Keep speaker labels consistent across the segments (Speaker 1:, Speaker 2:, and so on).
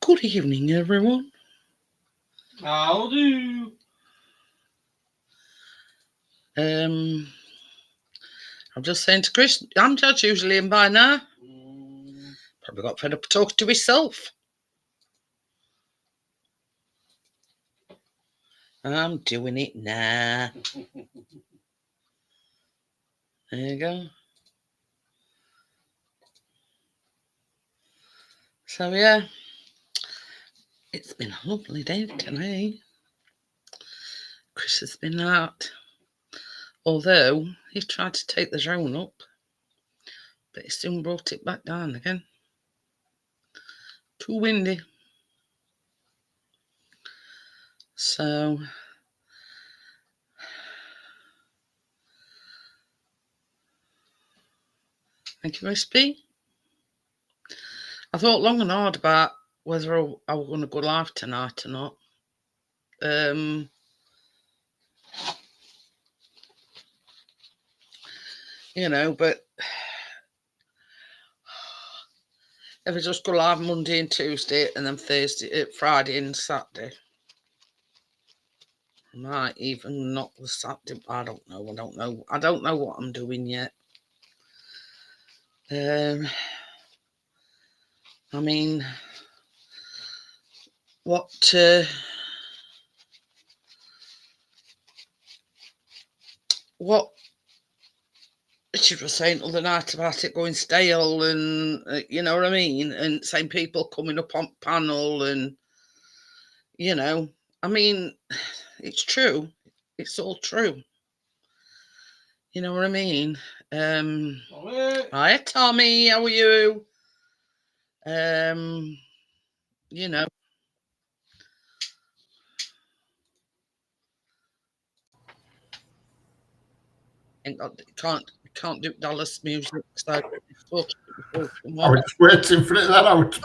Speaker 1: Good evening, everyone.
Speaker 2: How do?
Speaker 1: I'm just saying to Chris, Amjad's usually in by now. Probably got fed up talking to himself. I'm doing it now. There you go. So yeah, it's been a lovely day today. Chris has been out, although he tried to take the drone up, but he soon brought it back down again. Too windy. So thank you, SP. I thought long and hard about whether I was going to go live tonight or not. But if I just go live Monday and Tuesday and then Friday and Saturday, I might even knock the Saturday. I don't know. I don't know what I'm doing yet. I mean, what Richard was saying the other night about it going stale, and you know what I mean, and same people coming up on panel, and I mean, it's true. It's all true. You know what I mean? Hi, Tommy. How are you? You know. Can't do Dallas music. So
Speaker 3: I was just waiting for it then. I was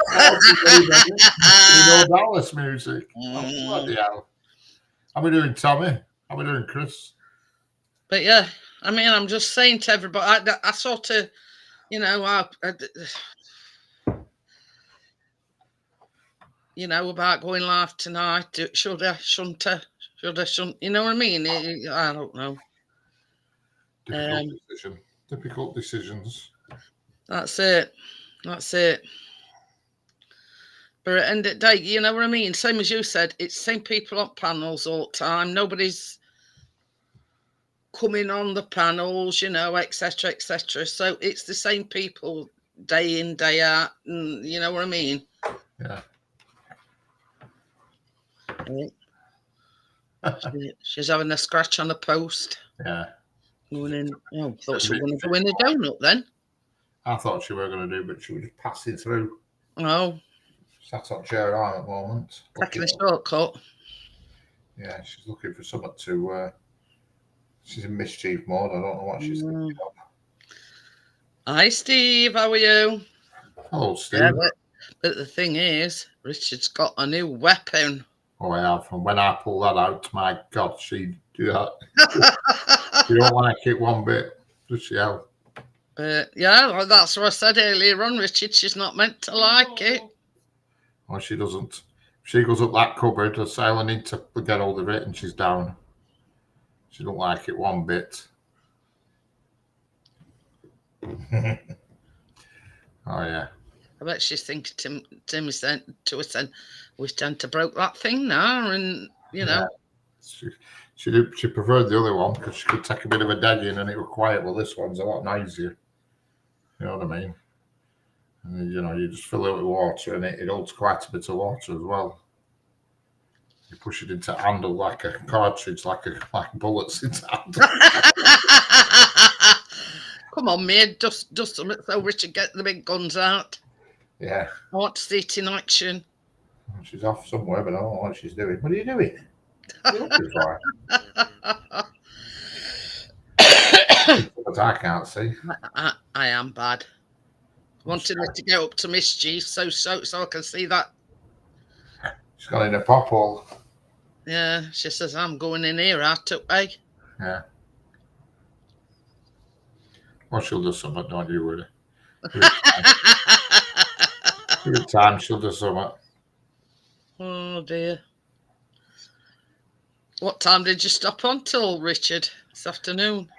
Speaker 3: Dallas music. Oh, bloody hell. How are we doing, Tommy? How are we doing, Chris?
Speaker 1: But yeah, I mean, I'm just saying to everybody, I sort of, about going live tonight. Should I, shouldn't I? Shouldn't? You know what I mean? I don't know.
Speaker 3: Difficult decisions.
Speaker 1: That's it. But at the end of the day, you know what I mean? Same as you said, it's the same people on panels all the time. Nobody's coming on the panels, etc., etc. So it's the same people day in, day out. And you know what I mean?
Speaker 3: Yeah.
Speaker 1: She's having a scratch on a post.
Speaker 3: Yeah.
Speaker 1: Going in. Oh, thought she was going to go in a donut then.
Speaker 3: I thought she were going to do, but she was just passing through.
Speaker 1: Oh.
Speaker 3: Sat on chair arm at the moment.
Speaker 1: Taking a shortcut.
Speaker 3: Yeah, she's looking for something to. She's in mischief mode. I don't know what she's thinking of.
Speaker 1: Hi, Steve. How are you?
Speaker 3: Hello, Steve.
Speaker 1: Yeah, but the thing is, Richard's got a new weapon.
Speaker 3: Oh, I have. And when I pull that out, my God, she'd do that. You don't like it one bit, does she?
Speaker 1: Yeah, that's what I said earlier on, Richard. She's not meant to like it.
Speaker 3: Oh, she doesn't. If she goes up that cupboard, I say I need to get hold of it, and she's down. She don't like it one bit. Oh, yeah.
Speaker 1: I bet she's thinking Tim is saying to us, then we tend to broke that thing now, and
Speaker 3: Yeah. She preferred the other one because she could take a bit of a degging and it was quiet. Well, this one's a lot noisier. You know what I mean? And, you just fill it with water and it holds quite a bit of water as well. You push it into handle like a cartridge, like bullets into handle.
Speaker 1: Come on, mate, just something so Richard get the big guns out.
Speaker 3: Yeah.
Speaker 1: I want to see it in action.
Speaker 3: She's off somewhere, but I don't know what she's doing. What are you doing? What are you looking for? But I can't see.
Speaker 1: I am bad. Wanting her to go up to mischief, so I can see that.
Speaker 3: She's gone in a pop hole.
Speaker 1: Yeah, she says I'm going in here. I took egg.
Speaker 3: Yeah. Well, she'll do something, don't you, with her? Every time she'll do something.
Speaker 1: Oh dear. What time did you stop on till, Richard? This afternoon?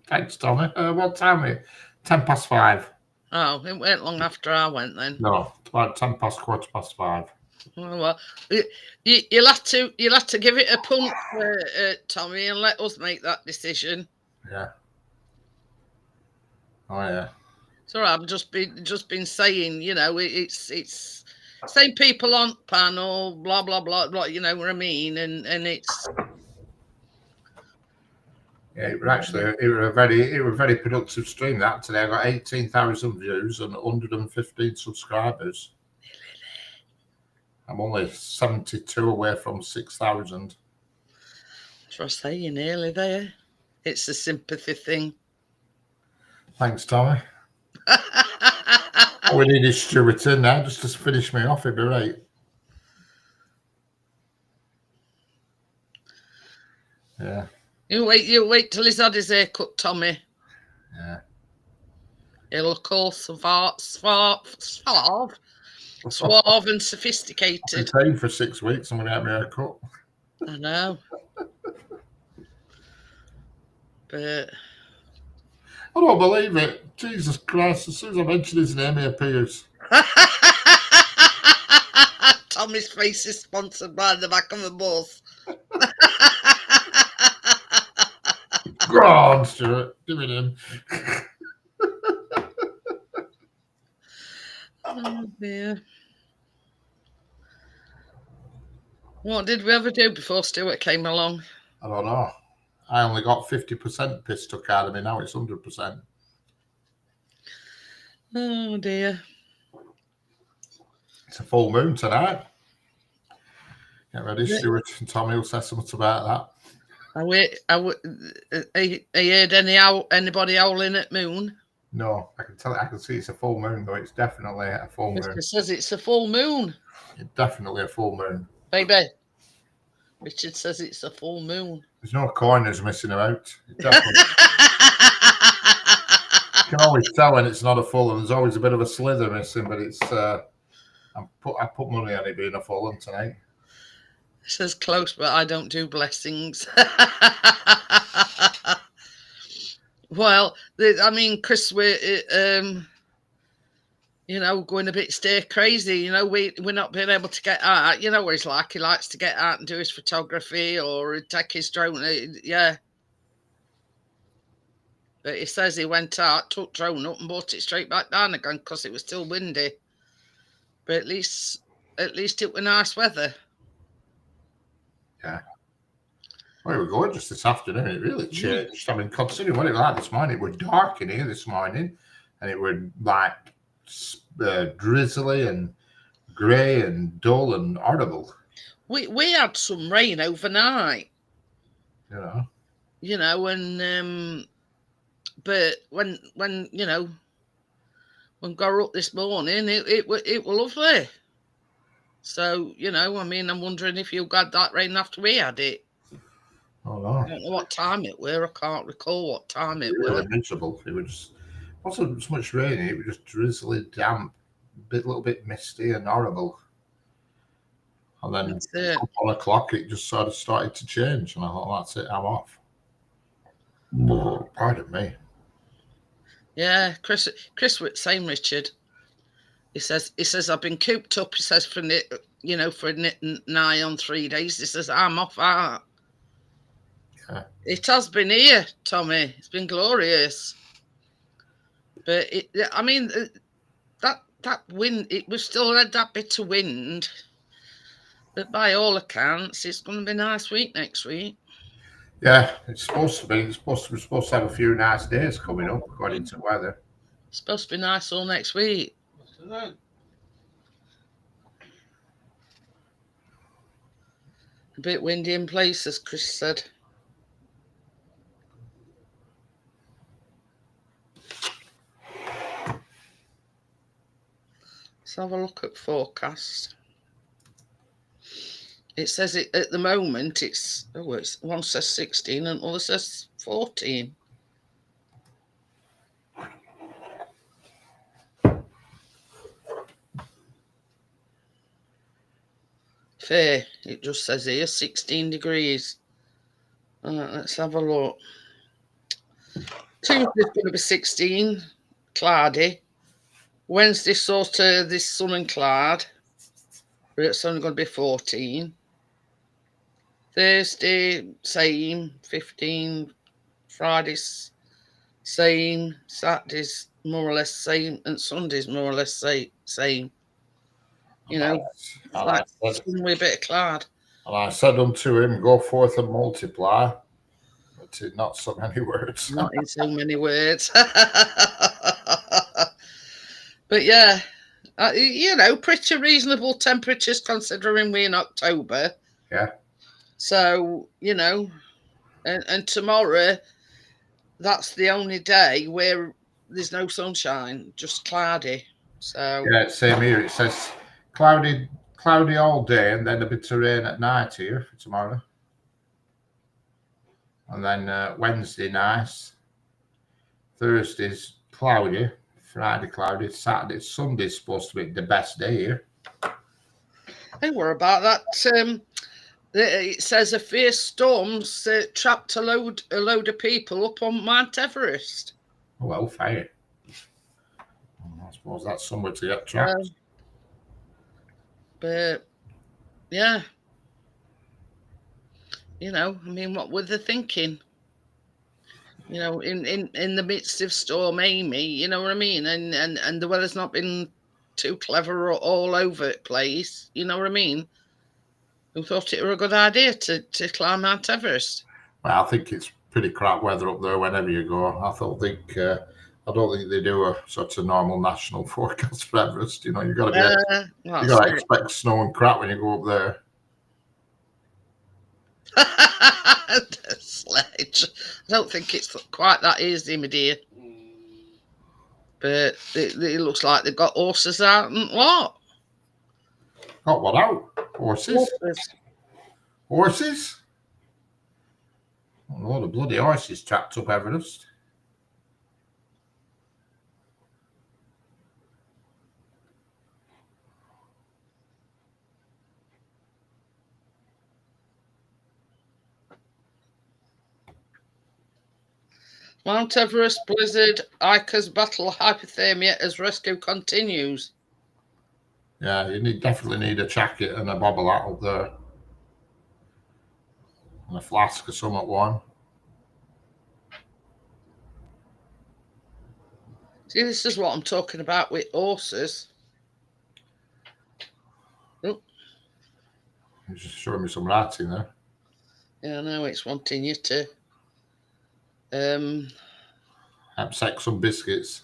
Speaker 3: Thanks, Tommy. What time are it? 5:10.
Speaker 1: Oh, it went long after I went then.
Speaker 3: No, it's about 5:10.
Speaker 1: Oh, well, you'll have to give it a punt, Tommy, and let us make that decision.
Speaker 3: Yeah. Oh yeah.
Speaker 1: It's all right. I've just been saying, it's same people on panel, blah blah blah blah. You know what I mean? And it's.
Speaker 3: Yeah, it was a very productive stream that today. I got 18,000 views and 115 subscribers. I'm only 72 away from 6,000.
Speaker 1: That's what I say, you're nearly there. It's a sympathy thing.
Speaker 3: Thanks, Tommy. All we need is Stuart in now just to finish me off. It'd be right. Yeah.
Speaker 1: You wait till he's had his haircut, Tommy.
Speaker 3: Yeah.
Speaker 1: He'll look all suave and sophisticated.
Speaker 3: I've been paying for 6 weeks. I'm going to have my haircut.
Speaker 1: I know. But
Speaker 3: I don't believe it. Jesus Christ. As soon as I mention his name, he appears.
Speaker 1: Tommy's face is sponsored by the back of the bus.
Speaker 3: Go on, Stuart. Give it him.
Speaker 1: Oh dear. What did we ever do before Stuart came along?
Speaker 3: I don't know. I only got 50% piss took out of me. Now it's 100%.
Speaker 1: Oh dear.
Speaker 3: It's a full moon tonight. Get ready, Stuart and Tommy will say something about that.
Speaker 1: I heard anybody howling at moon?
Speaker 3: No, I can see it's a full moon, though. It's definitely a full moon.
Speaker 1: It says it's a full moon.
Speaker 3: It's definitely a full moon.
Speaker 1: Baby, Richard says it's a full moon.
Speaker 3: There's no corners missing about. Definitely. You can always tell when it's not a full, and there's always a bit of a slither missing, but it's. I put money on it being a full one tonight.
Speaker 1: It says close, but I don't do blessings. Well, I mean, Chris, we're going a bit stir crazy. We're not being able to get out. You know what he's like. He likes to get out and do his photography or take his drone. Yeah. But he says he went out, took drone up and brought it straight back down again because it was still windy. But at least it was nice weather.
Speaker 3: Yeah. Well, we were gorgeous this afternoon. It really changed. I mean, considering what it was like this morning, it was dark in here this morning, and it was like drizzly and grey and dull and horrible.
Speaker 1: We had some rain overnight.
Speaker 3: And
Speaker 1: but when got up this morning, it was lovely. So I mean, I'm wondering if you got that rain after we had it.
Speaker 3: Oh no!
Speaker 1: I don't know what time it were. I can't recall what time it
Speaker 3: really
Speaker 1: were.
Speaker 3: Miserable. It wasn't so much raining. It was just drizzly, damp, little bit misty and horrible. And then at 1 o'clock, it just sort of started to change, and I thought, that's it. I'm off. Pardon me.
Speaker 1: Yeah, Chris was saying, Richard. He says I've been cooped up. He says for nigh on 3 days. He says I'm off out.
Speaker 3: Yeah.
Speaker 1: It has been here, Tommy. It's been glorious. But that wind. We've still had that bit of wind. But by all accounts, it's going to be a nice week next week.
Speaker 3: Yeah, it's supposed to be. We're supposed to have a few nice days coming up, according to weather.
Speaker 1: It's supposed to be nice all next week. A bit windy in places, Chris said. Let's have a look at forecast. It says it at the moment. One says 16 and other says 14. Fair. It just says here 16 degrees. Let's have a look. Tuesday's going to be 16, cloudy. Wednesday sort of this sun and cloud, but it's only going to be 14. Thursday, same, 15. Friday's same. Saturday's more or less same, and Sunday's more or less same. You know, like sun with a bit of cloud.
Speaker 3: And I said unto him, Go forth and multiply, but in not so many words.
Speaker 1: Not in so many words. But yeah, you know, pretty reasonable temperatures considering we're in October.
Speaker 3: Yeah.
Speaker 1: So, you know, and tomorrow, that's the only day where there's no sunshine, just cloudy. So
Speaker 3: Yeah, same here. It says cloudy all day, and then a bit of rain at night here for tomorrow. And then Wednesday, nice. Thursday's cloudy. Friday, cloudy. Saturday, Sunday's supposed to be the best day here.
Speaker 1: Hey, what about that? It says a fierce storm's trapped a load of people up on Mount Everest.
Speaker 3: Well, fire. I suppose that's somewhere to get trapped.
Speaker 1: But yeah, you know, I mean, what were they thinking? You know, in the midst of Storm Amy, you know what I mean, and the weather's not been too clever all over the place. You know what I mean? Who thought it were a good idea to climb Mount Everest?
Speaker 3: Well, I think it's pretty crap weather up there whenever you go. I don't think they do a sort of normal national forecast for Everest. You know, you got to expect snow and crap when you go up there.
Speaker 1: The sledge. I don't think it's quite that easy, my dear. But it looks like they've got horses out and what?
Speaker 3: Got what out? Horses? Horses? A lot of bloody horses trapped up Everest.
Speaker 1: Mount Everest blizzard, Icas battle hypothermia as rescue continues.
Speaker 3: Yeah, you definitely need a jacket and a bobble hat up there. And a flask or something at one.
Speaker 1: See, this is what I'm talking about with horses. Oh.
Speaker 3: You're just showing me some writing there.
Speaker 1: Yeah, I know, it's wanting you to
Speaker 3: upset some biscuits.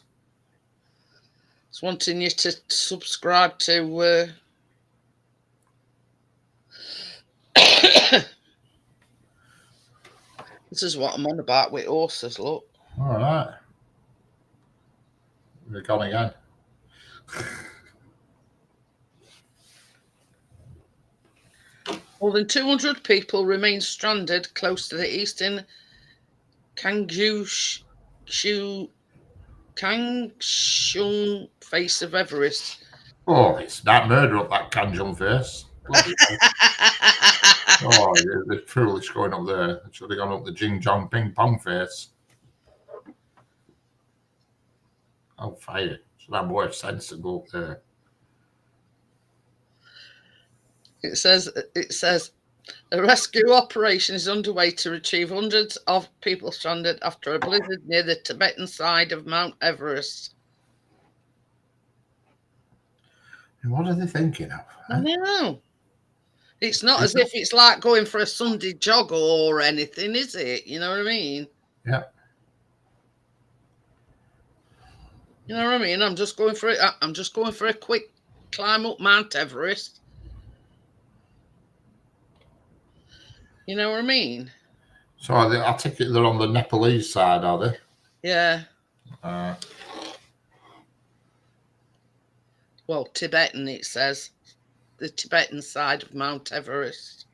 Speaker 1: It's wanting you to subscribe to this is what I'm on about with horses, look.
Speaker 3: All right. We're gone again.
Speaker 1: More than 200 people remain stranded close to the eastern Kangshung face of Everest.
Speaker 3: Oh, it's that murder up that Kangshung face. Oh, they're foolish going up there. They should have gone up the Jing Jong Ping Pong face. Oh, fire. Should have more sense to go up there.
Speaker 1: It says a rescue operation is underway to retrieve hundreds of people stranded after a blizzard near the Tibetan side of Mount Everest.
Speaker 3: And what are they thinking of?
Speaker 1: Huh? I don't know. It's not as if it's like going for a Sunday jog or anything, is it? You know what I mean?
Speaker 3: Yeah.
Speaker 1: You know what I mean? I'm just going for it. I'm just going for a quick climb up Mount Everest. You know what I mean?
Speaker 3: So I take it they're on the Nepalese side, are they?
Speaker 1: Yeah. Well, Tibetan, it says. The Tibetan side of Mount Everest.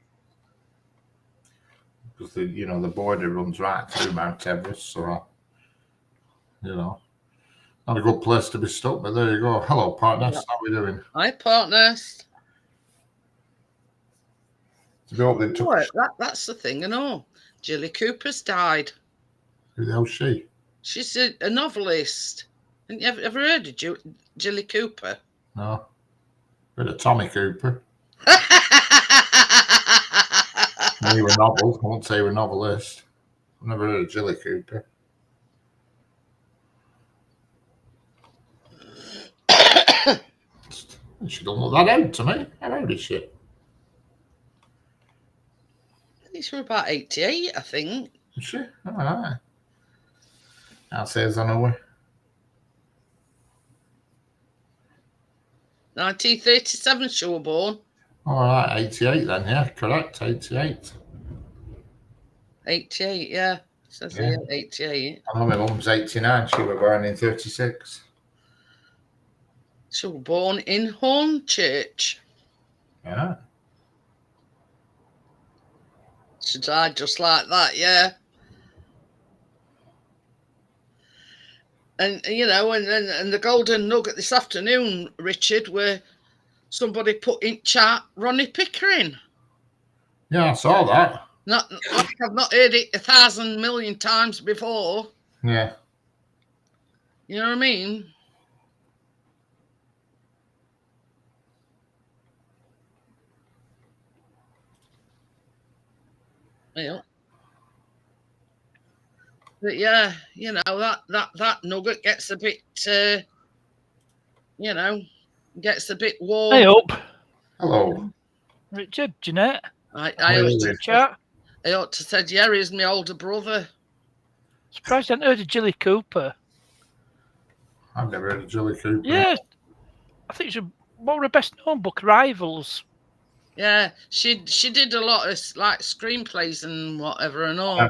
Speaker 3: Because the border runs right through Mount Everest, so not a good place to be stuck. But there you go. Hello, partners. How are we doing?
Speaker 1: Hi, partners.
Speaker 3: To be up, they took.
Speaker 1: That's the thing, and all. Jilly Cooper's died.
Speaker 3: Who the hell's she?
Speaker 1: She's a novelist. Have you ever heard of Jilly Cooper?
Speaker 3: No. Bit of Tommy Cooper. He was a novel. I won't say he was a novelist. I've never heard of Jilly Cooper. She don't look that old to me. How old is she?
Speaker 1: She's about 88, I think.
Speaker 3: Is she? All right. That says I know her.
Speaker 1: 1937 she was born.
Speaker 3: All right, 88 then, yeah, correct, 88.
Speaker 1: 88, yeah. Says here, 88.
Speaker 3: I know my mum's 89. She was born in 36.
Speaker 1: She was born in Hornchurch.
Speaker 3: Yeah.
Speaker 1: She died just like that, yeah. And you know, and the golden nugget this afternoon, Richard, where somebody put in chat Ronnie Pickering.
Speaker 3: Yeah, I saw that.
Speaker 1: I've not heard it 1,000 million times before.
Speaker 3: Yeah.
Speaker 1: You know what I mean? Yeah. But yeah, you know, that nugget gets a bit, you know, gets a bit warm.
Speaker 4: Hey up,
Speaker 3: Hello.
Speaker 4: Richard, Jeanette.
Speaker 1: I ought to said, yeah, he's my older brother.
Speaker 4: Surprised I hadn't heard of Jilly Cooper.
Speaker 3: I've never heard of Jilly Cooper.
Speaker 4: Yeah, I think she what were her best known book, Rivals.
Speaker 1: Yeah, she did a lot of like screenplays and whatever and all.
Speaker 3: I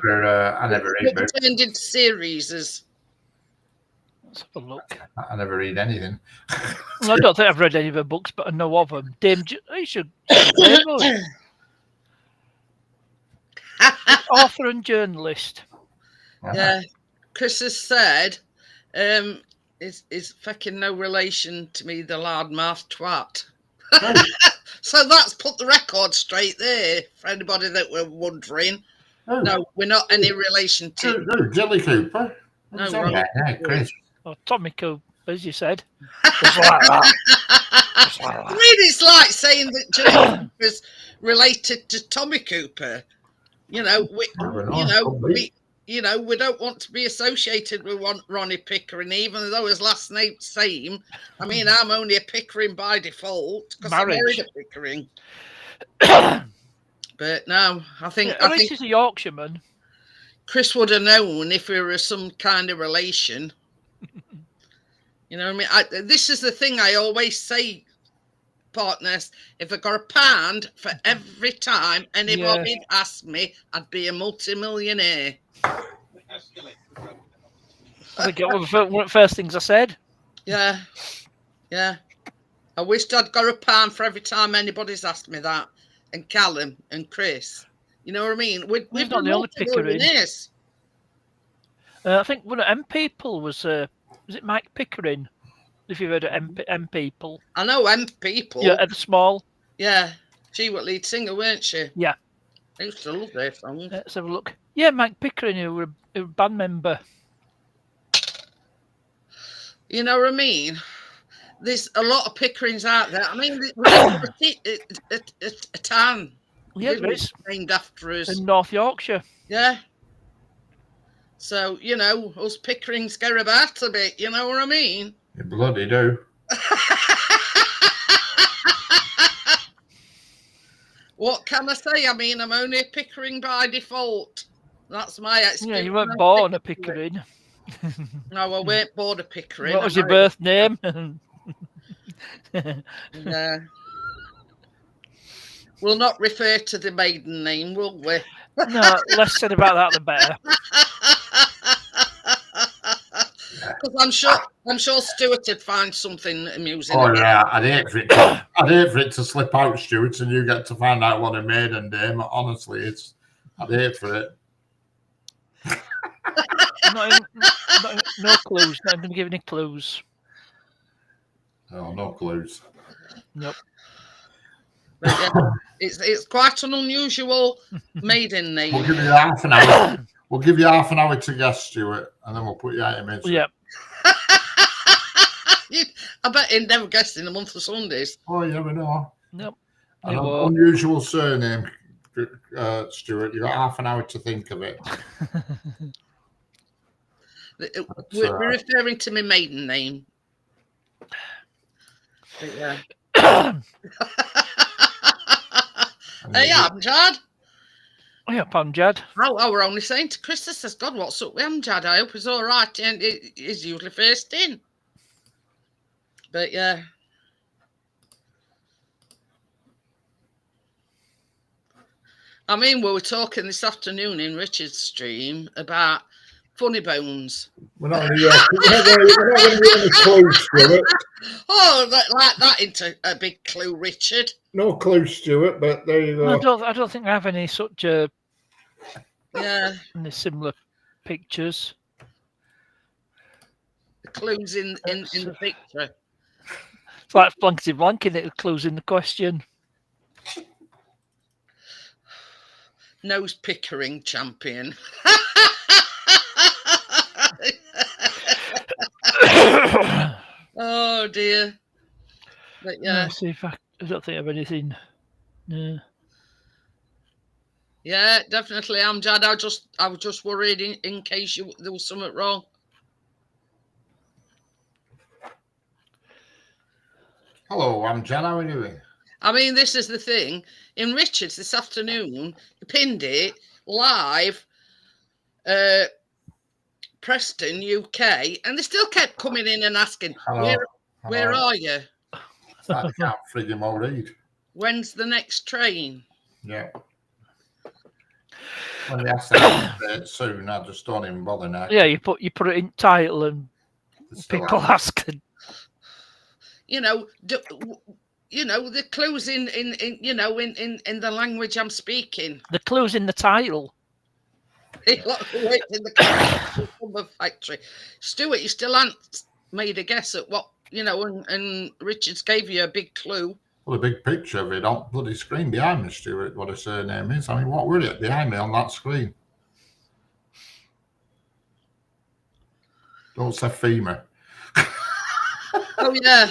Speaker 3: never read
Speaker 1: It turned into series as.
Speaker 4: Let's have a look.
Speaker 3: I never read anything.
Speaker 4: Well, I don't think I've read any of her books, but I know of them. Dame, you should author and journalist.
Speaker 1: Yeah, Chris has said, is fucking no relation to me, the loudmouth twat. So that's put the record straight there for anybody that were wondering.
Speaker 3: Oh.
Speaker 1: No, we're not any relation to.
Speaker 3: No, Jilly Cooper.
Speaker 1: No,
Speaker 3: Yeah, Chris.
Speaker 4: Or Tommy Cooper, as you said. Just like that. Just like
Speaker 1: I
Speaker 4: that.
Speaker 1: mean, it's like saying that Jilly Cooper's related to Tommy Cooper. You know, we don't want to be associated with Ronnie Pickering, even though his last name's same. I mean, I'm only a Pickering by default because I married a Pickering. But no, I think
Speaker 4: he's a Yorkshireman.
Speaker 1: Chris would have known if we were some kind of relation. You know what I mean? This is the thing I always say, partners. If I got a pound for every time anybody asked me, I'd be a multi-millionaire.
Speaker 4: I think it was one of the first things I said.
Speaker 1: Yeah. I wished I'd got a pound for every time anybody's asked me that. And Callum and Chris. You know what I mean? We've
Speaker 4: not the only Pickering. I think one of M People was it Mike Pickering? If you've heard of M People.
Speaker 1: I know M People.
Speaker 4: Yeah, Ever Small.
Speaker 1: Yeah. She was lead singer, weren't she?
Speaker 4: Yeah.
Speaker 1: I used to love their songs.
Speaker 4: Let's have a look. Yeah, Mike Pickering, who were a band member.
Speaker 1: You know what I mean? There's a lot of Pickerings out there. I mean, a town.
Speaker 4: Yeah, there is.
Speaker 1: Named after us.
Speaker 4: In North Yorkshire.
Speaker 1: Yeah. So, you know, us Pickerings get about a bit, you know what I mean?
Speaker 3: You bloody do.
Speaker 1: What can I say? I mean, I'm only a Pickering by default. That's my experience.
Speaker 4: Yeah, you weren't born a Pickering.
Speaker 1: No, I weren't born a Pickering.
Speaker 4: What was your birth name?
Speaker 1: Yeah. We'll not refer to the maiden name, will we?
Speaker 4: No, less said about that, the better.
Speaker 1: Because I'm sure Stuart would find something amusing.
Speaker 3: Oh yeah, I'd hate for it to slip out, Stuart, and you get to find out what a maiden name. Honestly, I'd hate for it.
Speaker 4: No clues. Not even give any clues.
Speaker 3: Oh, no clues.
Speaker 4: Nope.
Speaker 1: But yeah, it's quite an unusual maiden
Speaker 3: We'll
Speaker 1: name.
Speaker 3: give you half an hour. We'll give you half an hour to guess, Stuart, and then we'll put you out of misery.
Speaker 4: Yeah.
Speaker 1: I bet he'd never guessed in a month of Sundays.
Speaker 3: Oh, you never know.
Speaker 4: Nope.
Speaker 3: An
Speaker 4: It won't.
Speaker 3: unusual surname, Stuart. You got half an hour to think of it.
Speaker 1: We're referring to my maiden name. But yeah. Hey, Amjad.
Speaker 4: Yeah, Panjad.
Speaker 1: I were only saying to Chris, I says, God, what's up with Amjad? I hope he's all right. And he's usually first in. But yeah. I mean, we were talking this afternoon in Richard's stream about funny bones.
Speaker 3: We're not going to get any clue, Stuart.
Speaker 1: Oh, like that into a big clue, Richard.
Speaker 3: No clue, Stuart, but there you go.
Speaker 4: I don't think I have any such
Speaker 1: Yeah.
Speaker 4: any similar pictures.
Speaker 1: The clues in the picture.
Speaker 4: It's like blankety blanking it, the clues in the question.
Speaker 1: Nose Pickering champion. Oh dear. But yeah.
Speaker 4: Let's see if I don't think I have anything. No.
Speaker 1: Yeah, definitely. Amjad. I was just worried in case there was something wrong.
Speaker 3: Hello, Amjad. How are you doing?
Speaker 1: I mean, this is the thing. In Richards this afternoon, he pinned it live, Preston, UK, and they still kept coming in and asking, where are you?
Speaker 3: It's like they can't frigging well read.
Speaker 1: When's the next train?
Speaker 3: Yeah. When they ask that soon, I just don't even bother now.
Speaker 4: Yeah, you put it in title and people ask.
Speaker 1: You know, the clues in the language I'm speaking.
Speaker 4: The clues in the title.
Speaker 1: He locked away in the factory. Stuart, you still haven't made a guess at what, and Richards gave you a big clue.
Speaker 3: Well, a big picture of it on bloody screen behind me, Stuart, what his surname is. I mean, what were it behind me on that screen? Don't say femur.
Speaker 1: Oh, yeah.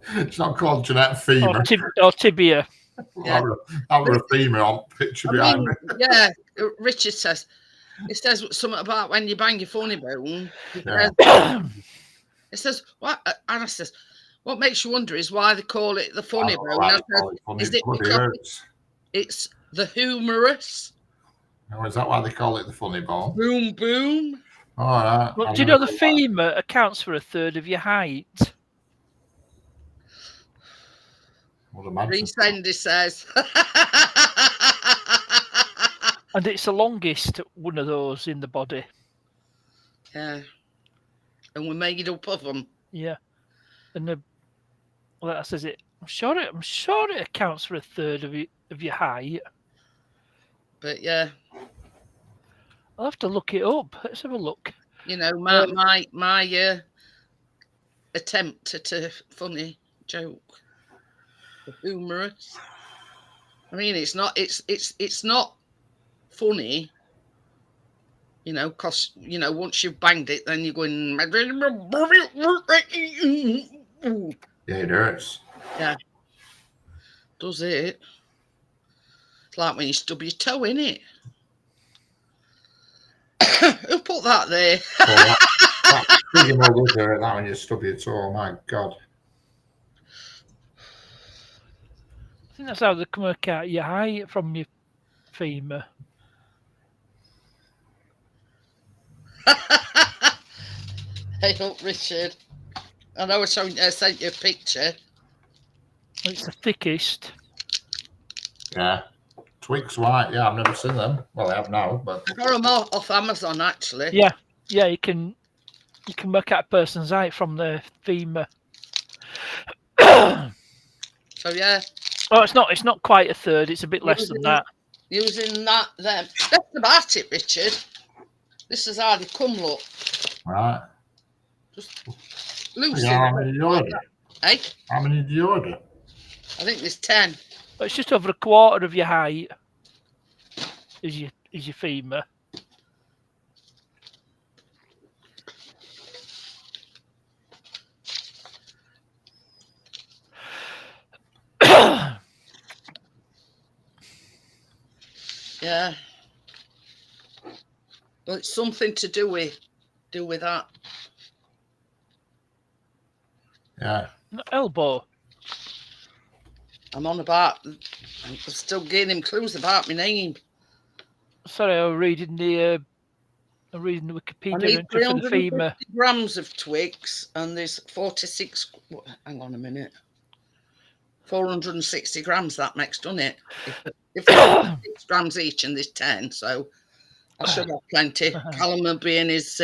Speaker 3: It's not called Jeanette Femur.
Speaker 4: Or tibia.
Speaker 1: Yeah.
Speaker 3: That were a femur on picture behind me.
Speaker 1: Yeah, Richard says, it says something about when you bang your funny bone.
Speaker 3: Yeah.
Speaker 1: It says, what? And I says, what makes you wonder is why they call it the funny bone.
Speaker 3: Right,
Speaker 1: Is it because it's the humerus?
Speaker 3: No, is that why they call it the funny bone?
Speaker 1: Boom, boom.
Speaker 3: All right.
Speaker 4: Well, do you know the femur accounts for a third of your height?
Speaker 1: Resendy says.
Speaker 4: And it's the longest one of those in the body.
Speaker 1: Yeah. And we're made up of them.
Speaker 4: Yeah. And that says it. I'm sure it accounts for a third of your height.
Speaker 1: But yeah.
Speaker 4: I'll have to look it up. Let's have a look.
Speaker 1: My attempt at a funny joke. The humorous. I mean, it's not funny. Because once you've banged it, then you're going.
Speaker 3: Yeah, it hurts.
Speaker 1: Yeah. Does it? It's like when you stub your toe, innit? Who put that there?
Speaker 3: That's pretty well good there, that when you stub your toe. Oh my God.
Speaker 4: I think that's how they can work out your height from your femur.
Speaker 1: Hey, look, Richard. I know I sent you a picture.
Speaker 4: It's the thickest.
Speaker 3: Yeah. Twix white. Yeah, I've never seen them. Well, I have now, but
Speaker 1: I got them off Amazon, actually.
Speaker 4: Yeah, you can work out a person's height from the femur.
Speaker 1: So yeah.
Speaker 4: Oh, it's not quite a third. It's a bit less than that.
Speaker 1: Using that, then that's about it, Richard. This is how they come, look.
Speaker 3: right.
Speaker 1: Just loose.
Speaker 3: Yeah, how many do you order?
Speaker 1: Hey,
Speaker 3: How many do you order?
Speaker 1: I think there's 10.
Speaker 4: It's just over a quarter of your height. Is your femur.
Speaker 1: Yeah. Well, it's something to do with that.
Speaker 3: Yeah.
Speaker 4: Elbow.
Speaker 1: I'm on about. I'm still giving him clues about my name.
Speaker 4: Sorry, I'm reading the
Speaker 1: I
Speaker 4: Wikipedia
Speaker 1: need
Speaker 4: entry for the
Speaker 1: 350
Speaker 4: femur.
Speaker 1: grams of Twix, and there's 46. Hang on a minute. 460 grams that makes, doesn't it? If there's 6 grams each, and there's 10, so I should have plenty. Callum will be in his,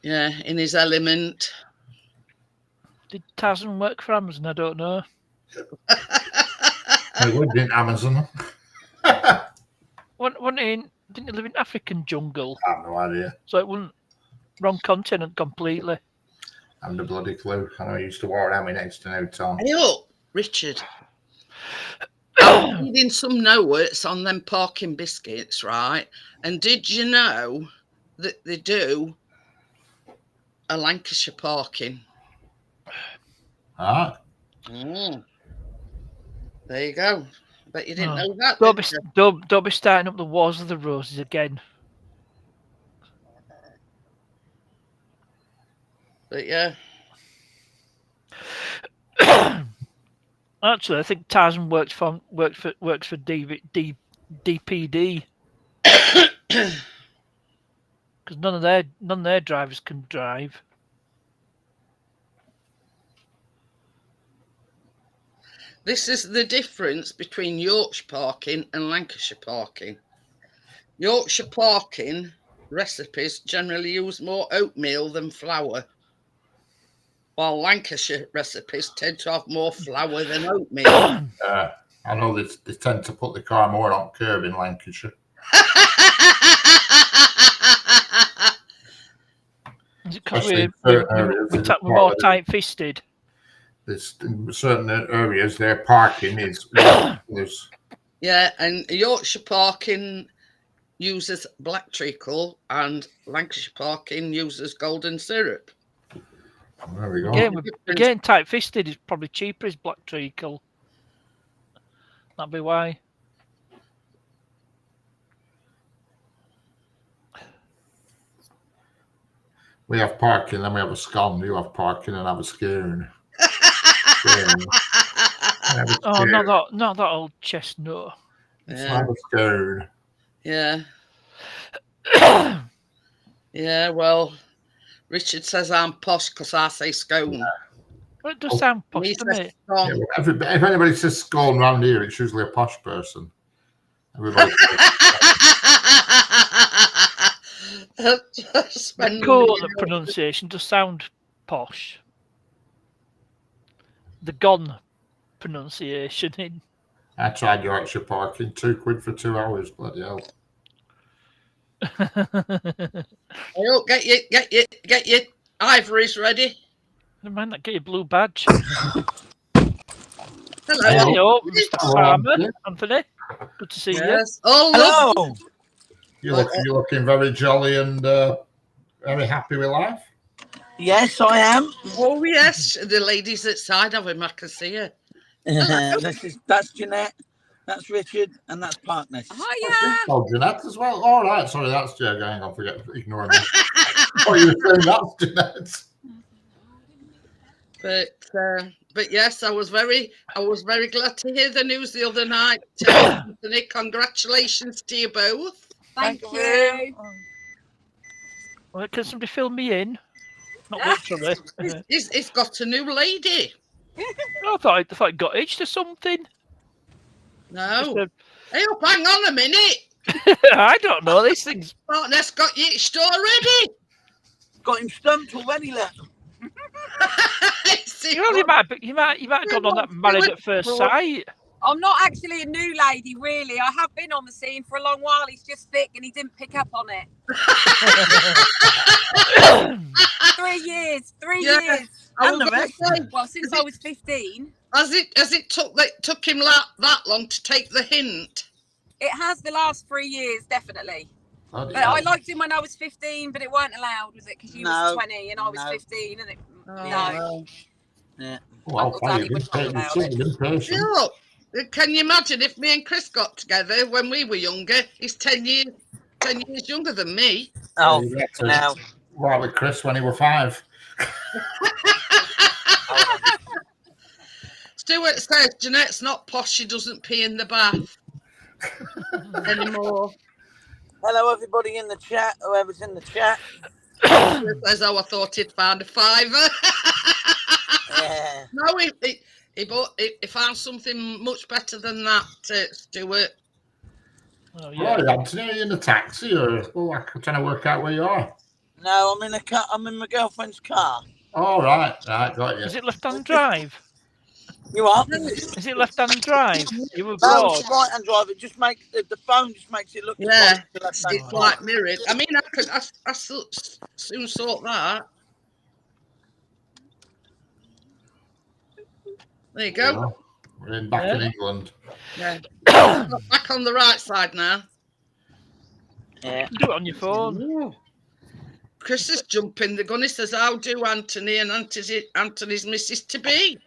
Speaker 1: in his element.
Speaker 4: Did Tarzan work for Amazon? I don't know.
Speaker 3: I lived in Amazon.
Speaker 4: Didn't he live in African jungle?
Speaker 3: I have no idea.
Speaker 4: So it wasn't wrong continent completely.
Speaker 3: I'm the bloody clue. I know I used to walk around me next to no Tom.
Speaker 1: Hey up, Richard. I'm reading some notes on them parking biscuits, right? And did you know that they do a Lancashire parking?
Speaker 3: Ah,
Speaker 1: Mm. There you go. Bet you didn't know that.
Speaker 4: Don't
Speaker 1: did you?
Speaker 4: be starting up the Wars of the Roses again.
Speaker 1: But yeah.
Speaker 4: Actually, I think Tarzan works for DPD because none of their drivers can drive.
Speaker 1: This is the difference between Yorkshire parking and Lancashire parking. Yorkshire parking recipes generally use more oatmeal than flour, while Lancashire recipes tend to have more flour than oatmeal.
Speaker 3: I know they tend to put the car more on curb in Lancashire.
Speaker 4: Is it because
Speaker 3: Especially
Speaker 4: we're
Speaker 3: in certain areas,
Speaker 4: we're more tight-fisted?
Speaker 3: There's in certain areas their parking is
Speaker 1: Yeah, and Yorkshire parking uses black treacle and Lancashire parking uses golden syrup.
Speaker 3: there we go.
Speaker 4: Again, tight-fisted is probably cheaper as black treacle. That'd be why.
Speaker 3: We have parking, then we have a scone. You have parking and have a scoon.
Speaker 4: Oh, not that old chestnut.
Speaker 3: Have a scoon.
Speaker 1: Yeah. Yeah, well, Richard says I'm posh because I say scone.
Speaker 4: Well, it does sound posh,
Speaker 1: He
Speaker 4: doesn't
Speaker 1: says
Speaker 4: it?
Speaker 1: scone.
Speaker 3: Yeah, if anybody says scone around here, it's usually a posh person. Everybody
Speaker 4: The pronunciation does sound posh. The gone pronunciation in.
Speaker 3: I tried Yorkshire parking, £2 for 2 hours. Bloody hell!
Speaker 1: Oh, get your ivories ready.
Speaker 4: Never mind that, get your blue badge.
Speaker 1: Hello.
Speaker 4: Hello, Mr.
Speaker 3: Hello,
Speaker 4: Farmer,
Speaker 3: Anthony.
Speaker 4: Anthony. Good to see
Speaker 1: Yes. Oh, look.
Speaker 5: Hello.
Speaker 3: You're looking very jolly and very happy with life.
Speaker 5: Yes, I am.
Speaker 1: Oh, yes. The ladies outside of him, I can see her.
Speaker 5: That's Jeanette, that's Richard, and that's Partness.
Speaker 3: Oh, Jeanette as well. All right, sorry, that's Jay. Hang on, ignore me. Oh, you were saying that's Jeanette.
Speaker 1: But yes, I was very glad to hear the news the other night. Anthony, congratulations to you both.
Speaker 6: Thank you.
Speaker 4: Well, can somebody fill me in? Not literally.
Speaker 1: He's got a new lady.
Speaker 4: I thought he got hitched or something.
Speaker 1: No. Hey, up, hang on a minute.
Speaker 4: I don't know. These things.
Speaker 1: Partner's got hitched already.
Speaker 5: Got him stumped already, left.
Speaker 4: You know, you might have gone on that married at first sight.
Speaker 6: I'm not actually a new lady, really. I have been on the scene for a long while. He's just thick and he didn't pick up on it. 3 years. 3
Speaker 1: Yeah.
Speaker 6: years.
Speaker 1: I
Speaker 5: And
Speaker 1: was
Speaker 5: the
Speaker 1: gonna
Speaker 5: rest.
Speaker 1: say,
Speaker 6: Well, since I was 15.
Speaker 1: has it took him that long to take the hint?
Speaker 6: It has the last 3 years, definitely.
Speaker 3: Bloody
Speaker 6: But I
Speaker 3: hell.
Speaker 6: liked him when I was 15, but it weren't allowed, was it? Because you
Speaker 5: No,
Speaker 6: was 20 and I was
Speaker 5: no.
Speaker 6: 15, and it,
Speaker 1: Oh,
Speaker 6: no.
Speaker 5: Yeah.
Speaker 3: Well,
Speaker 6: Uncle Danny
Speaker 3: you've
Speaker 6: would
Speaker 3: been
Speaker 6: not
Speaker 3: patient.
Speaker 6: allow
Speaker 3: You've been patient.
Speaker 1: Look, can you imagine if me and Chris got together when we were younger? He's 10 years younger than me.
Speaker 5: Oh,
Speaker 3: Yeah,
Speaker 5: flipping hell.
Speaker 3: Well, with Chris when he was 5.
Speaker 1: Stuart says Jeanette's not posh. She doesn't pee in the bath anymore.
Speaker 5: Hello, everybody in the chat. Whoever's in the chat.
Speaker 1: Stuart says, "Oh, I thought he'd found a fiver."
Speaker 5: Yeah.
Speaker 1: No, he found something much better than that, Stuart.
Speaker 4: Oh,
Speaker 3: Yeah.
Speaker 4: yeah.
Speaker 3: Anthony, are you in the taxi or I'm trying to work out where you are?
Speaker 5: No, I'm in a car. I'm in my girlfriend's car.
Speaker 3: Oh, right, got you.
Speaker 4: Is it left-hand drive?
Speaker 5: You are?
Speaker 4: Is it left-hand drive? You were
Speaker 5: No,
Speaker 4: abroad.
Speaker 5: it's right-hand drive. It just makes the phone just makes it look.
Speaker 1: Yeah,
Speaker 5: like the left-hand
Speaker 1: it's
Speaker 5: drive.
Speaker 1: like mirrored. I mean, I soon sort that. There you go.
Speaker 3: Yeah. We're back in England.
Speaker 1: Yeah. Back on the right side now.
Speaker 5: Yeah.
Speaker 4: Do it on your phone.
Speaker 1: Ooh. Chris is jumping the gun. He says, "How do Anthony and Anthony's Mrs. to be?"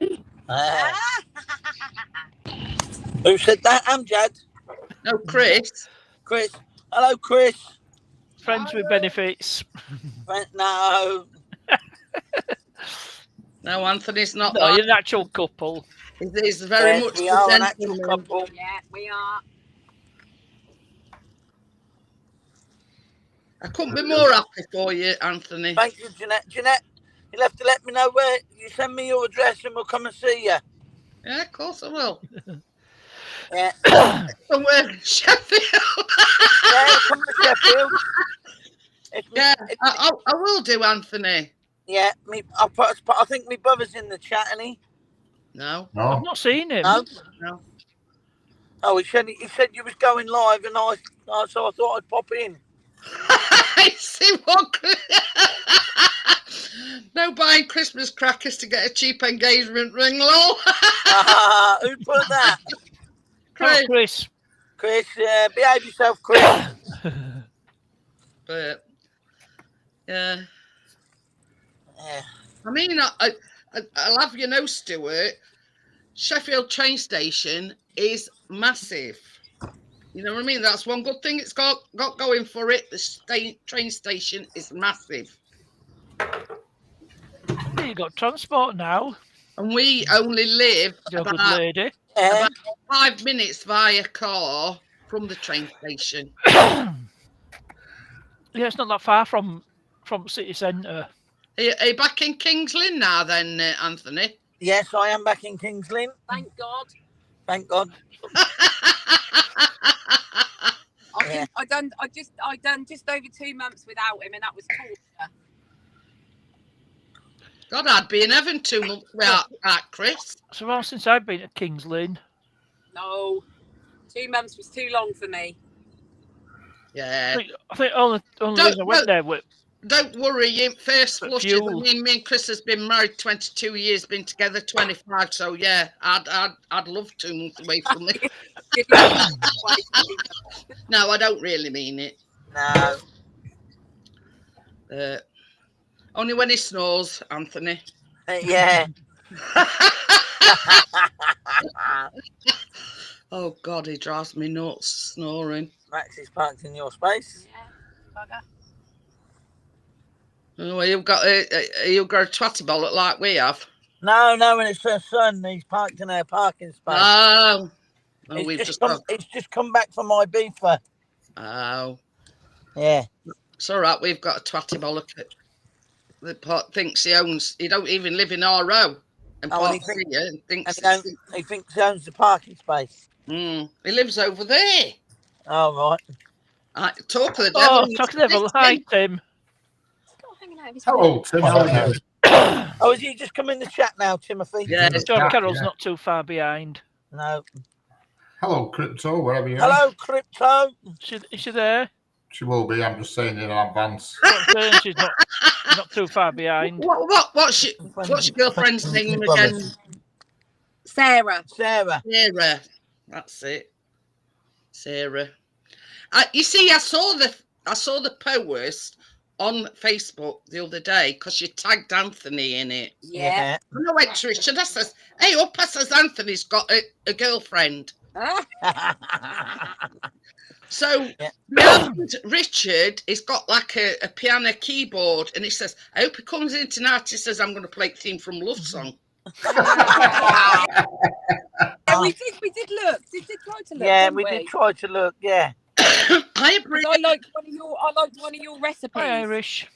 Speaker 5: Who said that? Amjad.
Speaker 1: No, Chris.
Speaker 5: Chris. Hello, Chris.
Speaker 4: Friends with benefits.
Speaker 5: No.
Speaker 1: No, Anthony's not.
Speaker 4: No,
Speaker 1: that.
Speaker 4: you're an actual couple.
Speaker 1: He's very
Speaker 5: Yes,
Speaker 1: much
Speaker 5: we
Speaker 1: the
Speaker 5: are an actual
Speaker 1: gentleman.
Speaker 5: couple.
Speaker 6: Yeah, we are.
Speaker 1: I couldn't be more happy for you, Anthony.
Speaker 5: Thank you, Jeanette. Jeanette, you'll have to let me know where. You send me your address and we'll come and see you.
Speaker 1: Yeah, of course I will.
Speaker 5: Yeah.
Speaker 1: Somewhere in Sheffield.
Speaker 5: Yeah, come to Sheffield.
Speaker 1: Yeah, I will do, Anthony.
Speaker 5: Yeah, I think my brother's in the chat, and he.
Speaker 1: No.
Speaker 3: No.
Speaker 4: I've not seen him.
Speaker 5: No. Oh, he said you was going live, and so I thought I'd pop in.
Speaker 1: I see what. No buying Christmas crackers to get a cheap engagement ring, lol.
Speaker 5: Who put that?
Speaker 1: Chris.
Speaker 4: Oh, Chris.
Speaker 5: Chris, behave yourself, Chris.
Speaker 1: But yeah,
Speaker 5: Yeah.
Speaker 1: I mean, I'll have you know, Stuart, Sheffield train station is massive. You know what I mean? That's one good thing it's got going for it. The train station is massive.
Speaker 4: You got transport now.
Speaker 1: And we only live
Speaker 4: You're a good
Speaker 1: about
Speaker 4: lady.
Speaker 5: Yeah.
Speaker 1: 5 minutes via car from the train station.
Speaker 4: Yeah, it's not that far from city centre.
Speaker 1: Are you back in Kings Lynn now then, Anthony?
Speaker 5: Yes, I am back in Kings Lynn.
Speaker 6: Thank God.
Speaker 5: Thank God.
Speaker 6: I done just over 2 months without him, and that was torture.
Speaker 1: God, I'd be in heaven 2 months without Chris.
Speaker 4: So well, since I've been at Kings Lynn.
Speaker 6: No, 2 months was too long for me.
Speaker 1: Yeah.
Speaker 4: I think only reason I went there with
Speaker 1: Don't worry, you first
Speaker 4: But
Speaker 1: flushes.
Speaker 4: fuel.
Speaker 1: Me and Chris has been married 22 years, been together 25. So yeah, I'd love 2 months away from me. No, I don't really mean it.
Speaker 5: No.
Speaker 1: Only when he snores, Anthony.
Speaker 5: Yeah.
Speaker 1: Oh God, he drives me nuts snoring.
Speaker 5: Max is parked in your space.
Speaker 6: Yeah, bugger.
Speaker 1: Oh, you've got a twatty bollock like we have.
Speaker 5: No, and it's her son. He's parked in our parking space.
Speaker 1: Oh, we've
Speaker 5: It's
Speaker 1: just
Speaker 5: it's just come back from my beefer.
Speaker 1: Oh,
Speaker 5: Yeah.
Speaker 1: it's all right. We've got a twatty bollock that thinks he owns. He don't even live in our row. And
Speaker 5: And he thinks he owns the parking space.
Speaker 1: He lives over there.
Speaker 5: Oh, right.
Speaker 1: Talk of the devil.
Speaker 4: Oh, talking of the devil. Hi, Tim.
Speaker 6: Still hanging out of his
Speaker 3: Hello, Tim. How are you?
Speaker 5: Oh, has he just come in the chat now, Timothy?
Speaker 1: Yeah,
Speaker 4: John
Speaker 3: Yeah,
Speaker 4: Carroll's
Speaker 3: yeah.
Speaker 4: not too far behind.
Speaker 5: No.
Speaker 3: Hello, Crypto, wherever you are.
Speaker 5: Hello, Crypto.
Speaker 4: Is she there?
Speaker 3: She will be. I'm just saying in advance.
Speaker 4: I'm saying she's not too far behind.
Speaker 1: What's your girlfriend's name again?
Speaker 6: Sarah.
Speaker 5: Sarah.
Speaker 1: Sarah. That's it. Sarah. You see, I saw the post on Facebook the other day because you tagged Anthony in it.
Speaker 6: Yeah.
Speaker 1: And I went to Richard. I says, "Hey, Upper says Anthony's got a girlfriend." So behind Richard, he's got like a piano keyboard, and he says, "I hope he comes in tonight." He says, "I'm going to play the theme from Love Song."
Speaker 6: Yeah, we did look. We did try to look.
Speaker 5: Yeah,
Speaker 6: didn't
Speaker 5: we did try to look. Yeah.
Speaker 1: I
Speaker 6: 'Cause I liked one of your recipes.
Speaker 4: Hi, Irish.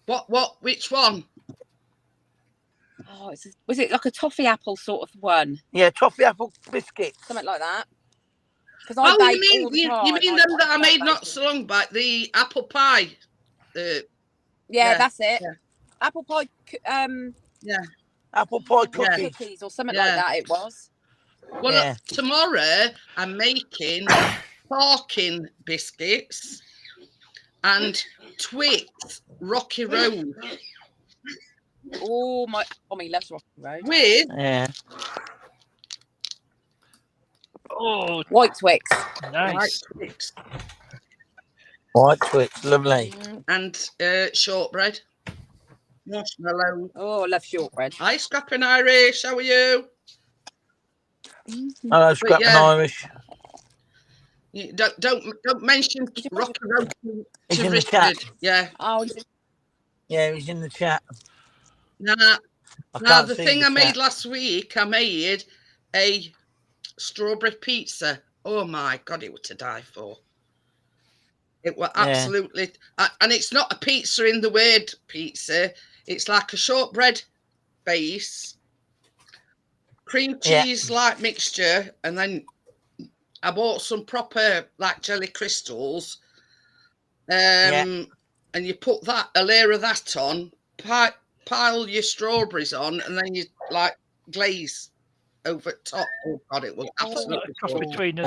Speaker 1: What? Which one?
Speaker 6: Oh, was it like a toffee apple sort of one?
Speaker 5: Yeah, toffee apple biscuits.
Speaker 6: Something like that. Because I
Speaker 1: Oh,
Speaker 6: bake
Speaker 1: you
Speaker 6: all the
Speaker 1: mean
Speaker 6: time.
Speaker 1: you mean them that I made not so long back? The apple pie.
Speaker 6: Yeah,
Speaker 1: Yeah,
Speaker 6: that's it.
Speaker 1: yeah.
Speaker 6: Apple pie.
Speaker 5: Apple pie cookies.
Speaker 6: Cookies or something
Speaker 1: Yeah.
Speaker 6: like that. It was.
Speaker 1: Well,
Speaker 5: Yeah.
Speaker 1: tomorrow I'm making parking biscuits and Twix Rocky Road
Speaker 6: Oh, my mommy loves Rocky Road.
Speaker 1: with
Speaker 5: Yeah.
Speaker 4: Oh,
Speaker 6: White Twix.
Speaker 1: white
Speaker 4: nice.
Speaker 1: Twix
Speaker 5: White Twix, lovely.
Speaker 1: and shortbread, marshmallow.
Speaker 6: Oh, I love shortbread.
Speaker 1: Hi, Scrapping Irish. How are you?
Speaker 5: Hello, Scrapping
Speaker 1: yeah.
Speaker 5: Irish.
Speaker 1: You don't mention Rocky Road
Speaker 5: He's
Speaker 1: to
Speaker 5: in the chat.
Speaker 1: Richard. Yeah.
Speaker 6: Oh,
Speaker 5: Yeah, he's in the chat.
Speaker 1: Nah.
Speaker 5: I
Speaker 1: Now,
Speaker 5: can't
Speaker 1: the
Speaker 5: see
Speaker 1: thing
Speaker 5: the
Speaker 1: I made
Speaker 5: chat.
Speaker 1: last week, I made a strawberry pizza. Oh my God, it was to die for. It was
Speaker 5: Yeah.
Speaker 1: absolutely, and it's not a pizza in the word pizza. It's like a shortbread base, cream
Speaker 5: Yeah.
Speaker 1: cheese like mixture, and then I bought some proper like jelly crystals. And you put a layer of that on, pile your strawberries on, and then you like glaze over top. Oh God, it was absolutely
Speaker 4: Cross
Speaker 1: cool.
Speaker 4: between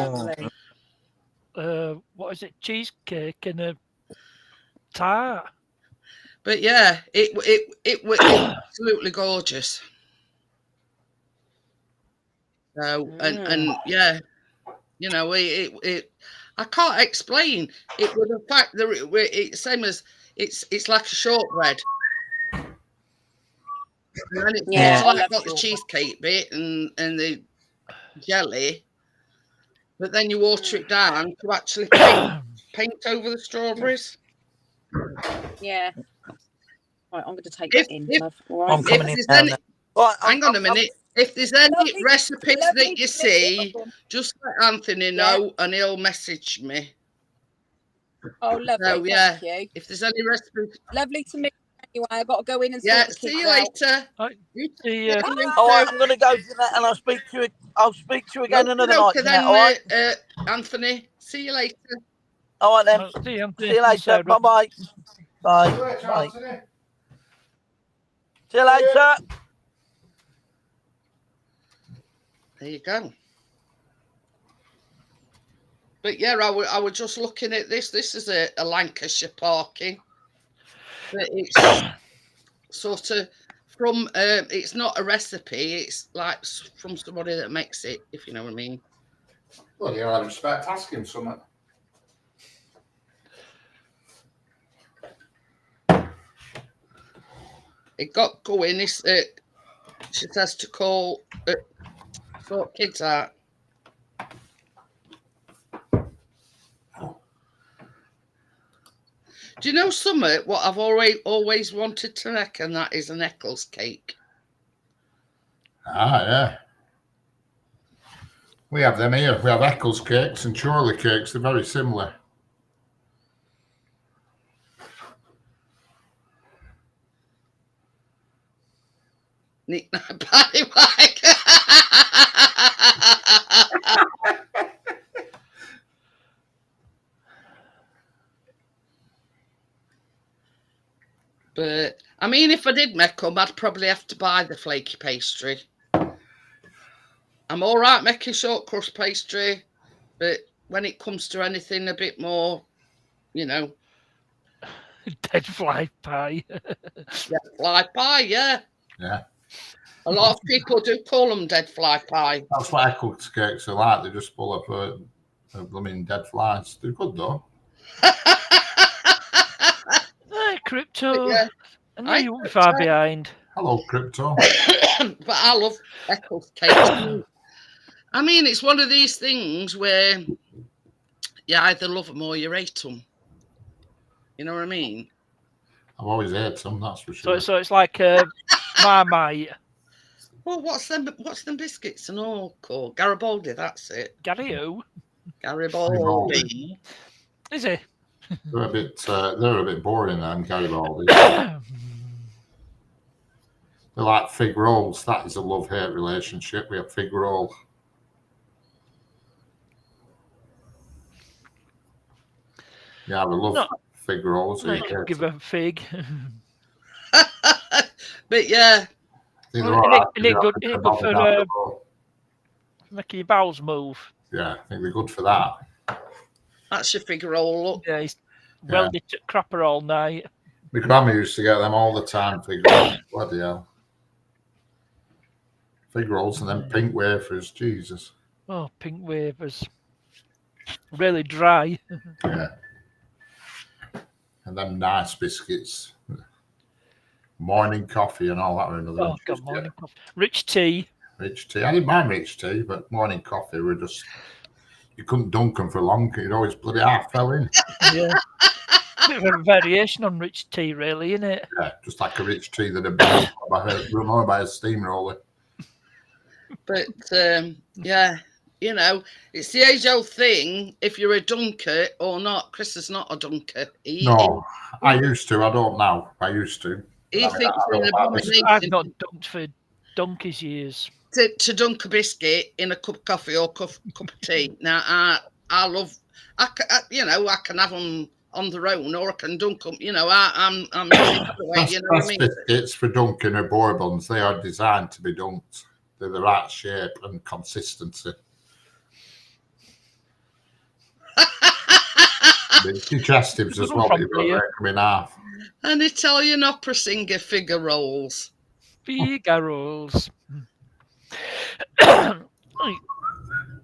Speaker 5: Oh.
Speaker 4: what is it, cheesecake and a tart.
Speaker 1: But yeah, it was absolutely gorgeous. So and yeah, you know, it I can't explain. It was the fact that it's same as it's like a shortbread. And then it's
Speaker 6: Yeah, I
Speaker 1: like
Speaker 6: love
Speaker 1: got the
Speaker 6: shortbread.
Speaker 1: cheesecake bit and the jelly, but then you water it down to actually paint over the strawberries.
Speaker 6: Yeah. Right, I'm going to take
Speaker 1: If-
Speaker 6: that in,
Speaker 1: if-
Speaker 6: love. All
Speaker 5: I'm
Speaker 6: right.
Speaker 5: coming in
Speaker 1: there's
Speaker 5: now.
Speaker 1: any-
Speaker 5: then. Right,
Speaker 1: Hang on a minute. If there's any
Speaker 6: Lovely-
Speaker 1: recipes
Speaker 6: lovely
Speaker 1: that you
Speaker 6: to meet
Speaker 1: see,
Speaker 6: you.
Speaker 1: just let Anthony know and he'll message me.
Speaker 6: Oh, lovely.
Speaker 1: So, yeah.
Speaker 6: Thank you.
Speaker 1: If there's any recipes,
Speaker 6: Lovely to meet you. Anyway, I've got to go in and
Speaker 1: yeah.
Speaker 6: sort the
Speaker 1: See
Speaker 6: kids
Speaker 1: you
Speaker 6: out.
Speaker 1: later.
Speaker 4: Right.
Speaker 1: You
Speaker 4: See ya.
Speaker 1: too.
Speaker 5: All right, I'm going to go to that, and I'll speak to you. I'll speak to you again another night.
Speaker 1: Okay,
Speaker 5: Jeanette, all right.
Speaker 1: Anthony. See you later.
Speaker 5: All right then.
Speaker 4: See you, Anthony.
Speaker 5: See you later.
Speaker 4: Sarah.
Speaker 5: Bye bye. Bye. Bye. See you later.
Speaker 1: There you go. But yeah, I was just looking at this. This is a Lancashire parking. But it's sort of from, it's not a recipe. It's like from somebody that makes it, if you know what I mean.
Speaker 3: Well, yeah, I'd respect asking something.
Speaker 1: It got going. It's, she says to call, sort kids out. Do you know something? What I've always wanted to make, and that is an Eccles cake.
Speaker 3: Ah, yeah. We have them here. We have Eccles cakes and Chorley cakes. They're very similar.
Speaker 1: Nick Paddy Wag. But I mean, if I did make them, I'd probably have to buy the flaky pastry. I'm all right making short crust pastry. But when it comes to anything a bit more, you know,
Speaker 4: Dead fly pie.
Speaker 1: fly pie, yeah.
Speaker 3: Yeah.
Speaker 1: A lot of people do call them dead fly pie.
Speaker 3: That's what Eccles cakes are like. They're just full of blooming dead flies. They're good though.
Speaker 4: Hey, Crypto.
Speaker 1: Yeah.
Speaker 4: I know
Speaker 1: I
Speaker 4: you won't be
Speaker 1: Crypto.
Speaker 4: far behind.
Speaker 3: Hello, Crypto.
Speaker 1: But I love Eccles cakes. I mean, it's one of these things where you either love them or you hate them. You know what I mean?
Speaker 3: I've always ate them, that's for sure.
Speaker 4: So it's like Marmite.
Speaker 1: Well, what's them biscuits and all called? Garibaldi, that's it.
Speaker 4: Gary who?
Speaker 1: Garibaldi.
Speaker 4: Is he?
Speaker 3: They're a bit boring, them Garibaldi.
Speaker 4: Yeah,
Speaker 3: They're like fig rolls. That is a love-hate relationship. We have fig roll. Yeah, we love
Speaker 4: No.
Speaker 3: fig rolls.
Speaker 4: I could give a fig.
Speaker 1: But yeah,
Speaker 3: They're
Speaker 4: Well,
Speaker 3: all right.
Speaker 4: isn't it good-
Speaker 3: They're
Speaker 4: isn't it good for,
Speaker 3: down the road.
Speaker 4: Making your bowels move.
Speaker 3: Yeah, I think they're good for that.
Speaker 1: that's your figure roll up.
Speaker 4: Yeah, he's welded to crapper all night.
Speaker 3: My grandma used to get them all the time, fig rolls. Bloody hell. Fig rolls and then pink wafers. Jesus.
Speaker 4: Oh, pink wafers. Really dry.
Speaker 3: Yeah. And then nice biscuits. Morning coffee and all that. Were another
Speaker 4: Oh,
Speaker 3: one.
Speaker 4: God, morning coffee. Rich tea.
Speaker 3: Rich tea. I didn't mind rich tea, but morning coffee were just, you couldn't dunk them for long. You'd always bloody half fell in.
Speaker 4: Yeah. Bit of a variation on rich tea, really, isn't it?
Speaker 3: Yeah, just like a rich tea that had been run by a steamroller.
Speaker 1: But yeah, you know, it's the age-old thing. If you're a dunker or not, Chris is not a dunker.
Speaker 3: No, I used to. I don't now. I used to.
Speaker 1: He
Speaker 3: I mean,
Speaker 1: thinks
Speaker 3: I
Speaker 1: you're an
Speaker 3: don't like this.
Speaker 4: I've
Speaker 1: abomination
Speaker 4: not dunked for donkey's years.
Speaker 1: to dunk a biscuit in a cup of coffee or cup of tea. Now, I love, you know, I can have them on their own or I can dunk them. You know, I'm the way, you know what I mean?
Speaker 3: Biscuits for dunking are bourbons. They are designed to be dunked. They're the right shape and consistency. The digestives as well. You've got to break them in half.
Speaker 1: An Italian opera singer figure rolls.
Speaker 4: Figaro's.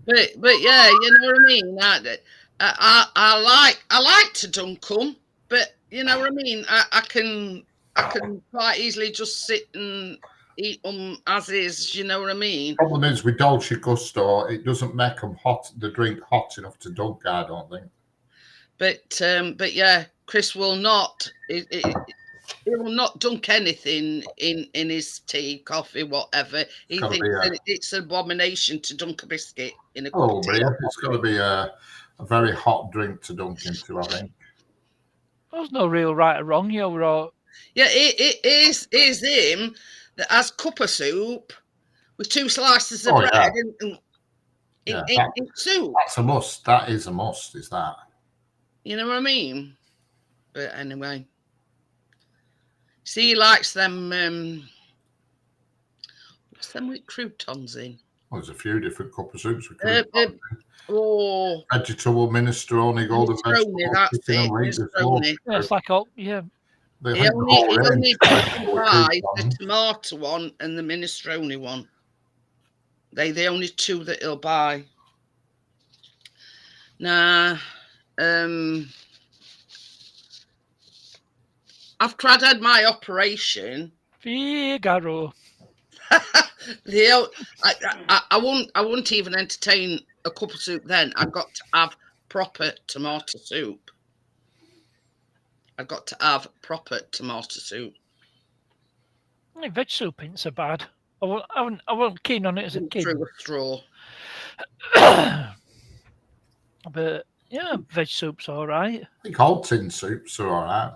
Speaker 1: But yeah, you know what I mean. I like to dunk them, but you know what I mean. I can quite easily just sit and eat them as is. You know what I mean.
Speaker 3: Problem is with Dolce Gusto, it doesn't make them hot. The drink hot enough to dunk. I don't think.
Speaker 1: But yeah, Chris will not. He will not dunk anything in his tea, coffee, whatever. He
Speaker 3: Gotta
Speaker 1: thinks
Speaker 3: be
Speaker 1: that it's an abomination to dunk a biscuit in a cup
Speaker 3: Oh,
Speaker 1: of
Speaker 3: but
Speaker 1: tea.
Speaker 3: yeah, it's got to be a very hot drink to dunk into, I think.
Speaker 4: There's no real right or wrong here. We're all
Speaker 1: Yeah, it is him that has cup of soup with 2 slices of
Speaker 3: Oh,
Speaker 1: bread
Speaker 3: yeah.
Speaker 1: in soup.
Speaker 3: That's a must. That is a must, is that?
Speaker 1: You know what I mean? But anyway. See, he likes them. What's them with croutons in?
Speaker 3: Well, there's a few different cup of soups. We could
Speaker 1: Oh,
Speaker 3: vegetable minestrone, golden
Speaker 1: minestrone,
Speaker 3: vegetable,
Speaker 1: that's
Speaker 3: chicken and
Speaker 1: it.
Speaker 3: wings as well.
Speaker 1: Minestrone.
Speaker 4: yeah, it's like all yeah.
Speaker 3: They
Speaker 1: He
Speaker 3: have the
Speaker 1: only
Speaker 3: whole range of vegetable
Speaker 1: buys the
Speaker 3: croutons.
Speaker 1: tomato one and the minestrone one. They the only 2 that he'll buy. Nah, after I'd had my operation,
Speaker 4: Figaro.
Speaker 1: I wouldn't even entertain a cup of soup then. I got to have proper tomato soup. I got to have proper tomato soup.
Speaker 4: Veg soup ain't so bad. I wasn't keen on it as a kid.
Speaker 1: Through a straw.
Speaker 4: But yeah, veg soup's all right.
Speaker 3: I think all tin soups are all right.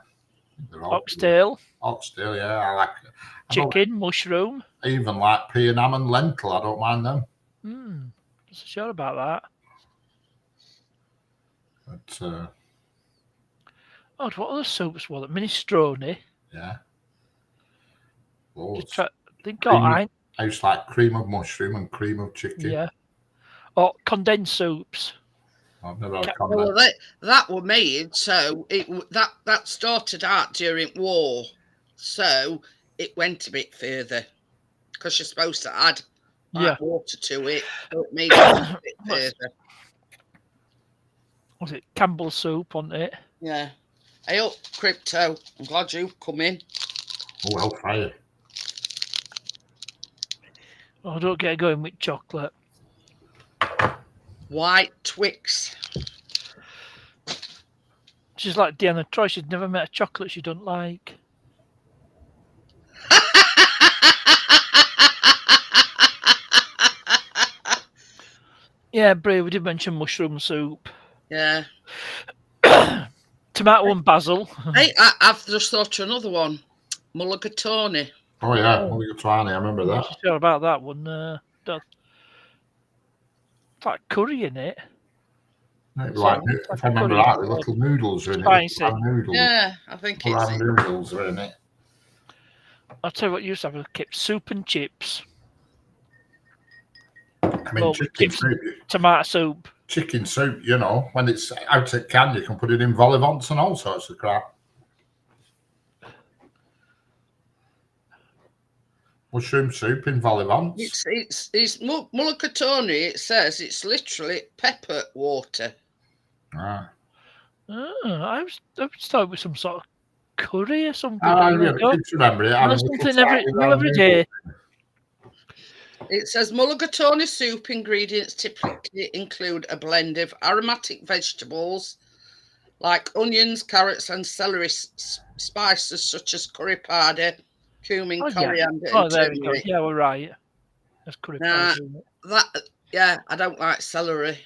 Speaker 3: They're all
Speaker 4: Oxtail,
Speaker 3: Oxtail, yeah, I like it.
Speaker 4: chicken, mushroom.
Speaker 3: I even like pea and ham and lentil. I don't mind them.
Speaker 4: Not so sure about that.
Speaker 3: But
Speaker 4: Oh, what other soups were there? Minestrone.
Speaker 3: yeah,
Speaker 4: They
Speaker 3: loads.
Speaker 4: got I
Speaker 3: I used to like cream of mushroom and cream of chicken.
Speaker 4: yeah. Or condensed soups.
Speaker 3: I've never had
Speaker 4: Ca-
Speaker 3: condensed.
Speaker 1: Well, that were made so that started out during war, so it went a bit further because you're supposed to add
Speaker 4: Yeah.
Speaker 1: water to it, so it made it a bit
Speaker 4: What's-
Speaker 1: further.
Speaker 4: Was it Campbell soup on it?
Speaker 1: Yeah. Hey up, Crypto. I'm glad you've come in.
Speaker 3: Oh, hellfire.
Speaker 4: Oh, don't get going with chocolate.
Speaker 1: White Twix.
Speaker 4: She's like Deanna Troy. She's never met a chocolate she don't like. Yeah, Bray, we did mention mushroom soup.
Speaker 1: Yeah.
Speaker 4: Tomato and basil.
Speaker 1: Hey, I've just thought of another one. Mulligatawny.
Speaker 3: Oh, yeah.
Speaker 4: Oh.
Speaker 3: Mulligatawny, I remember
Speaker 4: I'm
Speaker 3: that.
Speaker 4: not sure about that one. It's like curry in it.
Speaker 3: Like, if I remember right, the little noodles are in it.
Speaker 4: Spicy.
Speaker 3: Little noodles.
Speaker 1: Yeah, I think it's
Speaker 3: Lamb noodles are in it.
Speaker 4: I'll tell you what you used to have a kip. Soup and chips.
Speaker 3: I mean,
Speaker 4: Well,
Speaker 3: chicken
Speaker 4: chips-
Speaker 3: soup.
Speaker 4: Tomato soup.
Speaker 3: Chicken soup, you know, when it's out of can, you can put it in vol au vents and all sorts of crap. Mushroom soup in vol au vents.
Speaker 1: it's mulligatawny. It says it's literally pepper water.
Speaker 3: Ah.
Speaker 4: Oh, I was thought it was some sort of curry or something.
Speaker 3: I
Speaker 4: There you go.
Speaker 3: remember it.
Speaker 4: There's something every day.
Speaker 1: It says mulligatawny soup ingredients typically include a blend of aromatic vegetables like onions, carrots, and celery, spices such as curry powder, cumin,
Speaker 4: Oh, yeah.
Speaker 1: coriander,
Speaker 4: Oh,
Speaker 1: and
Speaker 4: there we go.
Speaker 1: turmeric.
Speaker 4: Yeah, we're right. That's curry
Speaker 1: Nah.
Speaker 4: powder, isn't it?
Speaker 1: Yeah, I don't like celery.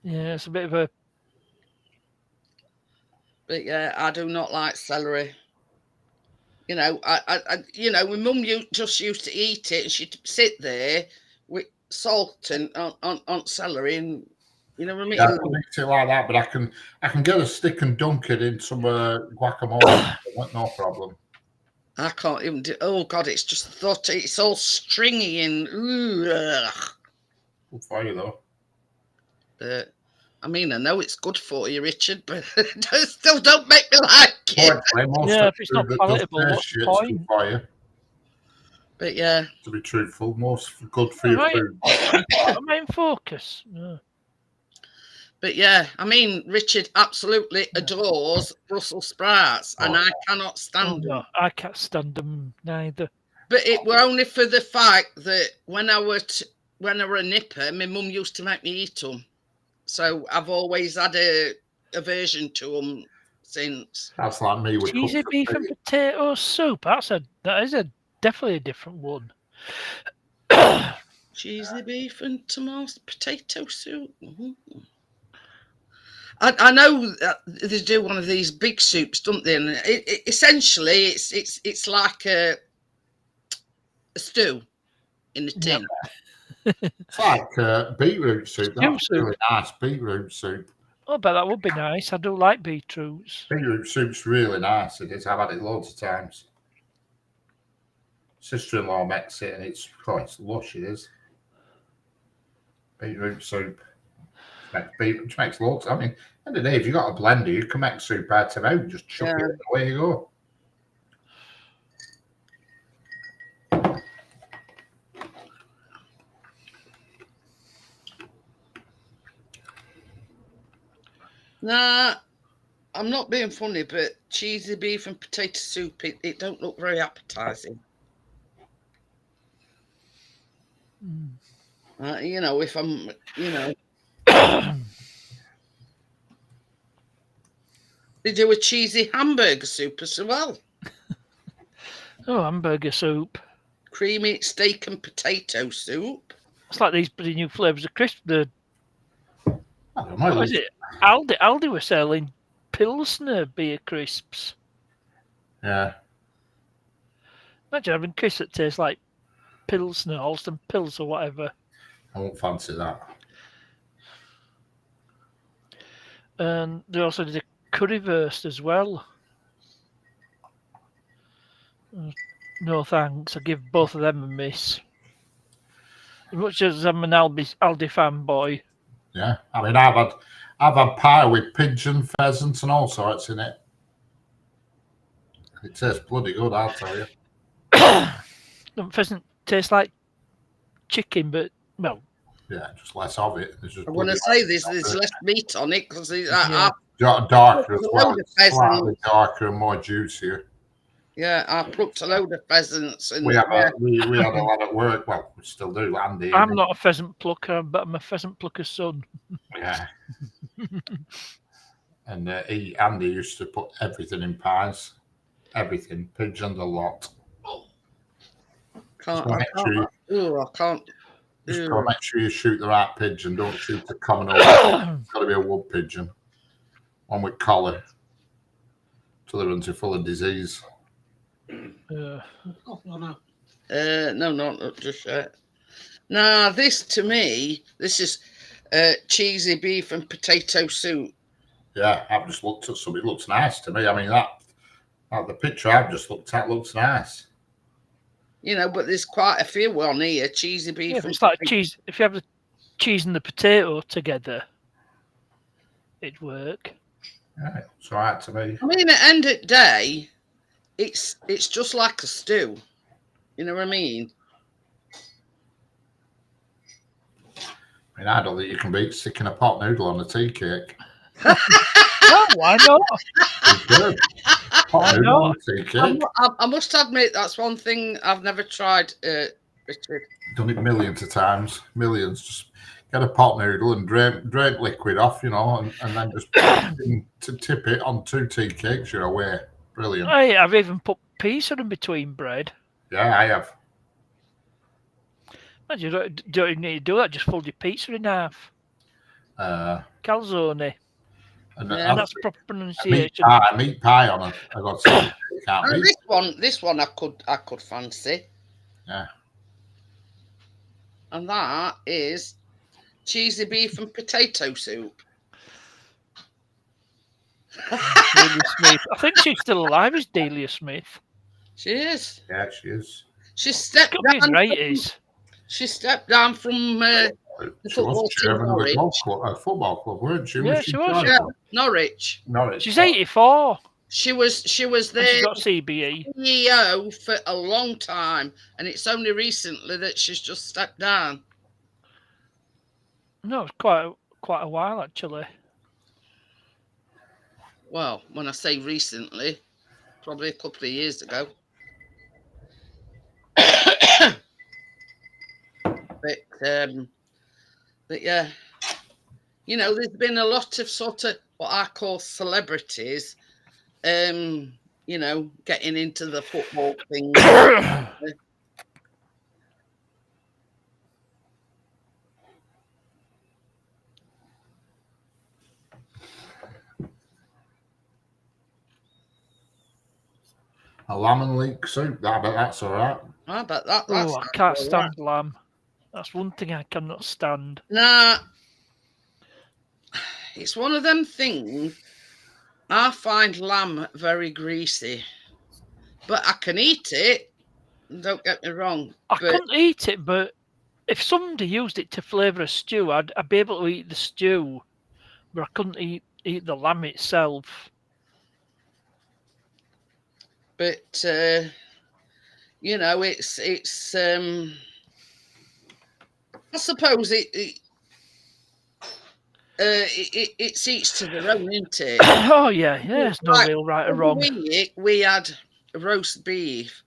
Speaker 4: Yeah, it's a bit of a.
Speaker 1: But yeah, I do not like celery. You know, I my mum just used to eat it, and she'd sit there with salt and on celery, and you know what I mean.
Speaker 3: Yeah, I can mix it like that, but I can get a stick and dunk it in some guacamole. No problem.
Speaker 1: I can't even do. Oh God, it's just the thought. It's all stringy and ugh.
Speaker 3: Good for you though.
Speaker 1: But I mean, I know it's good for you, Richard, but still don't make me like it.
Speaker 4: Yeah, if it's not palatable, what's the point?
Speaker 3: For you,
Speaker 1: But yeah,
Speaker 3: to be truthful, most good for your
Speaker 4: Right.
Speaker 3: food.
Speaker 4: Am I in focus? No.
Speaker 1: but yeah, I mean, Richard absolutely adores Brussels sprouts, and I cannot
Speaker 4: Oh,
Speaker 1: stand them.
Speaker 4: no, I can't stand them neither.
Speaker 1: But it were only for the fact that when I were a nipper, my mum used to make me eat them. So I've always had a aversion to them since.
Speaker 3: That's like me with
Speaker 4: Cheesy
Speaker 3: cooked
Speaker 4: beef and
Speaker 3: potato.
Speaker 4: potato soup. That is definitely a different one.
Speaker 1: Cheesy beef and tomato potato soup. Mhm. I know that they do one of these big soups, don't they? And essentially, it's like a stew in a tin.
Speaker 3: It's like beetroot soup. That's
Speaker 4: Stew soup.
Speaker 3: really nice. Beetroot soup.
Speaker 4: Oh, but that would be nice. I do like beetroots.
Speaker 3: Beetroot soup's really nice. It is. I've had it loads of times. Sister-in-law makes it, and it's lush. It is. Beetroot soup. Which makes loads. I mean, at the end of the day, if you've got a blender, you can make soup out of it. Just chuck it in, away you go.
Speaker 1: Nah, I'm not being funny, but cheesy beef and potato soup, it don't look very appetizing. You know, if I'm, they do a cheesy hamburger soup as well.
Speaker 4: Oh, hamburger soup.
Speaker 1: Creamy steak and potato soup.
Speaker 4: It's like these pretty new flavours of crisp.
Speaker 3: I don't know.
Speaker 4: What is it? Aldi were selling Pilsner beer crisps.
Speaker 3: Yeah.
Speaker 4: Imagine having crisps that taste like Pilsner, Holston Pils or whatever.
Speaker 3: I won't fancy that.
Speaker 4: And they also did a currywurst as well. No thanks. I give both of them a miss. As much as I'm an Aldi fanboy.
Speaker 3: Yeah, I mean, I've had pie with pigeon, pheasant, and all sorts in it. It tastes bloody good, I'll tell you.
Speaker 4: Pheasant tastes like chicken, but well,
Speaker 3: Yeah, just less of it. There's just
Speaker 1: I want to
Speaker 3: bloody
Speaker 1: say there's less meat on it because
Speaker 4: Yeah.
Speaker 3: darker as
Speaker 1: A
Speaker 3: well.
Speaker 1: load of
Speaker 3: It's slightly
Speaker 1: pheasants.
Speaker 3: darker and more juicier.
Speaker 1: I plucked a load of pheasants and
Speaker 3: We had a lad at work. Well, we still do, Andy.
Speaker 4: I'm not a pheasant plucker, but I'm a pheasant plucker's son.
Speaker 3: Yeah. And Andy used to put everything in pies. Everything. Pigeons a lot.
Speaker 1: can't,
Speaker 3: Just
Speaker 1: I can't. Ooh, I can't.
Speaker 3: Just gotta make sure you shoot the right pigeon. Don't shoot the common old. It's got to be a wood pigeon. One with collar. Tolerance are full of disease.
Speaker 2: Oh, no.
Speaker 1: No, not just yet. Now, this to me, this is cheesy beef and potato soup.
Speaker 3: Yeah, I've just looked at some. It looks nice to me. I mean, that the picture I've just looked at looks nice.
Speaker 1: You know, but there's quite a few on here. Cheesy beef.
Speaker 4: Yeah,
Speaker 1: and
Speaker 4: it's like
Speaker 1: potato-
Speaker 4: cheese. If you have the cheese and the potato together, it'd work.
Speaker 3: Yeah, it's all right to me.
Speaker 1: I mean, at the end of the day, it's just like a stew. You know what I mean?
Speaker 3: I mean, I don't think you can beat sticking a pot noodle on a tea cake.
Speaker 4: Oh, why not?
Speaker 3: It's good. Pot noodle on a tea cake.
Speaker 1: I must admit that's one thing I've never tried, Richard.
Speaker 3: Done it millions of times. Millions. Just get a pot noodle and drain liquid off, you know, and then just to tip it on 2 tea cakes. You're away. Brilliant.
Speaker 4: Hey, I've even put peas in between bread.
Speaker 3: Yeah, I have.
Speaker 4: Man, you don't even need to do that. Just fold your pizza in half. Calzone.
Speaker 3: And
Speaker 1: Yeah,
Speaker 4: That's proper pronunciation.
Speaker 3: meat pie on I got some. Can't beat.
Speaker 1: This one I could fancy.
Speaker 3: Yeah.
Speaker 1: And that is cheesy beef and potato soup.
Speaker 4: Delia Smith. I think she's still alive, is Delia Smith.
Speaker 1: She is.
Speaker 3: Yeah, she is.
Speaker 1: She stepped
Speaker 4: Got to be in
Speaker 1: down.
Speaker 4: her 80s.
Speaker 1: She stepped down from
Speaker 3: She was chairman of the golf club, football club, weren't she?
Speaker 4: Yeah, she was.
Speaker 1: Yeah, Norwich.
Speaker 3: Norwich.
Speaker 4: She's 84.
Speaker 1: She was
Speaker 4: And she's
Speaker 1: there
Speaker 4: got CBE.
Speaker 1: CEO for a long time, and it's only recently that she's just stepped down.
Speaker 4: No, it's quite a while actually.
Speaker 1: Well, when I say recently, probably a couple of years ago. But yeah, you know, there's been a lot of sort of what I call celebrities, you know, getting into the football thing.
Speaker 3: A lamb and leek soup. I bet that's all right.
Speaker 1: I bet that's
Speaker 4: Oh, I can't stand lamb. That's one thing I cannot stand.
Speaker 1: Nah, it's one of them things. I find lamb very greasy, but I can eat it. Don't get me wrong.
Speaker 4: I
Speaker 1: but
Speaker 4: couldn't eat it, but if somebody used it to flavour a stew, I'd be able to eat the stew, but I couldn't eat the lamb itself.
Speaker 1: But you know, it's I suppose it's each to their own, isn't it?
Speaker 4: Oh yeah, there's no
Speaker 1: Right,
Speaker 4: real right or wrong.
Speaker 1: We had roast beef,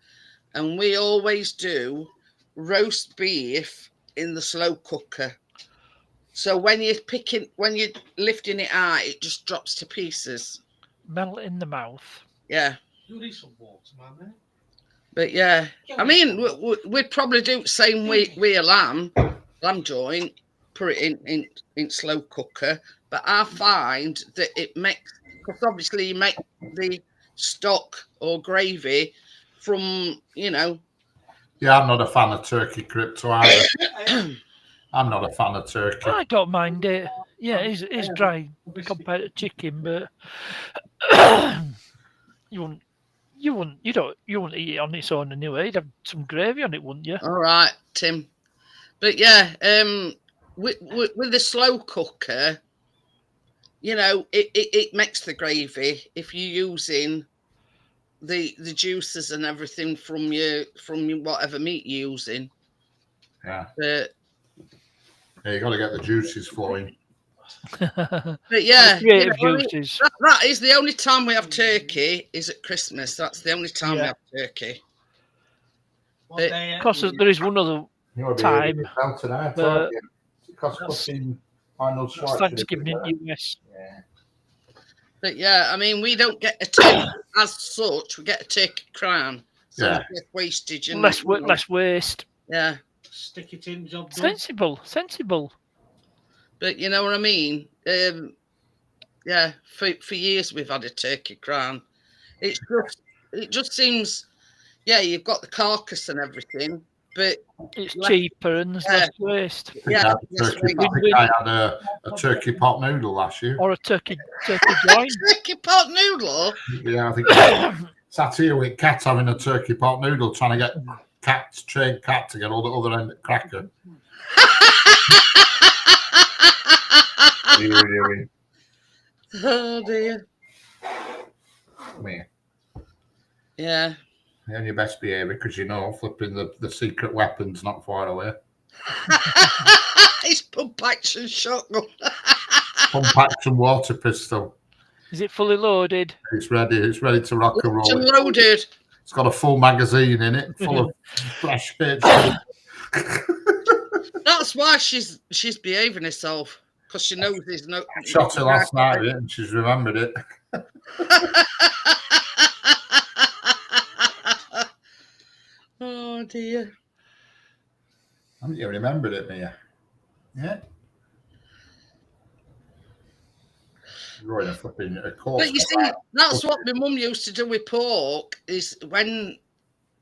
Speaker 1: and we always do roast beef in the slow cooker. So when you're lifting it out, it just drops to pieces.
Speaker 4: Melt in the mouth.
Speaker 1: Yeah.
Speaker 2: You need some water, man.
Speaker 1: But yeah, I mean, we'd probably do the same with a lamb joint, put it in slow cooker. But I find that it makes, because obviously you make the stock or gravy from, you know.
Speaker 3: Yeah, I'm not a fan of turkey crypto either. I'm not a fan of turkey.
Speaker 4: I don't mind it. Yeah, it's dry compared to chicken, but you wouldn't eat it on its own anyway. You'd have some gravy on it, wouldn't you?
Speaker 1: All right, Tim. But yeah, with the slow cooker, you know, it makes the gravy if you're using the juices and everything from your whatever meat you're using.
Speaker 3: Yeah.
Speaker 1: But
Speaker 3: You got to get the juices flowing.
Speaker 1: yeah,
Speaker 4: Creative
Speaker 1: you know, I mean,
Speaker 4: juices.
Speaker 1: that is the only time we have turkey is at Christmas. That's the only time we have turkey.
Speaker 2: What day
Speaker 4: Because
Speaker 2: it is.
Speaker 4: there is one other
Speaker 3: You want to be
Speaker 4: Time,
Speaker 3: able to tell tonight,
Speaker 4: but
Speaker 3: aren't you? Because
Speaker 4: that's-
Speaker 3: fucking Arnold Schwarzenegger.
Speaker 4: Thanksgiving in US.
Speaker 3: Yeah.
Speaker 1: But yeah, I mean, we don't get a turkey as such. We get a turkey crown. So
Speaker 3: Yeah.
Speaker 1: less wastage and
Speaker 4: Less
Speaker 1: you know,
Speaker 4: less waste.
Speaker 1: Yeah,
Speaker 2: Stick it in, job done.
Speaker 4: Sensible.
Speaker 1: but you know what I mean. Yeah, for years we've had a turkey crown. It just seems, yeah, you've got the carcass and everything, but
Speaker 4: It's
Speaker 1: less-
Speaker 4: cheaper and there's less waste.
Speaker 1: yeah,
Speaker 3: I think I had a turkey pot noodle last year.
Speaker 4: Or a turkey joint.
Speaker 1: turkey pot noodle.
Speaker 3: Yeah, I think I sat here with Kat having a turkey pot noodle, trying to get trained Kat to get all the other end of the cracker.
Speaker 1: Oh dear.
Speaker 3: Me.
Speaker 1: Yeah.
Speaker 3: You're on your best behaviour because you know flipping the secret weapon's not far away.
Speaker 1: It's pump action shotgun.
Speaker 3: Pump action water pistol.
Speaker 4: Is it fully loaded?
Speaker 3: It's ready. It's ready to rock and roll.
Speaker 1: It's loaded.
Speaker 3: It's got a full magazine in it, full of flash HD.
Speaker 1: That's why she's behaving herself, because she knows there's no.
Speaker 3: Shot her last night, and she's remembered it.
Speaker 1: Oh dear.
Speaker 3: Haven't you remembered it, Mia? Yeah. You're in a flipping course.
Speaker 1: But you see, that's what my mum used to do with pork. Is when,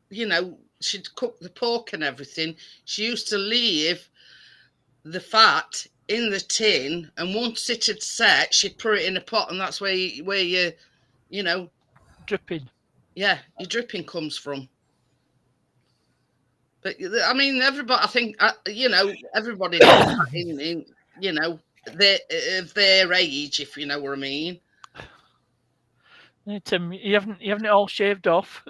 Speaker 1: you know, she'd cook the pork and everything. She used to leave the fat in the tin, and once it had set, she'd put it in a pot, and that's where you know,
Speaker 4: Dripping.
Speaker 1: yeah, your dripping comes from. But I mean, everybody. I think you know, everybody does that in you know, their age, if you know what I mean.
Speaker 4: Hey, Tim, you haven't it all shaved off.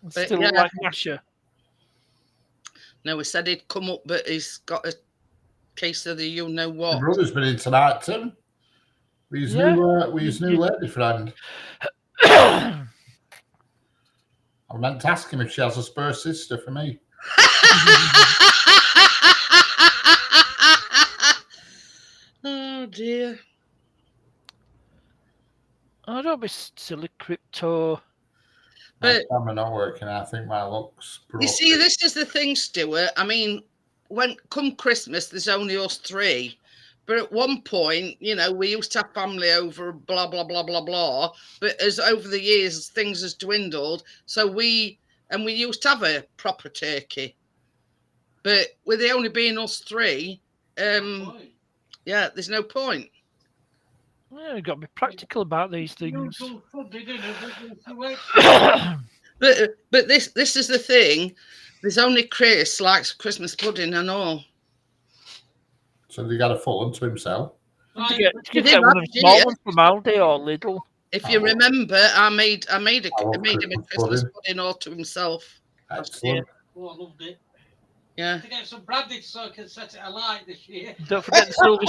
Speaker 1: But,
Speaker 4: Still
Speaker 1: yeah.
Speaker 4: like Masher.
Speaker 1: No, he said he'd come up, but he's got a case of the you know
Speaker 3: My
Speaker 1: what.
Speaker 3: brother's been in tonight, Tim. With his new lady friend. I meant to ask him if she has a spur sister for me.
Speaker 1: Oh dear.
Speaker 4: Oh, don't be silly, Crypto.
Speaker 1: But-
Speaker 3: My camera not working. I think my looks.
Speaker 1: You see, this is the thing, Stuart. I mean, when come Christmas, there's only us three. But at one point, you know, we used to have family over, blah, blah, blah, blah, blah. But as over the years, things has dwindled. So we used to have a proper turkey. But with it only being us three, yeah, there's no point.
Speaker 4: Yeah, you've got to be practical about these things.
Speaker 1: But this is the thing. There's only Chris likes Christmas pudding and all.
Speaker 3: So he got a full one to himself.
Speaker 4: To get
Speaker 1: did
Speaker 4: one of them
Speaker 1: that,
Speaker 4: small
Speaker 1: did
Speaker 4: ones from Aldi or Lidl.
Speaker 1: If you remember, I made him a
Speaker 3: Christmas
Speaker 1: Christmas pudding all to himself.
Speaker 3: Excellent.
Speaker 2: Oh, I loved it.
Speaker 1: Yeah.
Speaker 2: To get some brandy so I can set it alight this year.
Speaker 4: Don't forget the silver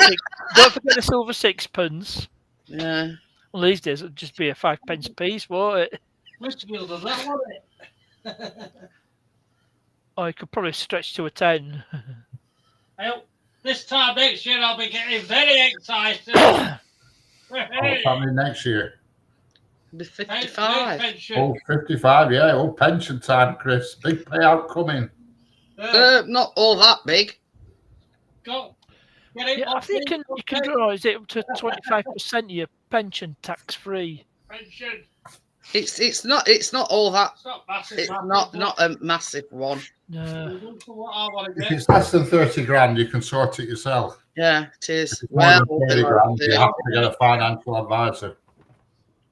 Speaker 4: Don't forget the silver sixpence.
Speaker 1: Yeah.
Speaker 4: Well, these days it'll just be a 5p piece, won't it?
Speaker 2: Litchfield does that, won't it?
Speaker 4: Or you could probably stretch to a 10.
Speaker 2: Well, this time next year I'll be getting very excited.
Speaker 3: What's happening next year?
Speaker 1: Be 55.
Speaker 3: Oh, 55, yeah. Oh, pension time, Chris. Big payout coming.
Speaker 1: Not all that big.
Speaker 2: Go. Get it
Speaker 4: Yeah, I think you can draw is it up to 25% of your pension tax free.
Speaker 2: pension.
Speaker 1: It's not all that.
Speaker 2: It's not massive.
Speaker 1: It's not a massive one.
Speaker 4: No.
Speaker 2: For what I want to
Speaker 3: If
Speaker 2: get.
Speaker 3: it's less than 30 grand, you can sort it yourself.
Speaker 1: Yeah, it is.
Speaker 3: If it's more than 30 grand, you have to get a financial advisor.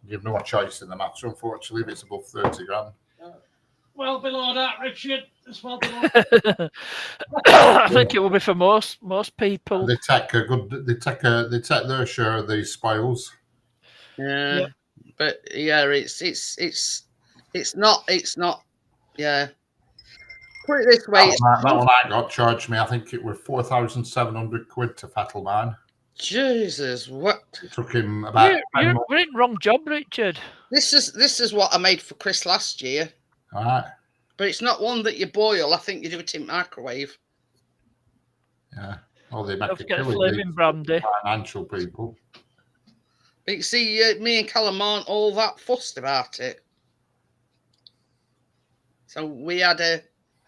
Speaker 3: You have no choice in the matter, unfortunately, if it's above 30 grand.
Speaker 2: Well, well below that, Richard. It's well below.
Speaker 4: I think it will be for most people.
Speaker 3: They take their share of these spoils.
Speaker 1: Yeah,
Speaker 4: Yep.
Speaker 1: but yeah, it's not. Yeah, put it this way.
Speaker 3: That one I got charged me. I think it was 4,700 quid to fettle mine.
Speaker 1: Jesus, what?
Speaker 3: It took him about. 10 months.
Speaker 4: We're in the wrong job, Richard.
Speaker 1: This is what I made for Chris last year.
Speaker 3: All right.
Speaker 1: But it's not one that you boil. I think you do it in microwave.
Speaker 3: Yeah. Oh, they make
Speaker 4: Don't
Speaker 3: a
Speaker 4: forget
Speaker 3: killing.
Speaker 4: flaming brandy.
Speaker 3: Financial people.
Speaker 1: But you see, me and Callum aren't all that fussed about it. So we had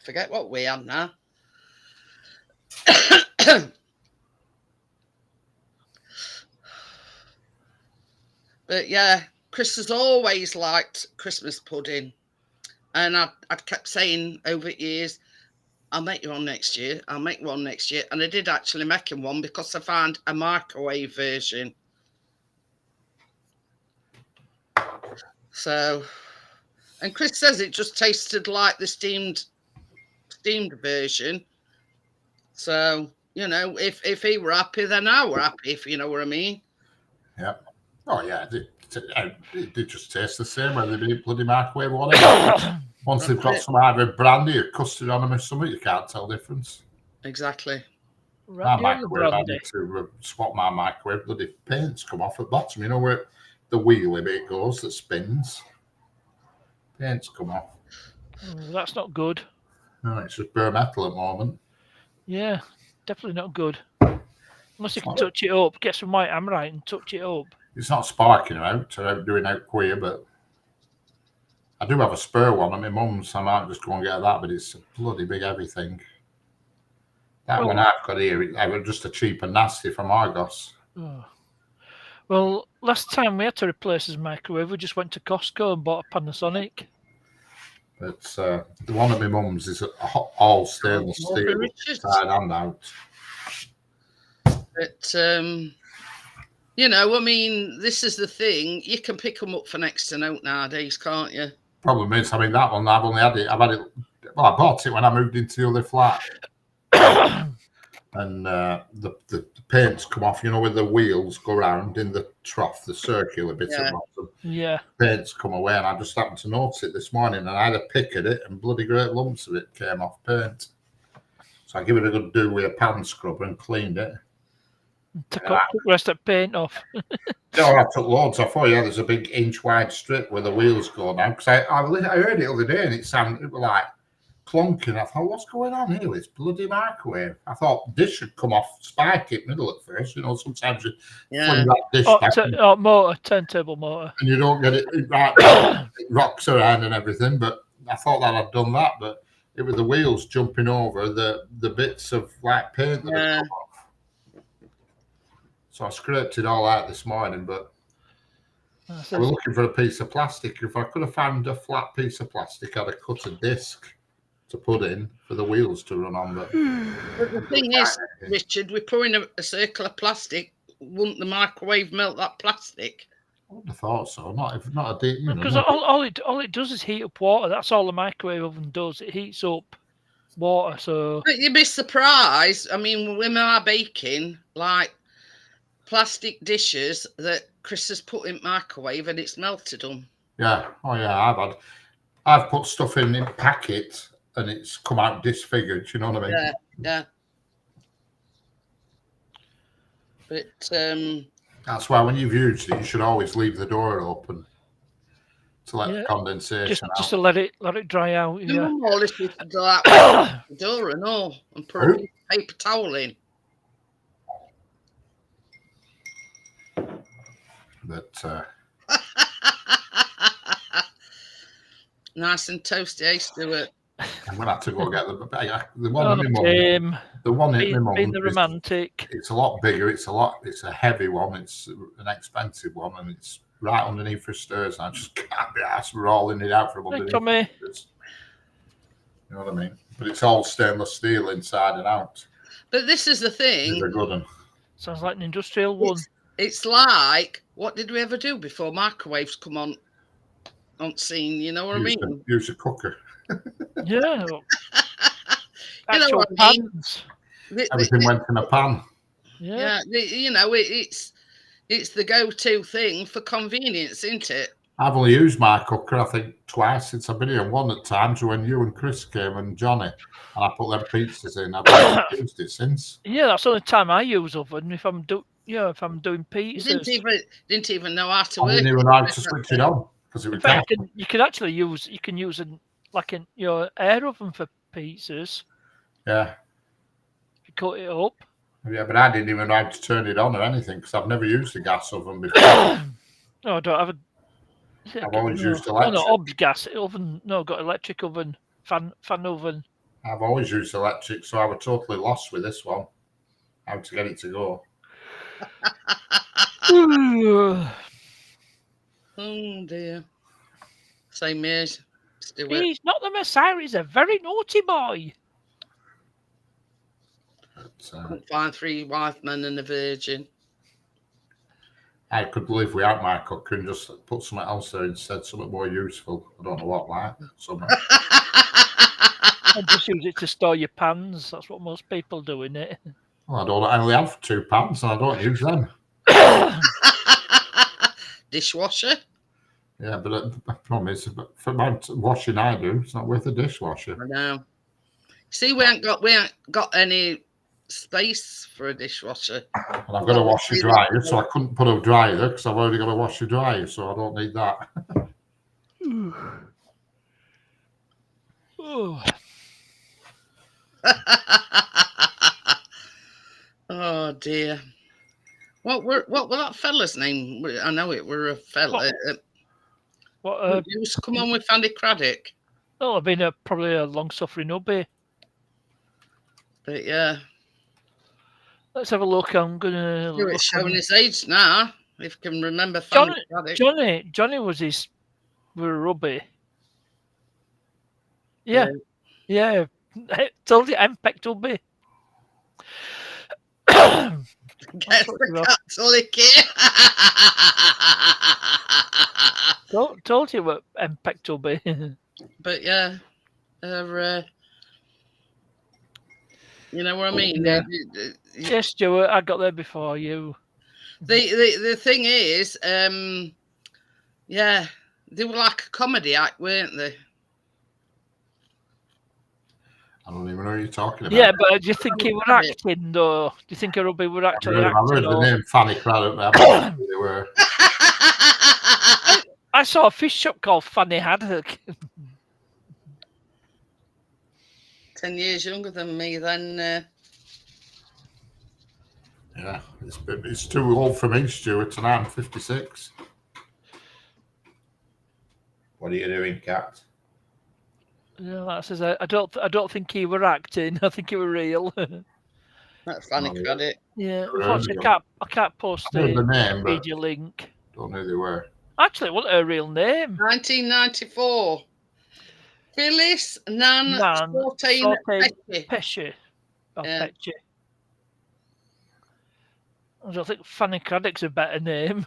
Speaker 1: forget what we had now. But yeah, Chris has always liked Christmas pudding. And I'd kept saying over years, I'll make you one next year. I'll make one next year. And I did actually make him one because I found a microwave version. So, and Chris says it just tasted like the steamed version. So, you know, if he were happy, then I were happy, if you know what I mean.
Speaker 3: Yeah. Oh, yeah. It did just taste the same, whether they did bloody microwave or whatever. Once they've got some either brandy or custard on them or something, you can't tell the difference.
Speaker 1: Exactly.
Speaker 3: My microwave, I need to swap my microwave. Bloody paint's come off at the bottom. You know where the wheelie bit goes that spins? Paint's come off.
Speaker 4: That's not good.
Speaker 3: No, it's just bare metal at the moment.
Speaker 4: Yeah, definitely not good. Unless you can touch it up, get some white Amrite and touch it up.
Speaker 3: It's not sparking out or doing out queer, but I do have a spare one at my mum's. I might just go and get that, but it's a bloody big heavy thing. That one I've got here, it was just a cheap and nasty from Argos.
Speaker 4: Oh. Well, last time we had to replace his microwave, we just went to Costco and bought a Panasonic.
Speaker 3: But the one at my mum's is all stainless steel, inside and out.
Speaker 1: But, you know, I mean, this is the thing. You can pick them up for next to note nowadays, can't you?
Speaker 3: Problem is, I mean, that one, I've had it, well, I bought it when I moved into the other flat. And the paint's come off, you know, where the wheels go round in the trough, the circular bit at the bottom.
Speaker 4: Yeah.
Speaker 3: Paint's come away, and I just happened to notice it this morning, and I had a pick at it, and bloody great lumps of it came off paint. So I give it a good do with a pan scrubber and cleaned it.
Speaker 4: Took the rest of the paint off.
Speaker 3: No, I took loads off. Oh, yeah, there's a big inch-wide strip where the wheels go now. Because I heard it the other day, and it was like clunking. I thought, what's going on here? It's bloody microwave. I thought this should come off, spike it middle at first. You know, sometimes you fling that dish down.
Speaker 4: Motor, turntable motor.
Speaker 3: And you don't get it right. It rocks around and everything. But I thought that I'd done that. But it was the wheels jumping over the bits of like paint that had come off. So I scraped it all out this morning, but we're looking for a piece of plastic. If I could have found a flat piece of plastic, I'd have cut a disc to put in for the wheels to run on. But
Speaker 1: the thing is, Richard, we're pouring a circle of plastic. Wouldn't the microwave melt that plastic?
Speaker 3: I wouldn't have thought so. Not a deep.
Speaker 4: Because all it does is heat up water. That's all the microwave oven does. It heats up water. So,
Speaker 1: but you'd be surprised. I mean, when we are baking, like plastic dishes that Chris has put in microwave and it's melted them.
Speaker 3: Yeah. Oh yeah. I've put stuff in packets and it's come out disfigured. You know what I mean?
Speaker 1: Yeah. But
Speaker 3: that's why when you've used it, you should always leave the door open to let the condensation out.
Speaker 4: Just to let it dry out.
Speaker 1: The mum always used to do that with the door and all, and put a paper towel in.
Speaker 3: But
Speaker 1: nice and toasty, Stuart.
Speaker 3: I'm gonna have to go get the one in my mum. The one in my mum.
Speaker 4: The romantic.
Speaker 3: It's a lot bigger. It's a heavy one. It's an expensive one, and it's right underneath her stairs. And I just can't be asked rolling it out from underneath. You know what I mean? But it's all stainless steel inside and out.
Speaker 1: But this is the thing.
Speaker 3: It's a good one.
Speaker 4: Sounds like an industrial one.
Speaker 1: It's like, what did we ever do before microwaves come on scene? You know what I mean?
Speaker 3: Use a cooker.
Speaker 4: Yeah.
Speaker 1: You know
Speaker 4: Actual
Speaker 1: what I mean?
Speaker 4: pans.
Speaker 3: Everything went in a pan.
Speaker 4: Yeah.
Speaker 1: You know, it's the go-to thing for convenience, isn't it?
Speaker 3: I've only used my cooker, I think, twice since I've been here. One at times when you and Chris came and Johnny, and I put them pizzas in. I've never used it since.
Speaker 4: Yeah, that's the only time I use oven if I'm doing
Speaker 1: You didn't
Speaker 4: pizzas.
Speaker 1: even know how to
Speaker 3: I
Speaker 1: work
Speaker 3: didn't even know how to switch it on because it
Speaker 4: In
Speaker 3: was
Speaker 4: fact,
Speaker 3: gas.
Speaker 4: you can actually use your air oven for pizzas.
Speaker 3: Yeah.
Speaker 4: If you cut it up.
Speaker 3: Yeah, but I didn't even know how to turn it on or anything because I've never used a gas oven before.
Speaker 4: No, I don't have a.
Speaker 3: I've always used
Speaker 4: No,
Speaker 3: electric.
Speaker 4: Hobbs gas oven. No, got electric oven, fan oven.
Speaker 3: I've always used electric, so I was totally lost with this one. How to get it to go.
Speaker 1: Oh dear. Same as Stuart.
Speaker 4: He's not the Messiah. He's a very naughty boy.
Speaker 3: But,
Speaker 1: Couldn't find 3 wife men and a virgin.
Speaker 3: I could live without my cooker and just put something else there instead, something more useful. I don't know what, like something.
Speaker 4: I just use it to store your pans. That's what most people do in it.
Speaker 3: Well, I only have 2 pans and I don't use them.
Speaker 1: Dishwasher.
Speaker 3: Yeah, but the problem is, for my washing I do, it's not worth a dishwasher.
Speaker 1: I know. See, we ain't got any space for a dishwasher.
Speaker 3: And I've got a washer dryer, so I couldn't put a dryer there because I've already got a washer dryer, so I don't need that.
Speaker 4: Oh.
Speaker 1: Oh dear. What were that fella's name? I know it were a fella.
Speaker 4: What?
Speaker 1: Who used to come on with Fanny Craddock.
Speaker 4: Well, I've been probably a long-suffering hubby.
Speaker 1: But yeah,
Speaker 4: Let's have a look. I'm gonna.
Speaker 1: Stuart's showing his age now. If you can remember Fanny Craddock.
Speaker 4: Johnny was his hubby. Yeah. Told you, I'm pecked hubby.
Speaker 1: Get the cat to lick it.
Speaker 4: Told you what impact will be.
Speaker 1: But yeah, you know what I mean.
Speaker 4: Yeah. Yes, Stuart, I got there before you.
Speaker 1: The thing is, yeah, they were like a comedy act, weren't they?
Speaker 3: I don't even know what you're talking about.
Speaker 4: Yeah, but do you think he were acting, though? Do you think Ruby were actually acting?
Speaker 3: I heard the name Fanny Craddock, but I don't know who they were.
Speaker 4: I saw a fish shop called Fanny Haddock.
Speaker 1: 10 years younger than me, then.
Speaker 3: Yeah, it's too old for me, Stuart, and I'm 56. What are you doing, Cat?
Speaker 4: Yeah, that says I don't think he were acting. I think he were real.
Speaker 1: That's Fanny Craddock.
Speaker 4: Yeah,
Speaker 3: Never heard
Speaker 4: unfortunately,
Speaker 3: of
Speaker 4: I can't post
Speaker 3: I heard the
Speaker 4: the
Speaker 3: name, but
Speaker 4: media link.
Speaker 3: don't know who they were.
Speaker 4: Actually, it wasn't her real name.
Speaker 1: 1994. Phyllis Nan Sortain
Speaker 4: Pesci. Oh,
Speaker 1: Yeah.
Speaker 4: Pesci. I don't think Fanny Craddock's a better name.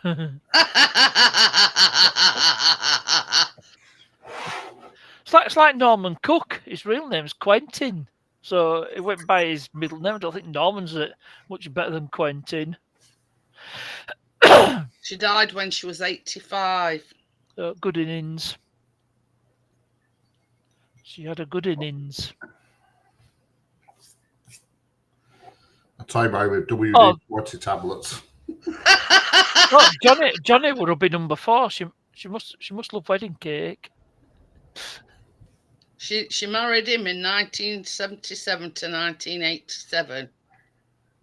Speaker 4: It's like Norman Cook. His real name's Quentin. So it went by his middle name. I don't think Norman's much better than Quentin.
Speaker 1: She died when she was 85.
Speaker 4: Good innings. She had a good innings.
Speaker 3: I tell you about with WD-40 tablets.
Speaker 4: Oh, Johnny would have been number 4. She must love wedding cake.
Speaker 1: She married him in 1977 to 1987.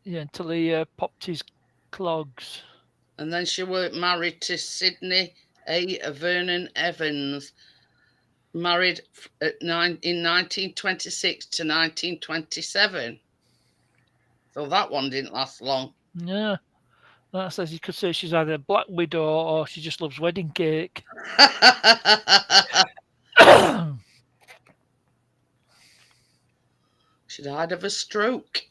Speaker 4: Yeah, until he popped his clogs.
Speaker 1: And then she was married to Sidney A. Vernon Evans. Married in 1926 to 1927. So that one didn't last long.
Speaker 4: Yeah. That says you could say she's either a black widow or she just loves wedding cake.
Speaker 1: She died of a stroke.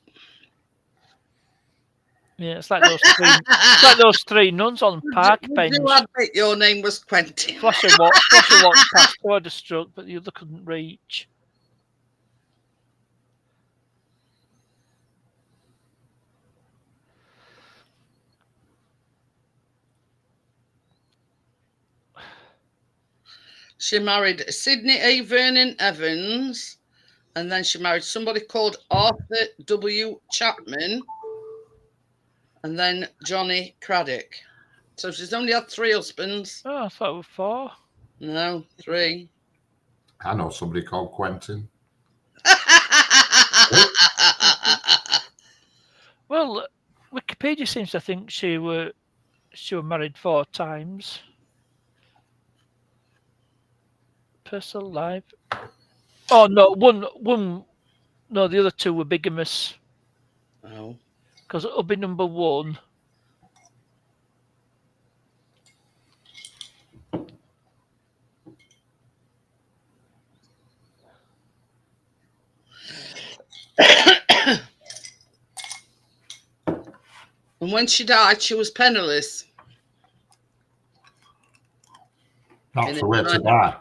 Speaker 4: Yeah, it's like those three. It's like those three nuns on the park
Speaker 1: Would
Speaker 4: bench.
Speaker 1: you admit your name was Quentin?
Speaker 4: Flasher walked past toward the stroke, but the other couldn't reach.
Speaker 1: She married Sidney A. Vernon Evans, and then she married somebody called Arthur W. Chapman, and then Johnny Craddock. So she's only had 3 husbands.
Speaker 4: Oh, I thought it was 4.
Speaker 1: No, 3.
Speaker 3: I know somebody called Quentin.
Speaker 4: Well, Wikipedia seems to think she were married 4 times. Personal life. Oh no, one. No, the other 2 were bigamous.
Speaker 1: Oh.
Speaker 4: Because it'll be number 1.
Speaker 1: And when she died, she was penniless.
Speaker 3: That's the way to die.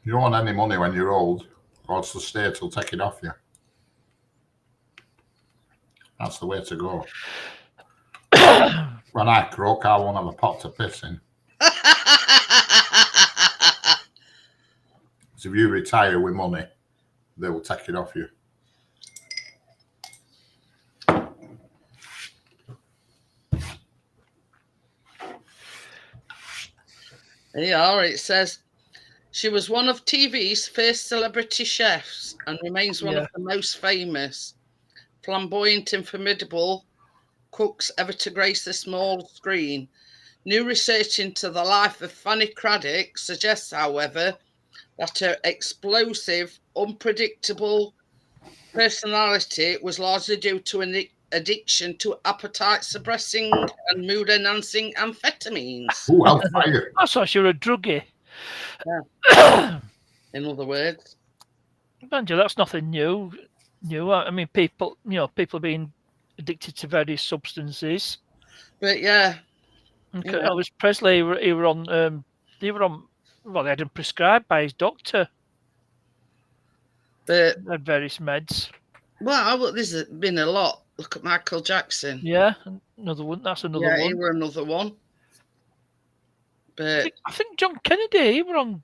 Speaker 3: You don't want any money when you're old, or else the state will take it off you. That's the way to go. When I croak, I won't have a pot to piss in. So if you retire with money, they will take it off you.
Speaker 1: Yeah, it says she was one of TV's first celebrity chefs and remains one of the most famous, flamboyant and formidable cooks ever to grace the small screen. New research into the life of Fanny Craddock suggests, however, that her explosive, unpredictable personality was largely due to an addiction to appetite-suppressing and mood-enhancing amphetamines.
Speaker 3: Oh, hellfire.
Speaker 4: I thought she were a druggie.
Speaker 1: Yeah. In other words.
Speaker 4: Mind you, that's nothing new. I mean, people being addicted to various substances.
Speaker 1: But yeah.
Speaker 4: Elvis Presley, he were on. Well, they had him prescribed by his doctor.
Speaker 1: But
Speaker 4: had various meds.
Speaker 1: Well, there's been a lot. Look at Michael Jackson.
Speaker 4: Yeah, another one. That's another one.
Speaker 1: Yeah, he were another one. But
Speaker 4: I think John Kennedy, he were on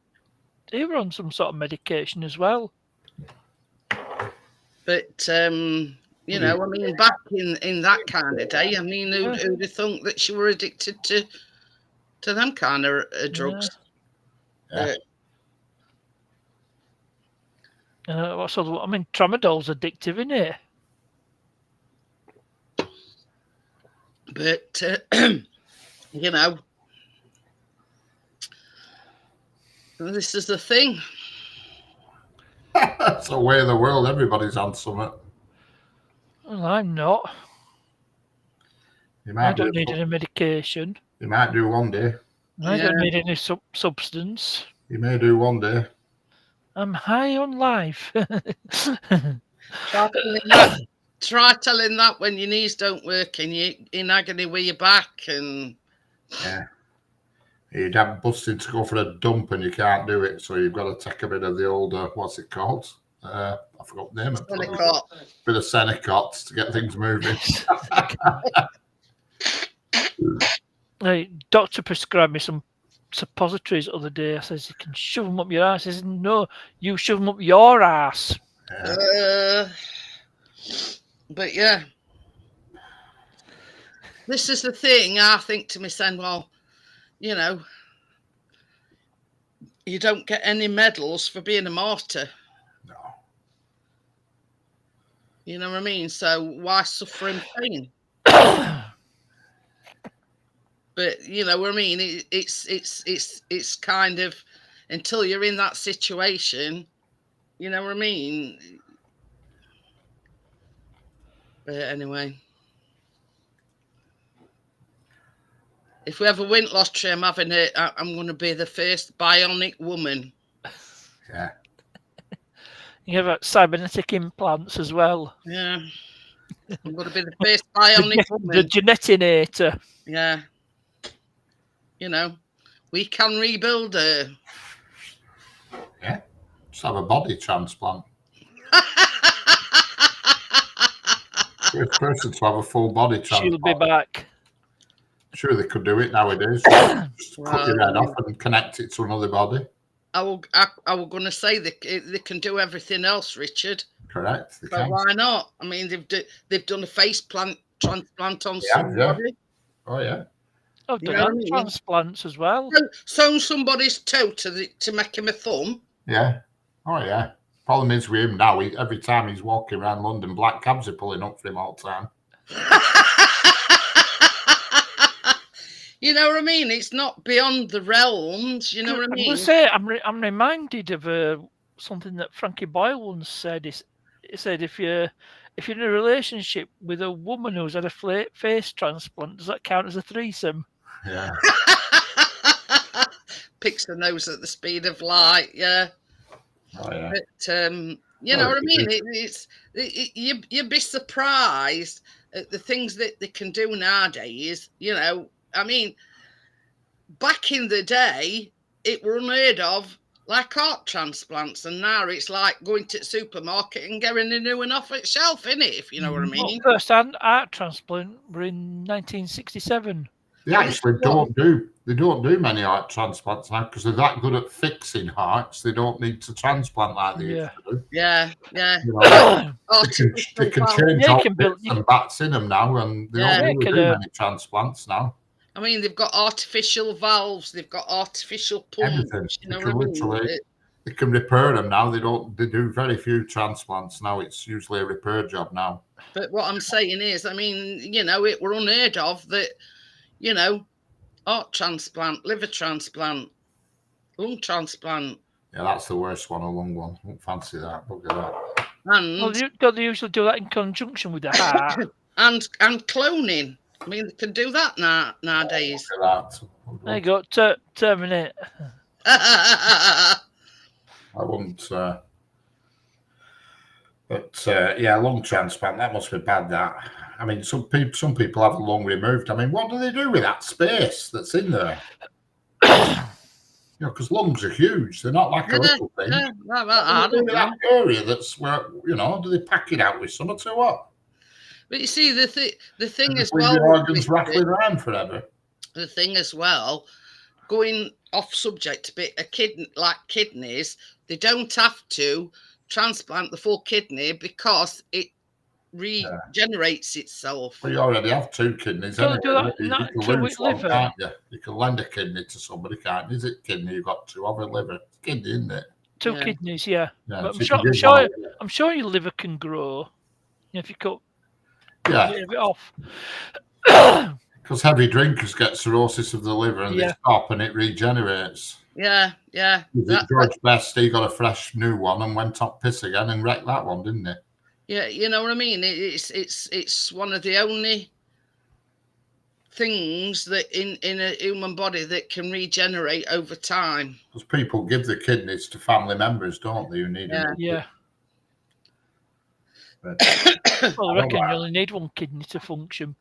Speaker 4: some sort of medication as well.
Speaker 1: But you know, I mean, back in that kind of day, I mean, who'd have thunk that she were addicted to them kind of drugs?
Speaker 3: Yeah.
Speaker 4: What's other? I mean, tramadol's addictive, isn't it?
Speaker 1: But you know, this is the thing.
Speaker 3: That's the way of the world. Everybody's on something.
Speaker 4: Well, I'm not. I don't need any medication.
Speaker 3: You might do one day.
Speaker 4: I don't need any substance.
Speaker 3: You may do one day.
Speaker 4: I'm high on life.
Speaker 1: Try telling that when your knees don't work and you're in agony with your back and...
Speaker 3: Yeah. You'd have busting to go for a dump and you can't do it, so you've got to take a bit of the old, what's it called? I forgot the name of it.
Speaker 1: Senecot.
Speaker 3: Bit of Senecot to get things moving.
Speaker 4: Doctor prescribed me some suppositories the other day. I says, you can shove them up your ass. He says, no, you shove them up your ass.
Speaker 3: Yeah.
Speaker 1: But yeah, this is the thing. I think to myself, well, you know, you don't get any medals for being a martyr.
Speaker 3: No.
Speaker 1: You know what I mean? So why suffer in pain? But you know what I mean? It's kind of, until you're in that situation, you know what I mean? But anyway, if we ever win lottery, I'm having it. I'm going to be the first bionic woman.
Speaker 3: Yeah.
Speaker 4: You have cybernetic implants as well.
Speaker 1: Yeah. I'm going to be the first bionic
Speaker 4: The
Speaker 1: woman.
Speaker 4: genetinator.
Speaker 1: Yeah. You know, we can rebuild her.
Speaker 3: Just have a body transplant. First person to have a full body transplant.
Speaker 4: She'll be back.
Speaker 3: Sure, they could do it nowadays. Just cut your head
Speaker 1: Well,
Speaker 3: off and connect it to another body.
Speaker 1: I was going to say they can do everything else, Richard.
Speaker 3: Correct. They
Speaker 1: But
Speaker 3: can.
Speaker 1: why not? I mean, they've done a face transplant on
Speaker 3: Yeah,
Speaker 1: somebody.
Speaker 3: Oh yeah.
Speaker 4: I've
Speaker 1: You
Speaker 4: done
Speaker 1: know what I
Speaker 4: hand
Speaker 1: mean?
Speaker 4: transplants as well.
Speaker 1: Sewn somebody's toe to make him a thumb.
Speaker 3: Yeah. Oh yeah. Problem is with him now, every time he's walking around London, black cabs are pulling up for him all the time.
Speaker 1: You know what I mean? It's not beyond the realms. You know what I
Speaker 4: I'm
Speaker 1: mean?
Speaker 4: going to say, I'm reminded of something that Frankie Boyle once said. He said, if you're in a relationship with a woman who's had a face transplant, does that count as a threesome?
Speaker 3: Yeah.
Speaker 1: Picks the nose at the speed of light. Yeah.
Speaker 3: Oh yeah.
Speaker 1: But you know what I mean? You'd be surprised at the things that they can do nowadays. You know, I mean, back in the day, it were unheard of, like heart transplants, and now it's like going to the supermarket and getting a new one off its shelf, innit? If you know what I
Speaker 4: Well,
Speaker 1: mean.
Speaker 4: first heart transplant were in 1967.
Speaker 3: They actually don't do many heart transplants now because they're that good at fixing hearts. They don't need to transplant like they used to do.
Speaker 1: Yeah.
Speaker 3: You know,
Speaker 1: Artificial
Speaker 3: they can
Speaker 1: valve.
Speaker 3: change
Speaker 4: Yeah,
Speaker 3: all
Speaker 4: you can build-
Speaker 3: bits and bats in them now, and they
Speaker 1: Yeah.
Speaker 3: don't
Speaker 4: They
Speaker 3: really
Speaker 4: can,
Speaker 3: do many transplants now.
Speaker 1: I mean, they've got artificial valves. They've got artificial pumps.
Speaker 3: Everything.
Speaker 1: You know
Speaker 3: They
Speaker 1: what I
Speaker 3: can
Speaker 1: mean?
Speaker 3: literally- They can repair them now. They do very few transplants now. It's usually a repair job now.
Speaker 1: But what I'm saying is, I mean, you know, it were unheard of that, you know, heart transplant, liver transplant, lung transplant,
Speaker 3: Yeah, that's the worst one, a lung one. I don't fancy that. Look at that.
Speaker 1: and
Speaker 4: Well, don't they usually do that in conjunction with the heart?
Speaker 1: and cloning. I mean, they can do that nowadays.
Speaker 3: Look at that.
Speaker 4: There you go. Terminate.
Speaker 3: I wouldn't. But yeah, lung transplant, that must be bad. That, I mean, some people have a lung removed. I mean, what do they do with that space that's in there? You know, because lungs are huge. They're not like a little thing.
Speaker 1: Yeah,
Speaker 3: What
Speaker 1: I
Speaker 3: do they do
Speaker 1: don't
Speaker 3: with
Speaker 1: know.
Speaker 3: that area that's where, you know, do they pack it out with something or what?
Speaker 1: But you see, the thing
Speaker 3: Just
Speaker 1: as
Speaker 3: leave
Speaker 1: well.
Speaker 3: your organs rattling around forever.
Speaker 1: The thing as well, going off subject a bit, like kidneys, they don't have to transplant the full kidney because it regenerates itself.
Speaker 3: Well, you already have 2 kidneys.
Speaker 4: Don't
Speaker 3: Anyway.
Speaker 4: do that
Speaker 3: You can
Speaker 4: naturally
Speaker 3: lose
Speaker 4: with
Speaker 3: one,
Speaker 4: liver.
Speaker 3: can't you? You can lend a kidney to somebody, can't you? Is it kidney you've got 2 of a liver? It's kidney, isn't it?
Speaker 4: 2
Speaker 1: Yeah.
Speaker 4: kidneys, yeah.
Speaker 3: Yeah,
Speaker 4: But
Speaker 3: so you can give one away.
Speaker 4: I'm sure your liver can grow if you cut a
Speaker 3: Yeah,
Speaker 4: bit of it off.
Speaker 3: because heavy drinkers get cirrhosis of the liver and they
Speaker 4: Yeah.
Speaker 3: stop and it regenerates.
Speaker 1: Yeah.
Speaker 3: George Best, he got a fresh new one and went up piss again and wrecked that one, didn't he?
Speaker 1: Yeah, you know what I mean. It's one of the only things that in a human body that can regenerate over time.
Speaker 3: Because people give the kidneys to family members, don't they, who need them?
Speaker 4: Yeah.
Speaker 3: But
Speaker 4: Well, I reckon you only need 1 kidney to function.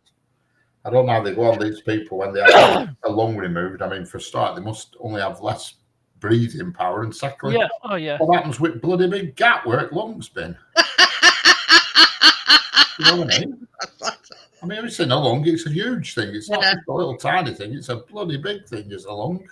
Speaker 3: I don't know how they go on these people when they have a lung removed. I mean, for a start, they must only have less breathing power, and secondly,
Speaker 4: Yeah. Oh, yeah.
Speaker 3: what happens with bloody big gap where lungs been? You know what I mean? I mean, it's in a lung, it's a huge thing. It's not
Speaker 1: Yeah.
Speaker 3: just a little tiny thing, it's a bloody big thing, is a lung.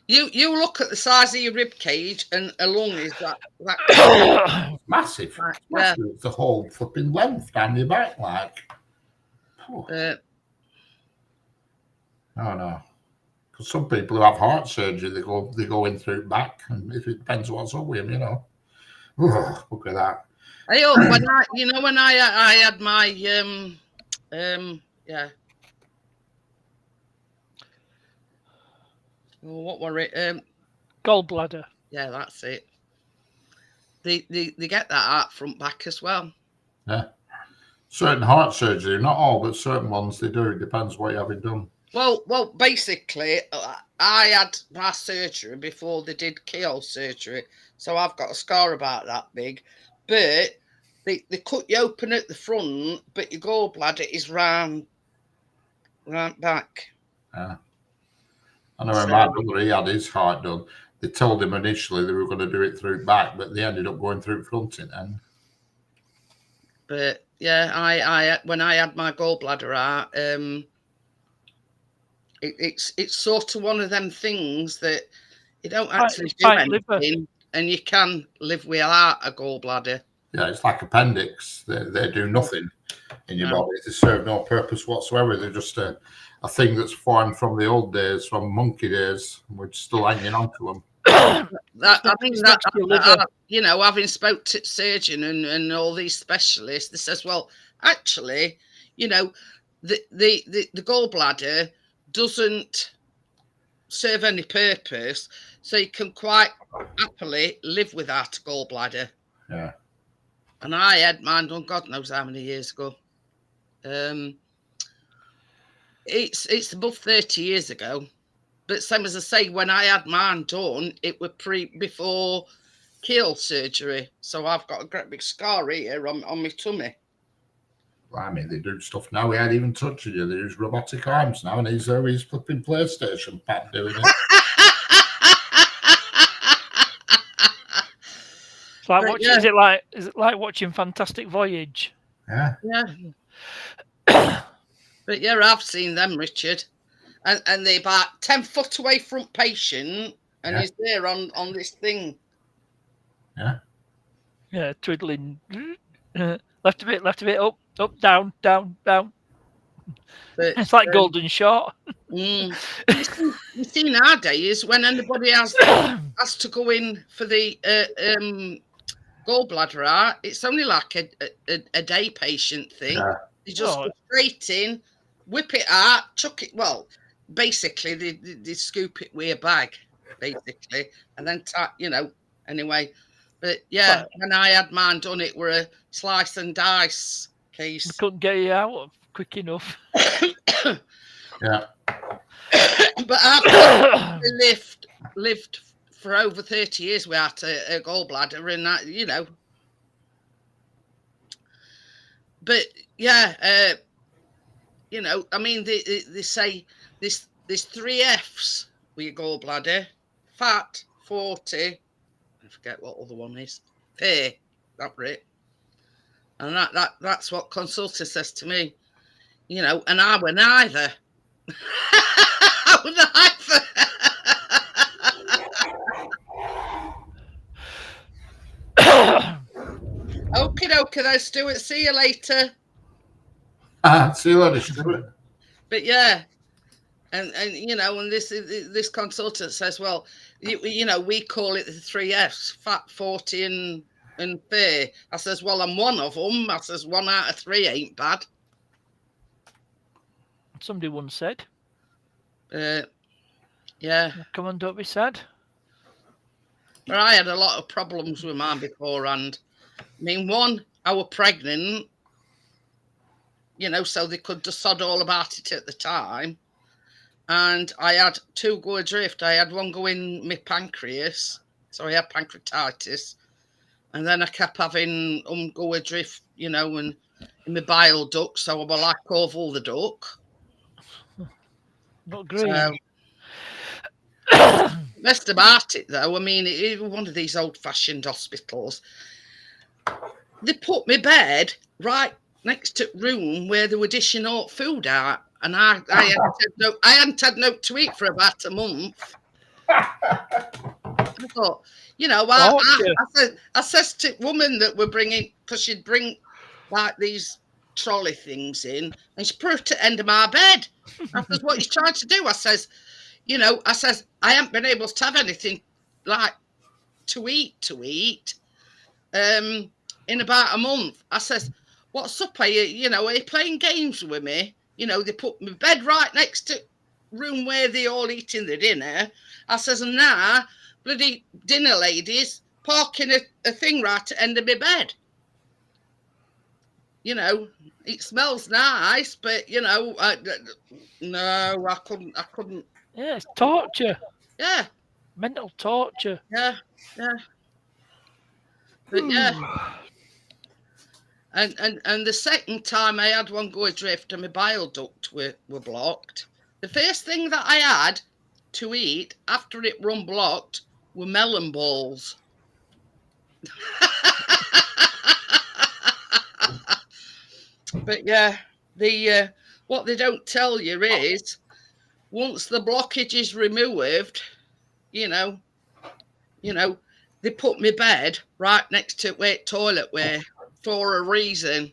Speaker 1: You look at the size of your rib cage, and a lung is that.
Speaker 3: It's massive.
Speaker 1: Right,
Speaker 3: It's massive. It's the whole flipping length down your back, like. Oh, no. Because some people who have heart surgery, they go in through back, and if it depends what's up with them, you know. Oh, look at that.
Speaker 1: When I had my what were it?
Speaker 4: Gallbladder.
Speaker 1: Yeah, that's it. They get that out front back as well.
Speaker 3: Yeah. Certain heart surgery, not all, but certain ones they do. It depends what you're having done.
Speaker 1: Well, basically, I had my surgery before they did keyhole surgery, so I've got a scar about that big. But they cut you open at the front, but your gallbladder is round back.
Speaker 3: I know when my brother, he had his heart done. They told him initially they were going to do it through back, but they ended up going through front in end.
Speaker 1: But yeah, I when I had my gallbladder out, it's sort of one of them things that you don't actually do anything, and you can live without a gallbladder.
Speaker 3: Yeah, it's like appendix. They do nothing in your body. They serve no purpose whatsoever. They're just a thing that's formed from the old days, from monkey days. We're still hanging on to them.
Speaker 1: You know, having spoke to surgeon and all these specialists, they says, well, actually, you know, the gallbladder doesn't serve any purpose, so you can quite happily live without a gallbladder.
Speaker 3: Yeah.
Speaker 1: And I had mine done God knows how many years ago. It's above 30 years ago. But same as I say, when I had mine done, it was before keel surgery. So I've got a great big scar here on my tummy.
Speaker 3: Well, I mean, they do stuff now. We ain't even touching you. They use robotic arms now, and he's flipping PlayStation pad doing it.
Speaker 4: It's like watching, is it like watching Fantastic Voyage?
Speaker 3: Yeah.
Speaker 1: Yeah. But yeah, I've seen them, Richard. And they're about 10 foot away from patient, and he's there on this thing.
Speaker 3: Yeah.
Speaker 4: Yeah, twiddling. Left a bit, up, down.
Speaker 1: But,
Speaker 4: it's like Golden Shot.
Speaker 1: You see nowadays, when anybody has to go in for the gallbladder out, it's only like a day patient thing.
Speaker 3: Yeah.
Speaker 1: You just go straight in, whip it out, chuck it. Well, basically, they scoop it with a bag, basically, and then anyway. But yeah, when I had mine done, it were a slice and dice case.
Speaker 4: We couldn't get you out quick enough.
Speaker 3: Yeah.
Speaker 1: But I've lived for over 30 years without a gallbladder, and that, you know. But yeah, you know, I mean, they say there's 3 F's with your gallbladder: fat, 40. I forget what other one is. Fair, that's it. And that's what consultant says to me. You know, and I were neither. I were neither. Okay, then, Stuart. See you later.
Speaker 3: See you later, Stuart.
Speaker 1: But yeah, and you know, and this consultant says, well, you know, we call it the 3 F's: fat, 40, and fair. I says, well, I'm one of them. I says, 1 out of 3 ain't bad.
Speaker 4: Somebody once said.
Speaker 1: Yeah.
Speaker 4: Come on, don't be sad.
Speaker 1: But I had a lot of problems with mine beforehand. I mean, one, I was pregnant, you know, so they could decide all about it at the time. And I had 2 go adrift. I had one go in my pancreas, so I had pancreatitis. And then I kept having go adrift, you know, and in my bile duct, so I was like oval the duck.
Speaker 4: Not great.
Speaker 1: So, best about it, though, I mean, it was one of these old-fashioned hospitals. They put my bed right next to the room where they were dishing out food out, and I hadn't had no to eat for about a month. I thought, you know, I says to the woman that we're bringing, because she'd bring like these trolley things in, and she put it at the end of my bed. I says, what are you trying to do? I says, you know, I haven't been able to have anything like to eat in about a month. I says, what's up? Are you playing games with me? You know, they put my bed right next to room where they all eating their dinner. I says, and now bloody dinner ladies parking a thing right at the end of my bed. You know, it smells nice, but you know, no, I couldn't.
Speaker 4: Yeah, it's torture.
Speaker 1: Yeah.
Speaker 4: Mental torture.
Speaker 1: Yeah. But yeah. And the second time I had one go adrift and my bile duct were blocked, the first thing that I had to eat after it run blocked were melon balls. But yeah, the what they don't tell you is once the blockage is removed, you know, they put my bed right next to where toilet were for a reason.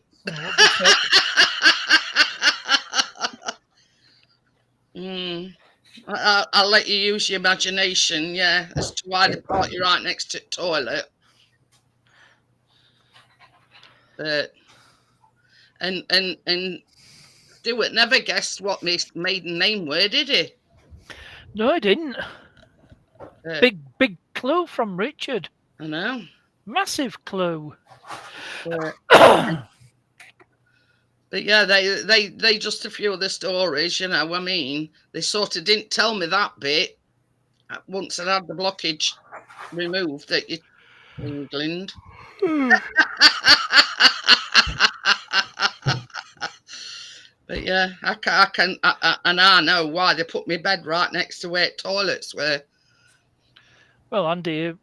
Speaker 1: I'll let you use your imagination, yeah, as to why they put you right next to the toilet. But and Stuart never guessed what my maiden name were, did he?
Speaker 4: No, I didn't. Big clue from Richard.
Speaker 1: I know.
Speaker 4: Massive clue.
Speaker 1: But yeah, they just a few of the stories, you know. I mean, they sort of didn't tell me that bit once I had the blockage removed at England. But yeah, I can, and I know why they put my bed right next to where toilets were.
Speaker 4: Well, Andy,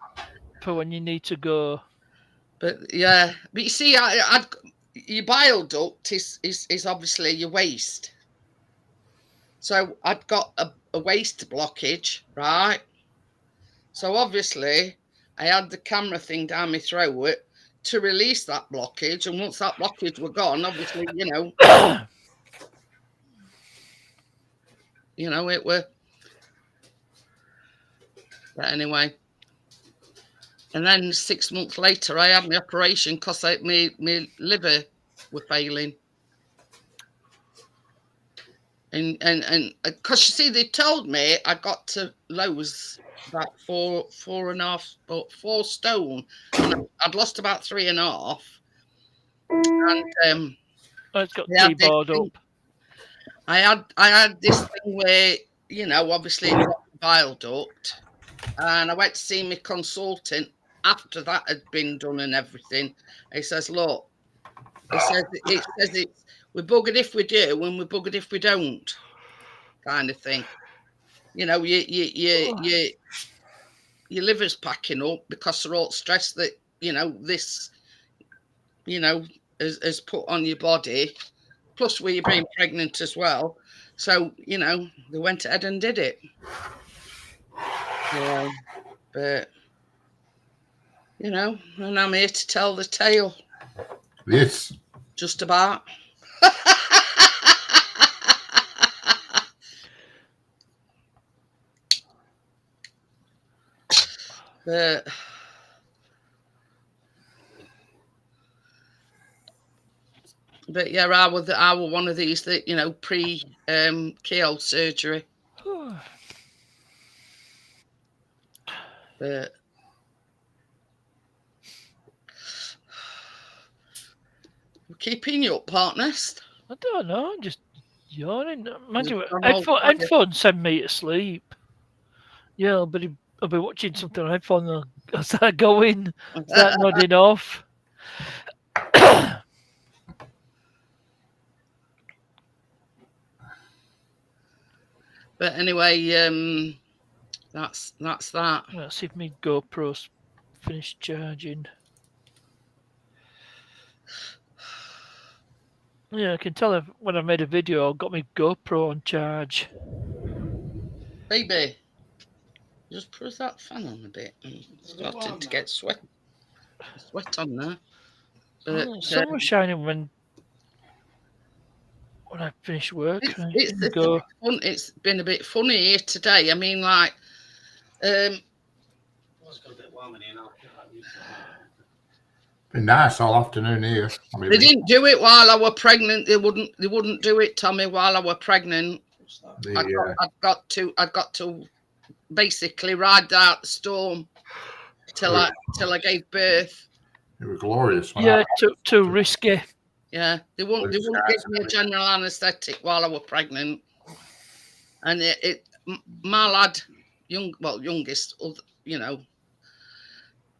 Speaker 4: for when you need to go.
Speaker 1: But yeah, but you see, your bile duct is obviously your waist. So I'd got a waist blockage, right? So obviously I had the camera thing down my throat to release that blockage. And once that blockage were gone, obviously, you know, it were. But anyway. And then 6 months later, I had my operation because my liver were failing. And because you see, they told me I got to lose about 4 stone. And I'd lost about 3.5. And
Speaker 4: it's got keyboard up.
Speaker 1: I had this thing where, you know, obviously it got the bile duct. And I went to see my consultant after that had been done and everything. He says, look, it says we're buggered if we do and we're buggered if we don't, kind of thing. You know, your liver's packing up because they're all stressed that, you know, this, you know, is put on your body, plus with you being pregnant as well. So, you know, they went ahead and did it. Yeah, but you know, and I'm here to tell the tale.
Speaker 3: Yes.
Speaker 1: Just about. But yeah, I were one of these that, you know, keyhole surgery. But we're keeping you up, partners.
Speaker 4: I don't know, I'm just yawning. Imagine headphones send me to sleep. Yeah, I'll be watching something on headphones as I go in, start nodding off.
Speaker 1: But anyway, that's that.
Speaker 4: Let's see if my GoPro's finished charging. Yeah, I can tell when I made a video, I got my GoPro on charge.
Speaker 1: Baby, just press that fan on a bit. I'm starting to get sweat on there. But,
Speaker 4: sun was shining when I finished work.
Speaker 1: It's been a bit funny here today. I mean, like,
Speaker 2: It's got a bit warm in here now.
Speaker 3: Been nice all afternoon here. I mean,
Speaker 1: they didn't do it while I were pregnant. They wouldn't do it, Tommy, while I were pregnant. I got to basically ride out the storm till I gave birth.
Speaker 3: It was glorious.
Speaker 4: Yeah, too risky.
Speaker 1: Yeah, they wouldn't give me a general anaesthetic while I were pregnant. And my lad, youngest, you know,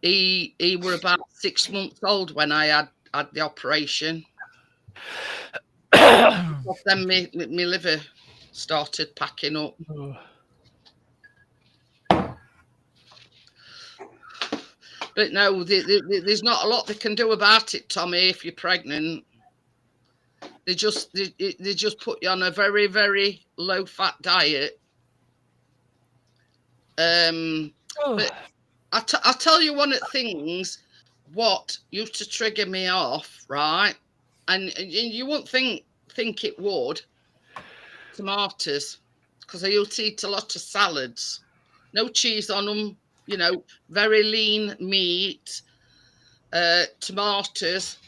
Speaker 1: he were about 6 months old when I had the operation.
Speaker 4: Oh.
Speaker 1: Then my liver started packing up. But no, there's not a lot they can do about it, Tommy. If you're pregnant, they just put you on a very, very low fat diet. But I tell you one of the things what used to trigger me off, right? And you wouldn't think it would. Tomatoes, because I used to eat a lot of salads, no cheese on them. You know, very lean meat, tomatoes,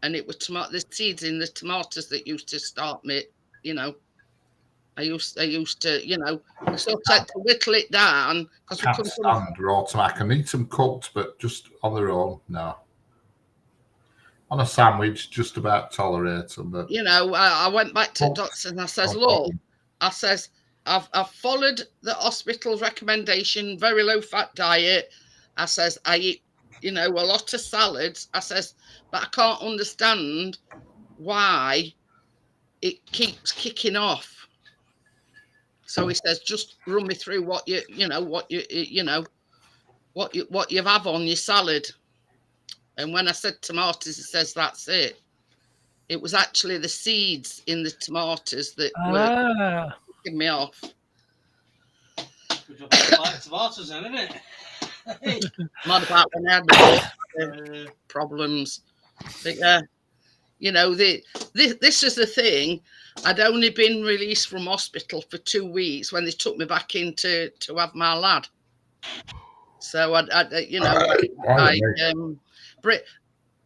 Speaker 1: and it was the seeds in the tomatoes that used to start me. You know, I used to, you know, sort of to whittle it down because we
Speaker 3: Can't
Speaker 1: couldn't.
Speaker 3: stand raw tomato. I can eat them cooked, but just on their own, no. On a sandwich, just about tolerate them. But
Speaker 1: You know, I went back to the doctor and I says, look, I says, I've followed the hospital's recommendation, very low fat diet. I says, I eat, you know, a lot of salads. I says, but I can't understand why it keeps kicking off. So he says, just run me through what you have on your salad. And when I said tomatoes, he says, that's it. It was actually the seeds in the tomatoes that were kicking me off.
Speaker 2: Like tomatoes, then, isn't it?
Speaker 1: Not about when I had the problems. But yeah, you know, this is the thing. I'd only been released from hospital for 2 weeks when they took me back in to have my lad. So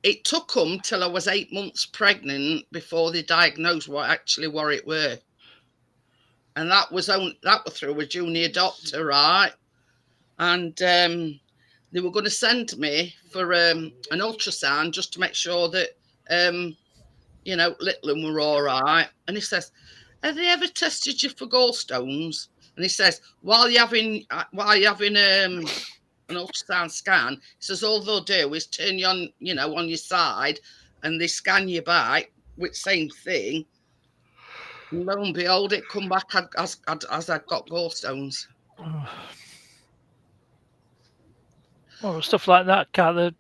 Speaker 1: it took them till I was 8 months pregnant before they diagnosed what it were. And that was through a junior doctor, right? And they were going to send me for an ultrasound just to make sure that you know, little were all right. And he says, "Have they ever tested you for gallstones?" And he says, while you're having an ultrasound scan, he says all they'll do is turn you on, you know, on your side, and they scan your back with same thing. And lo and behold, it come back as I'd got gallstones.
Speaker 4: Well, stuff like that, can't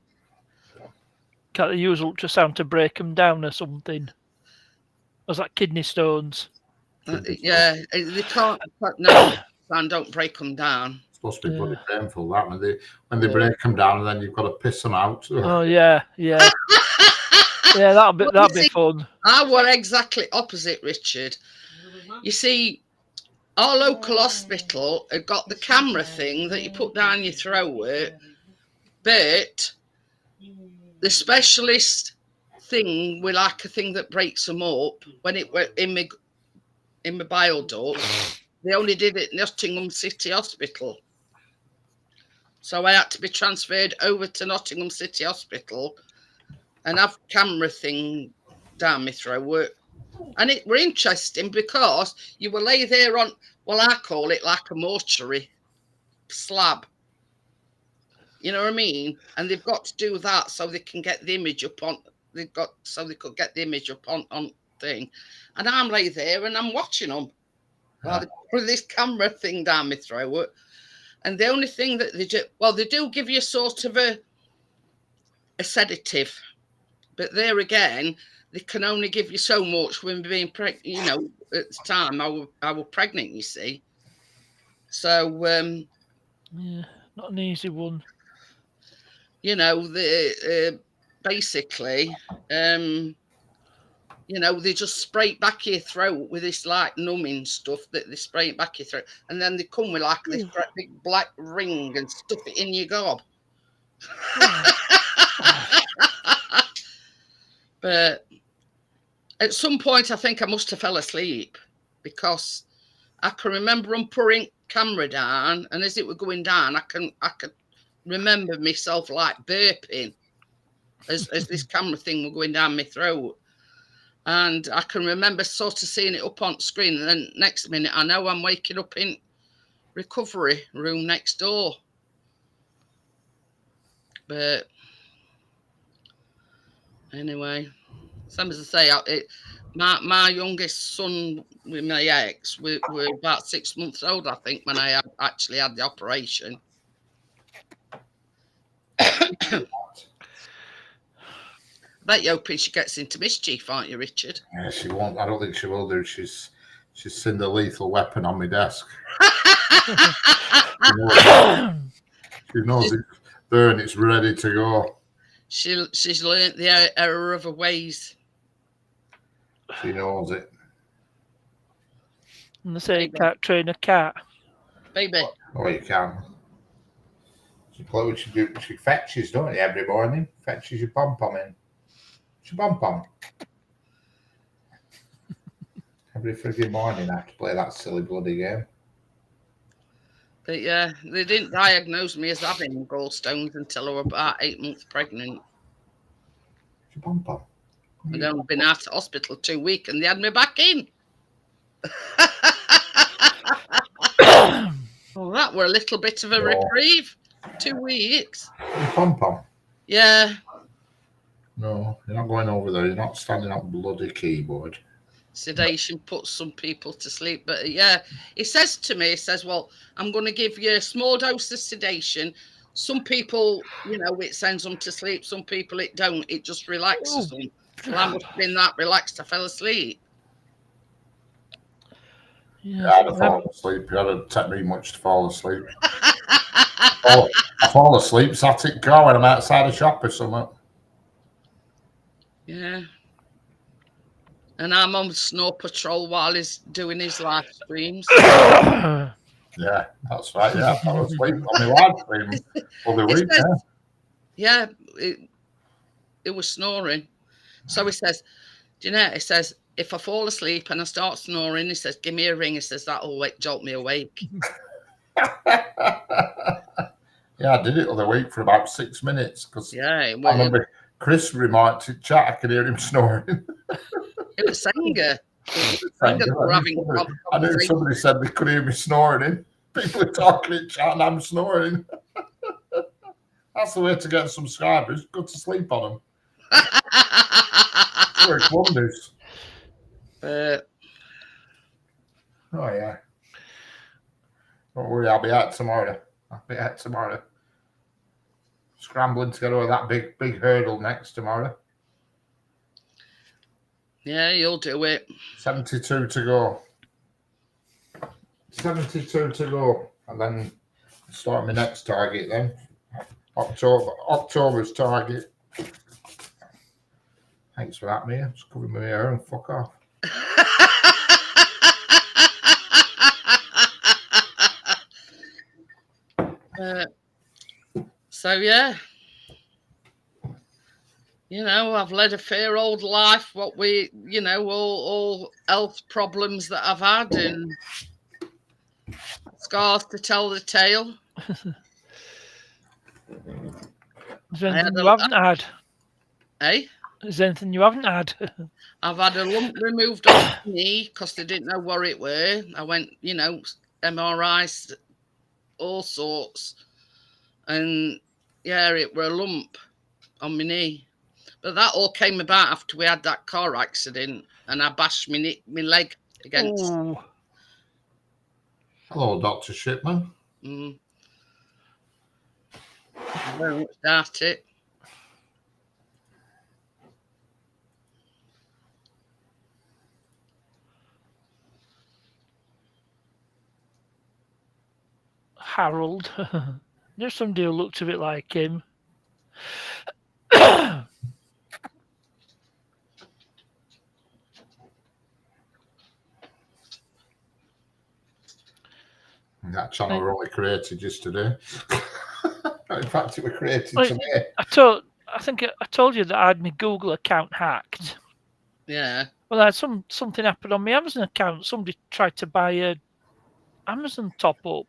Speaker 4: they use ultrasound to break them down or something? Was that kidney stones?
Speaker 1: Yeah, they can't. No, don't break them down.
Speaker 3: It's supposed to be bloody painful, that when they break them down, and then you've got to piss them out.
Speaker 4: Oh yeah. Yeah, that'd be fun.
Speaker 1: I were exactly opposite, Richard. You see, our local hospital had got the camera thing that you put down your throat, but the specialist thing with like a thing that breaks them up when it went in my bile duct, they only did it in Nottingham City Hospital. So I had to be transferred over to Nottingham City Hospital and have camera thing down my throat. And it were interesting because you will lay there on, well, I call it like a mortuary slab. You know what I mean? And they've got to do that so they can get the image up on. They could get the image up on thing. And I'm lay there and I'm watching them while they put this camera thing down my throat. And the only thing that they do, well, they do give you sort of a sedative, but there again, they can only give you so much when being pregnant. You know, at the time I was pregnant, you see. So
Speaker 4: yeah, not an easy one.
Speaker 1: You know, basically, you know, they just spray it back your throat with this like numbing stuff that they spray it back your throat, and then they come with like this big black ring and stuff it in your gob. But at some point, I think I must have fell asleep because I can remember them putting camera down, and as it was going down, I could remember myself like burping as this camera thing was going down my throat. And I can remember sort of seeing it up on screen, and then next minute I know I'm waking up in recovery room next door. But Anyway, same as I say, my youngest son with my ex, we're about 6 months old, I think, when I actually had the operation. Bet you hoping she gets into mischief, aren't you, Richard?
Speaker 3: Yeah, she won't. I don't think she will do. She's seen the Lethal Weapon on my desk. She knows it's there and it's ready to go.
Speaker 1: She's learnt the error of her ways.
Speaker 3: She knows it.
Speaker 4: And they say you can't train a cat.
Speaker 1: Baby.
Speaker 3: Oh, you can. She fetches, don't you, every morning? Fetches your pom-pom in. It's your pom-pom. Every frigging morning I have to play that silly bloody game.
Speaker 1: But yeah, they didn't diagnose me as having gallstones until I was about 8 months pregnant.
Speaker 3: It's your pom-pom.
Speaker 1: I'd only been out of hospital 2 weeks and they had me back in. Well, that were a little bit of a reprieve. 2 weeks.
Speaker 3: Your pom-pom.
Speaker 1: Yeah.
Speaker 3: No, you're not going over there. You're not standing up bloody keyboard.
Speaker 1: Sedation puts some people to sleep. But yeah, he says to me, he says, well, I'm going to give you a small dose of sedation. Some people, it sends them to sleep. Some people it don't. It just relaxes them. Well, I must have been that relaxed I fell asleep.
Speaker 3: Yeah, I'd have fallen asleep. It hadn't take me much to fall asleep. I fall asleep, sat in the car when I'm outside a shop or something.
Speaker 1: Yeah. And I'm on Snow Patrol while he's doing his live streams.
Speaker 3: Yeah, that's right. Yeah, I fell asleep on my live stream for the week.
Speaker 1: Yeah, it was snoring. So he says, he says, if I fall asleep and I start snoring, he says, give me a ring. He says, that'll jolt me awake.
Speaker 3: Yeah, I did it the other week for about 6 minutes because
Speaker 1: I
Speaker 3: remember Chris remarked in chat, I could hear him snoring.
Speaker 1: It was Sanger.
Speaker 3: I knew somebody said they could hear me snoring. People are talking in chat and I'm snoring. That's the way to get subscribers. Go to sleep on them. Works wonders. Oh yeah. Don't worry, I'll be out tomorrow. Scrambling to get over that big hurdle next tomorrow.
Speaker 1: Yeah, you'll do it.
Speaker 3: 72 to go. 72 to go. And then start my next target then. October's target. Thanks for that, Mia. Just covering my hair and fuck off.
Speaker 1: So yeah, I've led a fair old life. What we, all health problems that I've had and scars to tell the tale.
Speaker 4: Is there anything you haven't had?
Speaker 1: Eh?
Speaker 4: Is there anything you haven't had?
Speaker 1: I've had a lump removed off my knee because they didn't know what it were. I went, MRIs, all sorts. And yeah, it were a lump on my knee. But that all came about after we had that car accident and I bashed my leg against.
Speaker 4: Ooh.
Speaker 3: Hello, Dr. Shipman.
Speaker 1: I don't start it.
Speaker 4: Harold. There's somebody who looked a bit like him.
Speaker 3: That channel were only created yesterday. In fact, it was created today.
Speaker 4: I think I told you that I had my Google account hacked.
Speaker 1: Yeah.
Speaker 4: Well, I had something happened on my Amazon account. Somebody tried to buy a Amazon top up.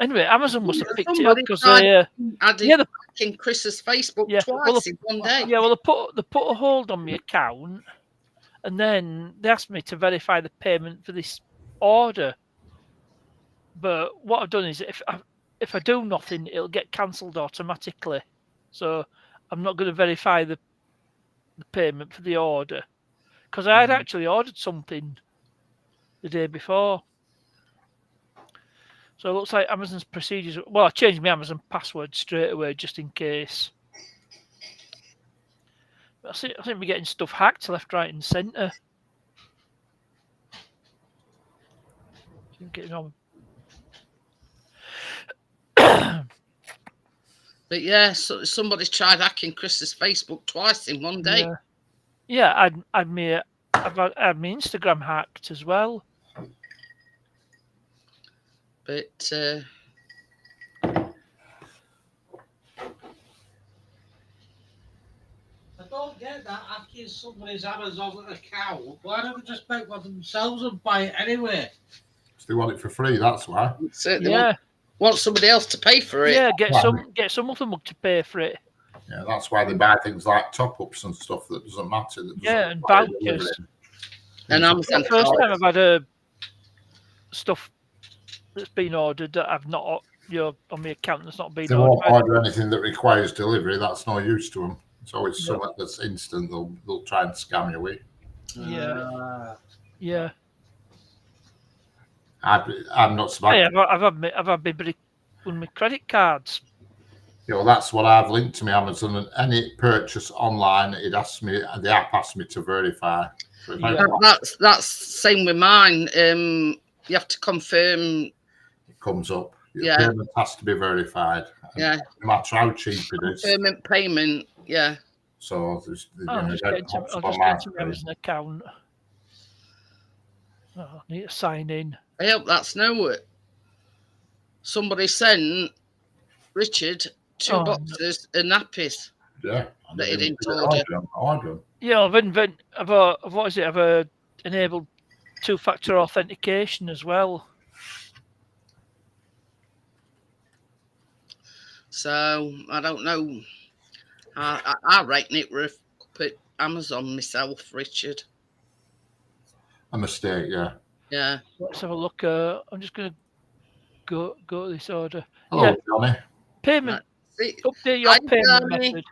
Speaker 4: Anyway, Amazon must have picked it up because they
Speaker 1: in Chris's Facebook twice in one day.
Speaker 4: Yeah, well, they put a hold on my account, and then they asked me to verify the payment for this order. But what I've done is, if I do nothing, it'll get cancelled automatically. So I'm not going to verify the the payment for the order because I had
Speaker 3: Mm-hmm.
Speaker 4: actually ordered something the day before. So it looks like Amazon's procedures. Well, I changed my Amazon password straight away just in case. I think we're getting stuff hacked left, right, and centre. Getting on.
Speaker 1: But yeah, so somebody's tried hacking Chris's Facebook twice in one day.
Speaker 4: Yeah, I've had my Instagram hacked as well.
Speaker 1: But
Speaker 2: I don't get that hacking somebody's Amazon account. Why don't they just make one themselves and buy it anyway?
Speaker 3: Because they want it for free, that's why.
Speaker 1: certainly
Speaker 4: Yeah,
Speaker 1: want somebody else to pay for it.
Speaker 4: yeah. Get
Speaker 3: Well,
Speaker 4: some other mug to pay for it.
Speaker 3: Yeah, that's why they buy things like top-ups and stuff that doesn't matter. That doesn't
Speaker 4: Yeah, and
Speaker 3: require
Speaker 4: vouchers.
Speaker 3: delivering.
Speaker 1: And
Speaker 3: It's
Speaker 1: Amazon
Speaker 4: The first
Speaker 1: cards.
Speaker 4: time I've had stuff that's been ordered that I've not, on my account that's not been
Speaker 3: If they won't
Speaker 4: ordered.
Speaker 3: order anything that requires delivery, that's no use to them. It's always
Speaker 4: No.
Speaker 3: something that's instant. They'll try and scam you with.
Speaker 4: Yeah. Yeah.
Speaker 3: I'm not so bad.
Speaker 4: Hey, I've had one of my credit cards.
Speaker 3: That's what I've linked to my Amazon, and any purchase online, the app asks me to verify. So if I-
Speaker 4: Yeah.
Speaker 1: That's same with mine. You have to confirm.
Speaker 3: it comes up. Your
Speaker 1: Yeah.
Speaker 3: payment has to be verified.
Speaker 1: Yeah.
Speaker 3: No matter how cheap it is.
Speaker 1: Confirming payment. Yeah.
Speaker 3: So there's,
Speaker 4: I'll just get into my Amazon account. Oh, I need to sign in.
Speaker 1: I hope that's no. Somebody sent Richard two
Speaker 4: Oh, no.
Speaker 1: boxes of nappies.
Speaker 3: Yeah.
Speaker 1: That he didn't
Speaker 3: order
Speaker 1: order.
Speaker 3: them.
Speaker 4: Yeah, I've enabled two-factor authentication as well.
Speaker 1: So I don't know. I reckon it were put Amazon myself, Richard.
Speaker 3: A mistake, yeah.
Speaker 1: Yeah.
Speaker 4: Let's have a look. I'm just going to go to this order.
Speaker 3: Hello,
Speaker 4: Yeah.
Speaker 3: Johnny.
Speaker 4: Payment.
Speaker 1: See,
Speaker 4: Update your
Speaker 1: Hi,
Speaker 4: payment
Speaker 1: Johnny.
Speaker 4: method.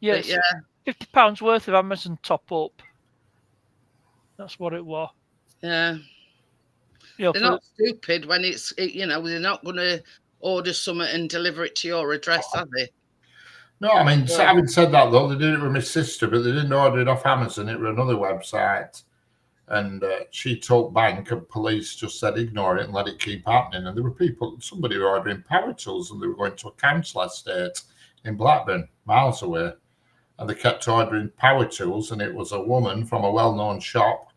Speaker 4: Yes,
Speaker 1: yeah.
Speaker 4: £50 worth of Amazon top up. That's what it was.
Speaker 1: Yeah.
Speaker 4: You know,
Speaker 1: They're not stupid when they're not going to order something and deliver it to your address, are they?
Speaker 3: No, I mean,
Speaker 1: Yeah.
Speaker 3: having said that, though, they did it with my sister, but they didn't order it off Amazon. It was another website. And she told bank and police just said, ignore it and let it keep happening. And there were somebody were ordering power tools and they were going to a council estate in Blackburn, miles away. And they kept ordering power tools. And it was a woman from a well-known shop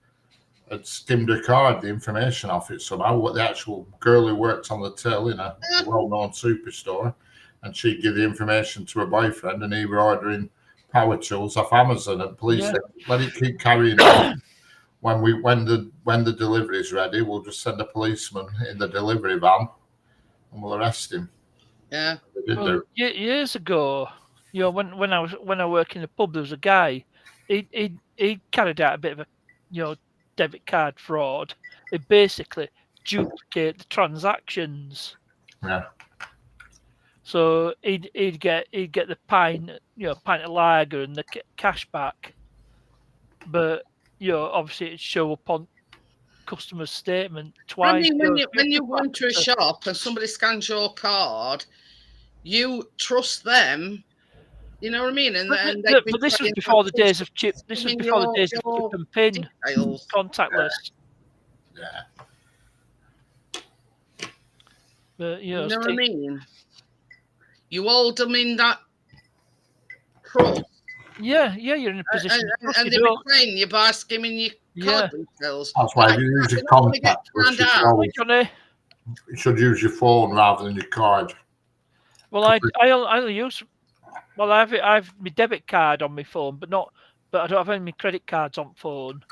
Speaker 3: had skimmed her card, the information off it somehow. What the actual girl who worked on the till in a well-known superstore. And she'd give the information to her boyfriend and he were ordering power tools off Amazon. And police said, let it keep carrying on. When the delivery is ready, we'll just send a policeman in the delivery van and we'll arrest him.
Speaker 1: Yeah.
Speaker 3: They did
Speaker 4: years ago, when I worked in a pub, there was a guy. He carried out a bit of a debit card fraud. It basically duplicate the transactions.
Speaker 3: Yeah.
Speaker 4: So he'd get the pint of lager and the cash back, but obviously it'd show up on customer's statement twice.
Speaker 1: I mean, when you go into a shop and somebody scans your card, you trust them. You know what I mean?
Speaker 4: But this was before the days of chip. This was before the days of chip and pin,
Speaker 1: details.
Speaker 4: contactless.
Speaker 3: Yeah.
Speaker 4: But
Speaker 1: You know what I mean? You hold them in that trust.
Speaker 4: Yeah, you're in a position.
Speaker 1: And they retain you by skimming your card details.
Speaker 3: That's why if you use your contact,
Speaker 4: Johnny.
Speaker 3: you should use your phone rather than your card.
Speaker 4: Well, I only use. Well, I have my debit card on my phone, but I don't have any of my credit cards on phone.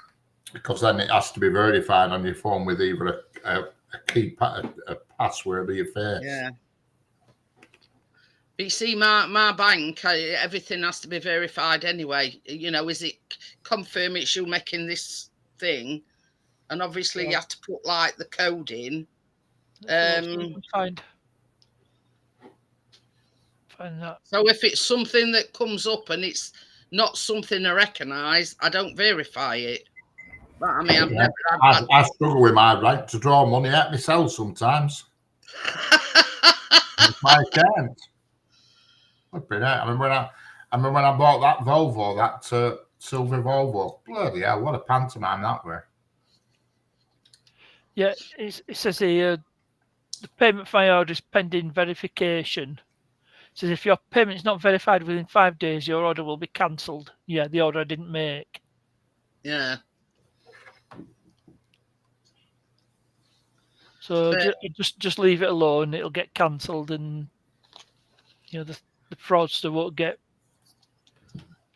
Speaker 3: Because then it has to be verified on your phone with either a password or your face.
Speaker 1: Yeah. But you see, my bank, everything has to be verified anyway. Is it confirm it's you making this thing? And obviously you have to put like the code in.
Speaker 4: Find that.
Speaker 1: So if it's something that comes up and it's not something I recognise, I don't verify it. But I mean, I've
Speaker 3: Yeah.
Speaker 1: never
Speaker 3: I struggle with my right to draw money at myself sometimes. It's my account. Flipping out. I remember when I bought that Volvo, that silver Volvo. Bloody hell, what a pantomime that were.
Speaker 4: Yeah, it says here the payment for your order is pending verification. It says if your payment is not verified within 5 days, your order will be cancelled. Yeah, the order I didn't make.
Speaker 1: Yeah.
Speaker 4: So
Speaker 1: But-
Speaker 4: just leave it alone. It'll get cancelled, and the fraudster won't get.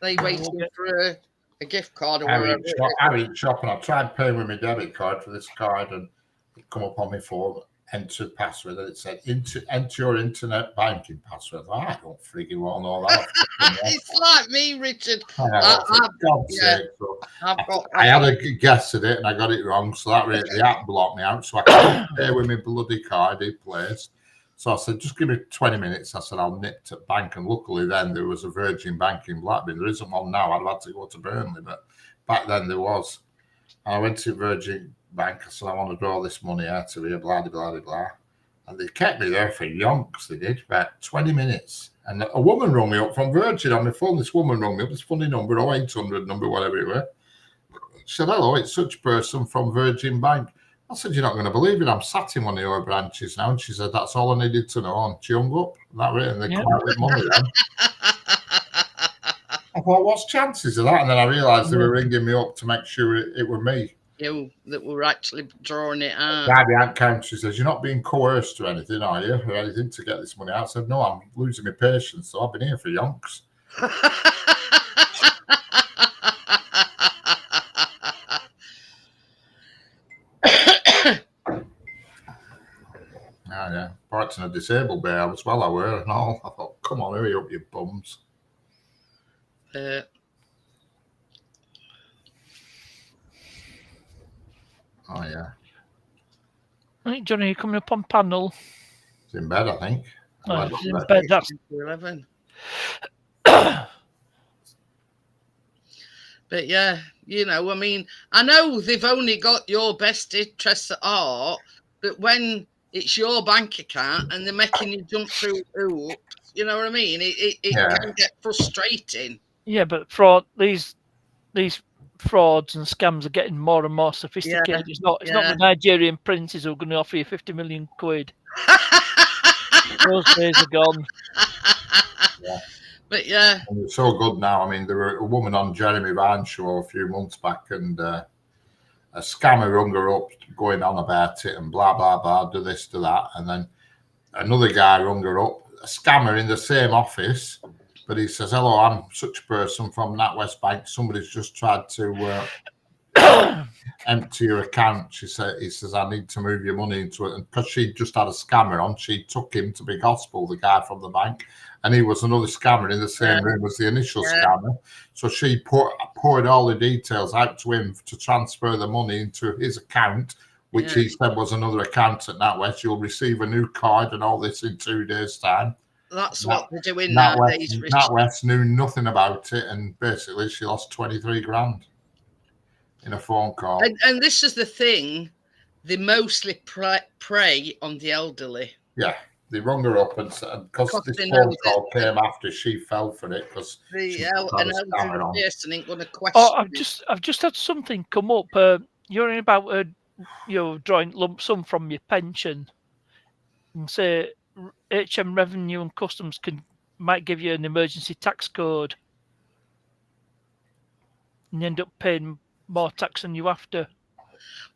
Speaker 1: They waiting for a gift card or
Speaker 3: I
Speaker 1: whatever.
Speaker 3: eat shop and I tried paying with my debit card for this card and it come up on my phone, enter password, and it said enter your internet banking password. I don't freaking want to know that.
Speaker 1: It's like me, Richard.
Speaker 3: For God's sake. So I had a guess at it and I got it wrong, so that really, the app blocked me out, so I couldn't pay with my bloody card in place. So I said, just give me 20 minutes. I said, I'll nip to bank. And luckily then there was a Virgin Bank in Blackburn. There isn't one now. I'd have had to go to Burnley, but back then there was. And I went to Virgin Bank. I said, I want to draw this money out of here, blah, blah, blah, blah. And they kept me there for yonks, they did, about 20 minutes. And a woman rung me up from Virgin on my phone. This woman rung me up, this funny number, 0800 number, whatever it was. She said, hello, it's such person from Virgin Bank. I said, you're not going to believe it. I'm sat in one of your branches now. And she said, that's all I needed to know. And she hung up. That really, and they come out with money then. I thought, what's chances of that? And then I realised they were ringing me up to make sure it were me.
Speaker 1: You that were actually drawing it out.
Speaker 3: Guy behind counter, she says, you're not being coerced or anything, are you? Or anything to get this money out? I said, no, I'm losing my patience. So I've been here for yonks. Oh, yeah. Parked in a disabled bay as well, I were and all. I thought, come on, hurry up, you bums.
Speaker 1: Uh,
Speaker 3: Oh, yeah.
Speaker 4: Right, Johnny, you coming up on panel?
Speaker 3: It's in bed, I think.
Speaker 4: Oh, it's in bed. That's
Speaker 1: 11. But yeah, I mean, I know they've only got your best interests at heart, but when it's your bank account and they're making you jump through hoops, you know what I mean? It can get frustrating.
Speaker 4: Yeah, but these frauds and scams are getting more and more sophisticated.
Speaker 1: Yeah.
Speaker 4: It's not the Nigerian princes who are going to offer you 50 million quid. Those days are gone.
Speaker 3: Yeah.
Speaker 1: But yeah.
Speaker 3: And it's so good now. I mean, there were a woman on Jeremy Vine's show a few months back, and a scammer rung her up going on about it and blah, blah, blah, do this, do that. And then another guy rung her up, a scammer in the same office, but he says, hello, I'm such a person from NatWest Bank. Somebody's just tried to empty your account. He says, I need to move your money into it. And because she just had a scammer on, she took him to be gospel, the guy from the bank. And he was another scammer in the same room as the initial scammer. So she poured all the details out to him to transfer the money into his account, which he said was another account at NatWest. You'll receive a new card and all this in 2 days' time.
Speaker 1: That's what they're doing nowadays.
Speaker 3: NatWest knew nothing about it, and basically she lost 23 grand in a phone call.
Speaker 1: And this is the thing, they mostly prey on the elderly.
Speaker 3: Yeah. They rung her up and because this phone call came after she fell for it because
Speaker 1: the elderly person ain't going to question.
Speaker 4: Oh, I've just had something come up. You're in about drawing lump sum from your pension, and say HM Revenue and Customs might give you an emergency tax code, and you end up paying more tax than you have to.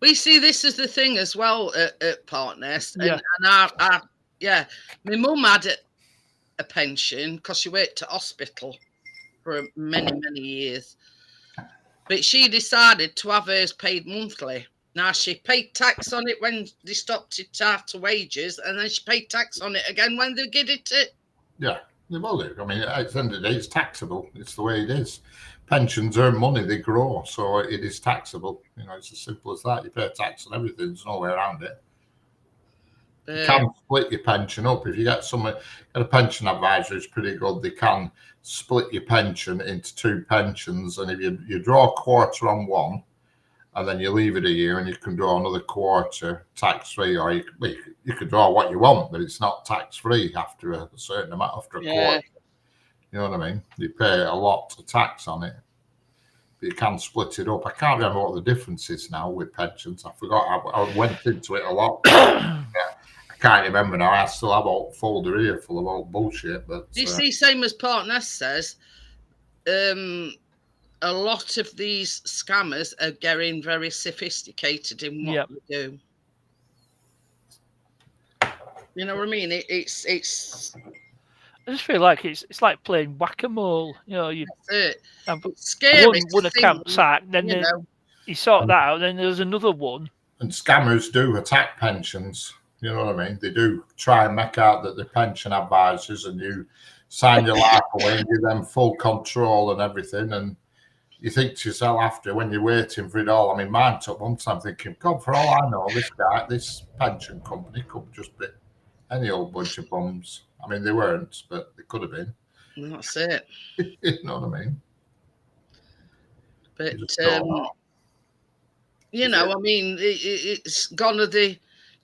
Speaker 1: We see this is the thing as well at Partners,
Speaker 4: Yeah.
Speaker 1: and my mum had a pension because she worked at hospital for many, many years. But she decided to have hers paid monthly. Now, she paid tax on it when they stopped it after wages, and then she paid tax on it again when they did it.
Speaker 3: Yeah, they will do. I mean, at the end of the day, it's taxable. It's the way it is. Pensions earn money, they grow, so it is taxable. It's as simple as that. You pay tax on everything. There's no way around it. You can split your pension up. If you get a pension advisor who's pretty good, they can split your pension into 2 pensions. And if you draw a quarter on one, and then you leave it a year, and you can draw another quarter tax-free, or you could draw what you want, but it's not tax-free after a certain amount, after a quarter. You know what I mean? You pay a lot of tax on it. But you can split it up. I can't remember what the difference is now with pensions. I forgot. I went into it a lot. I can't remember now. I still have a folder here full of old bullshit. But
Speaker 1: you see, same as Partner says, a lot of these scammers are getting very sophisticated in what they do. You know what I mean? It's.
Speaker 4: I just feel like it's like playing whack-a-mole. You know,
Speaker 1: it's scary.
Speaker 4: One a campsite, then you sort that out. Then there's another one.
Speaker 3: And scammers do attack pensions. You know what I mean? They do try and make out that they're pension advisors, and you sign your life away and give them full control and everything. And you think to yourself after, when you're waiting for it all, I mean, mine took months. I'm thinking, God, for all I know, this pension company could just be any old bunch of bums. I mean, they weren't, but they could have been.
Speaker 1: That's it.
Speaker 3: You know what I mean?
Speaker 1: But you know, I mean, it's gone are the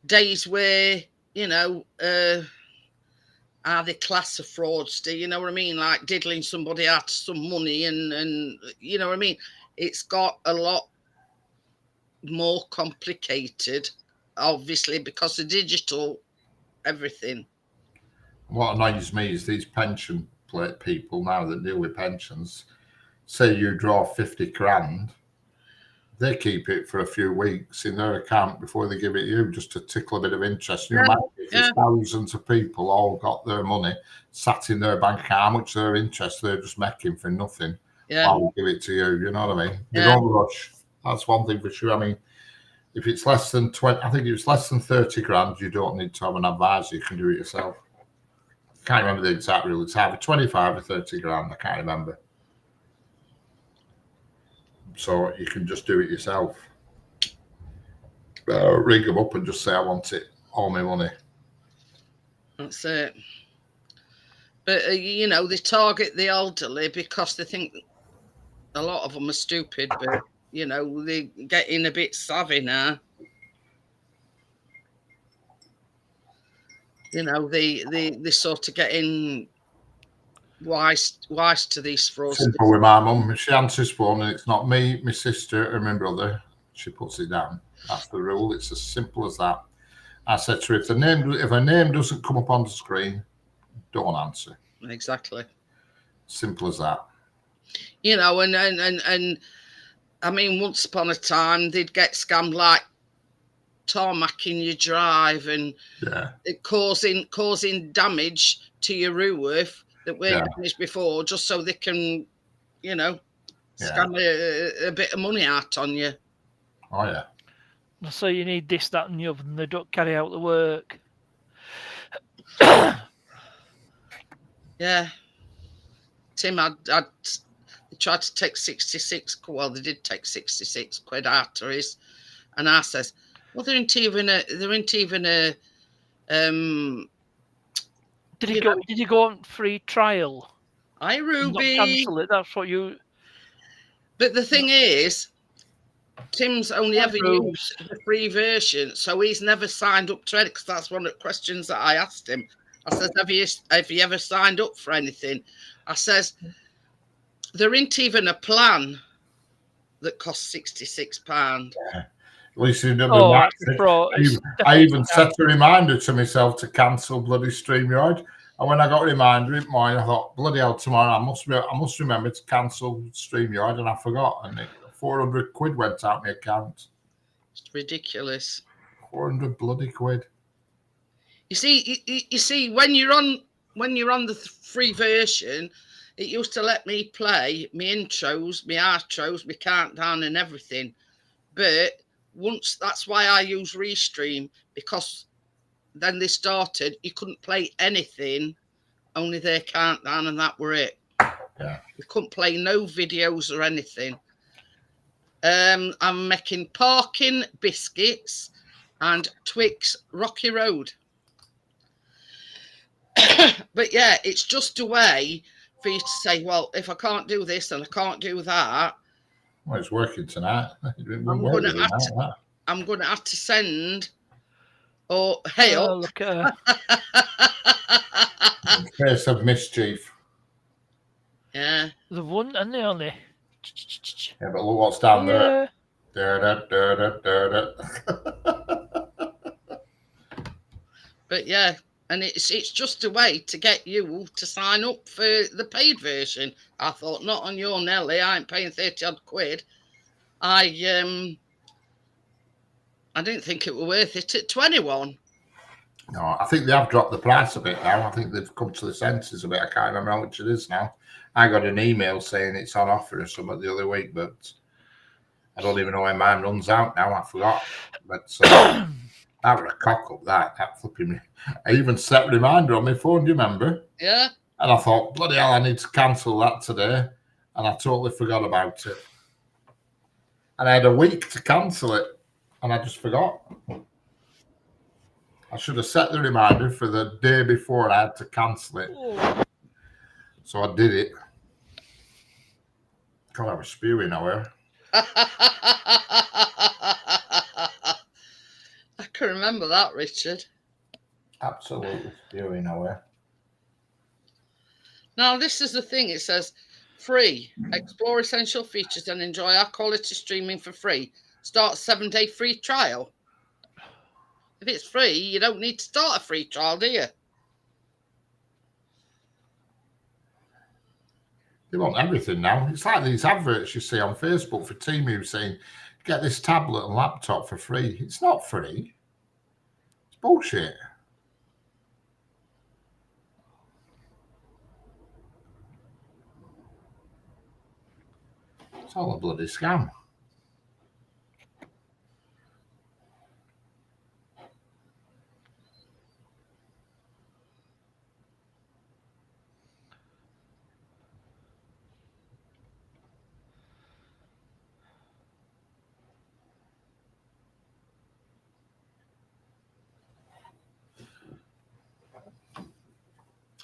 Speaker 1: days where, you know, are the class of fraudster, you know what I mean? Like diddling somebody out of some money and you know what I mean? It's got a lot more complicated, obviously, because of digital everything.
Speaker 3: What annoys me is these pension people now that deal with pensions. Say you draw 50 grand, they keep it for a few weeks in their account before they give it you, just to tickle a bit of interest. You imagine if thousands of people all got their money sat in their bank account, how much their interest they're just making for nothing while they give it to you. You know what I mean? They don't rush. That's one thing for sure. I mean, if it's less than 20, I think if it's less than 30 grand, you don't need to have an advisor. You can do it yourself. I can't remember the exact rule. It's either 25 or 30 grand. I can't remember. So you can just do it yourself. Ring them up and just say, I want it, all my money.
Speaker 1: That's it. But, you know, they target the elderly because they think a lot of them are stupid, but, you know, they're getting a bit savvy now. You know, they sort of getting wise to these fraudsters.
Speaker 3: Simple with my mum. She answers phone and it's not me, my sister, or my brother. She puts it down. That's the rule. It's as simple as that. I said to her, if her name doesn't come up on the screen, don't answer.
Speaker 1: Exactly.
Speaker 3: Simple as that.
Speaker 1: You know, and I mean, once upon a time they'd get scammed like tarmacking your drive and causing damage to your roof that weren't damaged before, just so they can, you know, scam a bit of money out on you.
Speaker 3: Oh yeah.
Speaker 4: So you need this, that, and the other, and they don't carry out the work.
Speaker 1: Yeah. Tim, I tried to take 66. Well, they did take 66 quid out of his, and I says, well, there ain't even a.
Speaker 4: Did you go on free trial?
Speaker 1: Hi, Ruby.
Speaker 4: Not cancel it. That's what you.
Speaker 1: But the thing is, Tim's only ever used the free version, so he's never signed up to it. Because that's one of the questions that I asked him. I says, have you ever signed up for anything? I says, there ain't even a plan that costs £66.
Speaker 3: At least he didn't. I even set a reminder to myself to cancel bloody StreamYard. And when I got a reminder in mine, I thought, bloody hell, tomorrow I must remember to cancel StreamYard, and I forgot. And 400 quid went out my account.
Speaker 1: It's ridiculous.
Speaker 3: 400 bloody quid.
Speaker 1: You see, when you're on the free version, it used to let me play my intros, my outros, my countdown, and everything. But once, that's why I use Restream, because then they started, you couldn't play anything, only their countdown, and that were it.
Speaker 3: Yeah.
Speaker 1: You couldn't play no videos or anything. I'm making Parkin biscuits and Twix Rocky Road. But yeah, it's just a way for you to say, well, if I can't do this and I can't do that,
Speaker 3: Well, it's working tonight. It wouldn't
Speaker 1: I'm
Speaker 3: work
Speaker 1: gonna
Speaker 3: with him
Speaker 1: have
Speaker 3: out
Speaker 1: to,
Speaker 3: that.
Speaker 1: I'm gonna have to send or hey
Speaker 4: Oh,
Speaker 1: up.
Speaker 4: look at her.
Speaker 3: Face of mischief.
Speaker 1: Yeah.
Speaker 4: The one and the only.
Speaker 3: Yeah, but look what's down there.
Speaker 4: Yeah.
Speaker 1: But yeah, and it's just a way to get you to sign up for the paid version. I thought, not on your Nelly. I ain't paying 30 odd quid. I didn't think it were worth it at 21.
Speaker 3: No, I think they have dropped the price a bit now. I think they've come to the senses a bit. I can't remember how much it is now. I got an email saying it's on offer or something the other week, but I don't even know when mine runs out now. I forgot. But that was a cock up, that flipping me. I even set a reminder on my phone, do you remember?
Speaker 1: Yeah.
Speaker 3: And I thought, bloody hell, I need to cancel that today. And I totally forgot about it. And I had a week to cancel it. And I just forgot. I should have set the reminder for the day before I had to cancel it.
Speaker 4: Oh.
Speaker 3: So I did it. God, I was spewing nowhere.
Speaker 1: I can remember that, Richard.
Speaker 3: Absolutely spewing nowhere.
Speaker 1: Now, this is the thing. It says, free. Explore essential features and enjoy our quality streaming for free. Start 7-day free trial. If it's free, you don't need to start a free trial, do you?
Speaker 3: They want everything now. It's like these adverts you see on Facebook for Temu saying, get this tablet and laptop for free. It's not free. It's bullshit. It's all a bloody scam.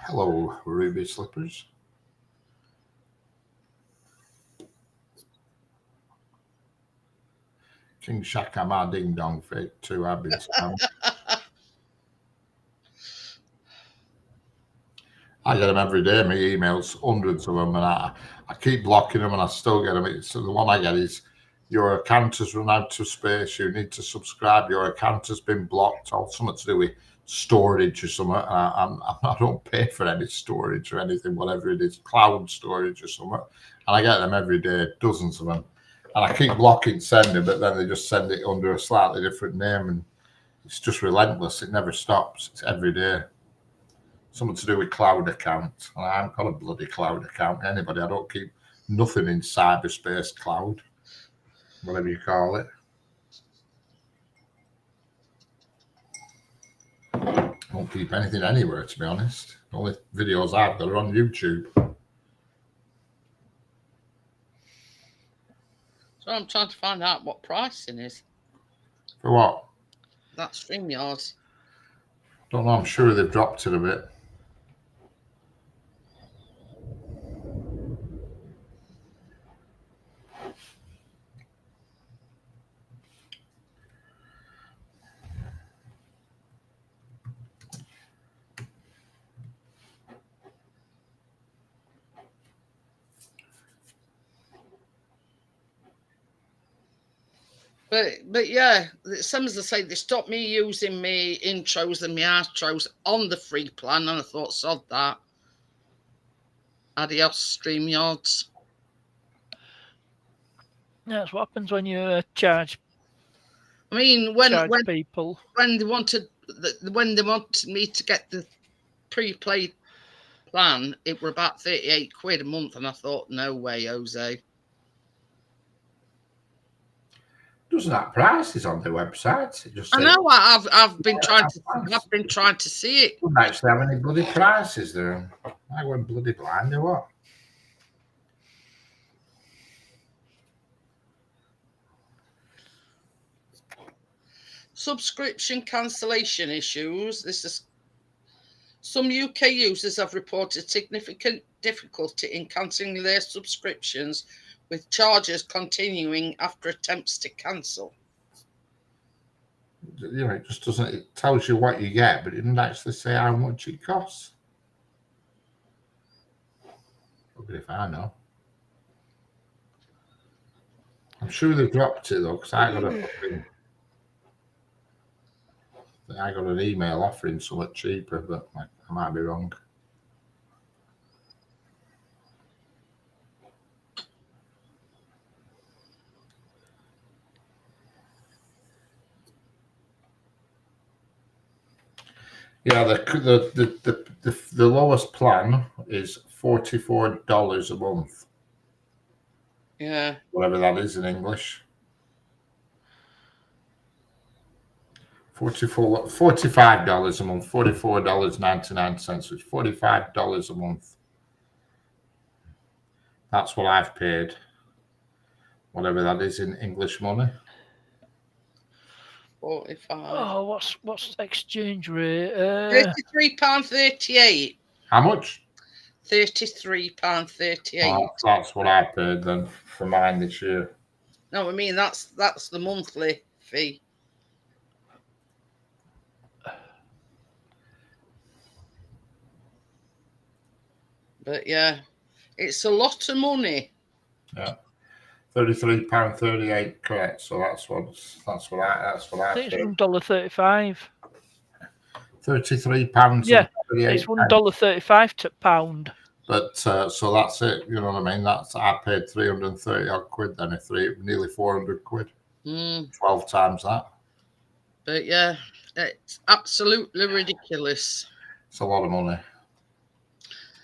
Speaker 3: Hello, Ruby Slippers. King Shaka Ma Ding Dong Fake 2 have been scammed. I get them every day, my emails, hundreds of them, and I keep blocking them and I still get them. So the one I get is, your account has run out of space, you need to subscribe, your account has been blocked, or something to do with storage or something. I don't pay for any storage or anything, whatever it is, cloud storage or something. And I get them every day, dozens of them. And I keep blocking sending, but then they just send it under a slightly different name, and it's just relentless. It never stops. It's every day. Something to do with cloud account. And I haven't got a bloody cloud account. Anybody, I don't keep nothing in cyberspace cloud, whatever you call it. I don't keep anything anywhere, to be honest. The only videos I've got are on YouTube.
Speaker 1: So I'm trying to find out what pricing is.
Speaker 3: For what?
Speaker 1: That's StreamYard.
Speaker 3: Don't know. I'm sure they've dropped it a bit.
Speaker 1: But yeah, some as I say, they stopped me using my intros and my outros on the free plan, and I thought, sod that. Adios, StreamYards.
Speaker 4: That's what happens when you charge
Speaker 1: I mean, when
Speaker 4: people.
Speaker 1: When they wanted me to get the pre-played plan, it were about 38 quid a month, and I thought, no way, Jose.
Speaker 3: Doesn't have prices on their website. It just
Speaker 1: I know. I've been trying to see it.
Speaker 3: Don't actually have any bloody prices there. I went bloody blind or what?
Speaker 1: Subscription cancellation issues. Some UK users have reported significant difficulty in cancelling their subscriptions, with charges continuing after attempts to cancel.
Speaker 3: You know, it just doesn't. It tells you what you get, but it doesn't actually say how much it costs. But if I know, I'm sure they dropped it though, because I got an email offering somewhat cheaper, but I might be wrong. Yeah, the lowest plan is $44 a month.
Speaker 1: Yeah.
Speaker 3: Whatever that is in English. $45 a month, $44.99, which is $45 a month. That's what I've paid. Whatever that is in English money.
Speaker 1: 45.
Speaker 4: Oh, what's exchange rate?
Speaker 1: £33.38.
Speaker 3: How much?
Speaker 1: £33.38.
Speaker 3: Oh, that's what I paid then for mine this year.
Speaker 1: No, I mean that's the monthly fee. But yeah, it's a lot of money.
Speaker 3: Yeah, £33.38, correct. So that's what I
Speaker 4: I think
Speaker 3: paid.
Speaker 4: it's $1.35.
Speaker 3: £33.
Speaker 4: Yeah, it's $1.35 to pound.
Speaker 3: But so that's it. You know what I mean? I paid 330 odd quid then, nearly 400 quid. 12 times that.
Speaker 1: But yeah, it's absolutely ridiculous.
Speaker 3: It's a lot of money.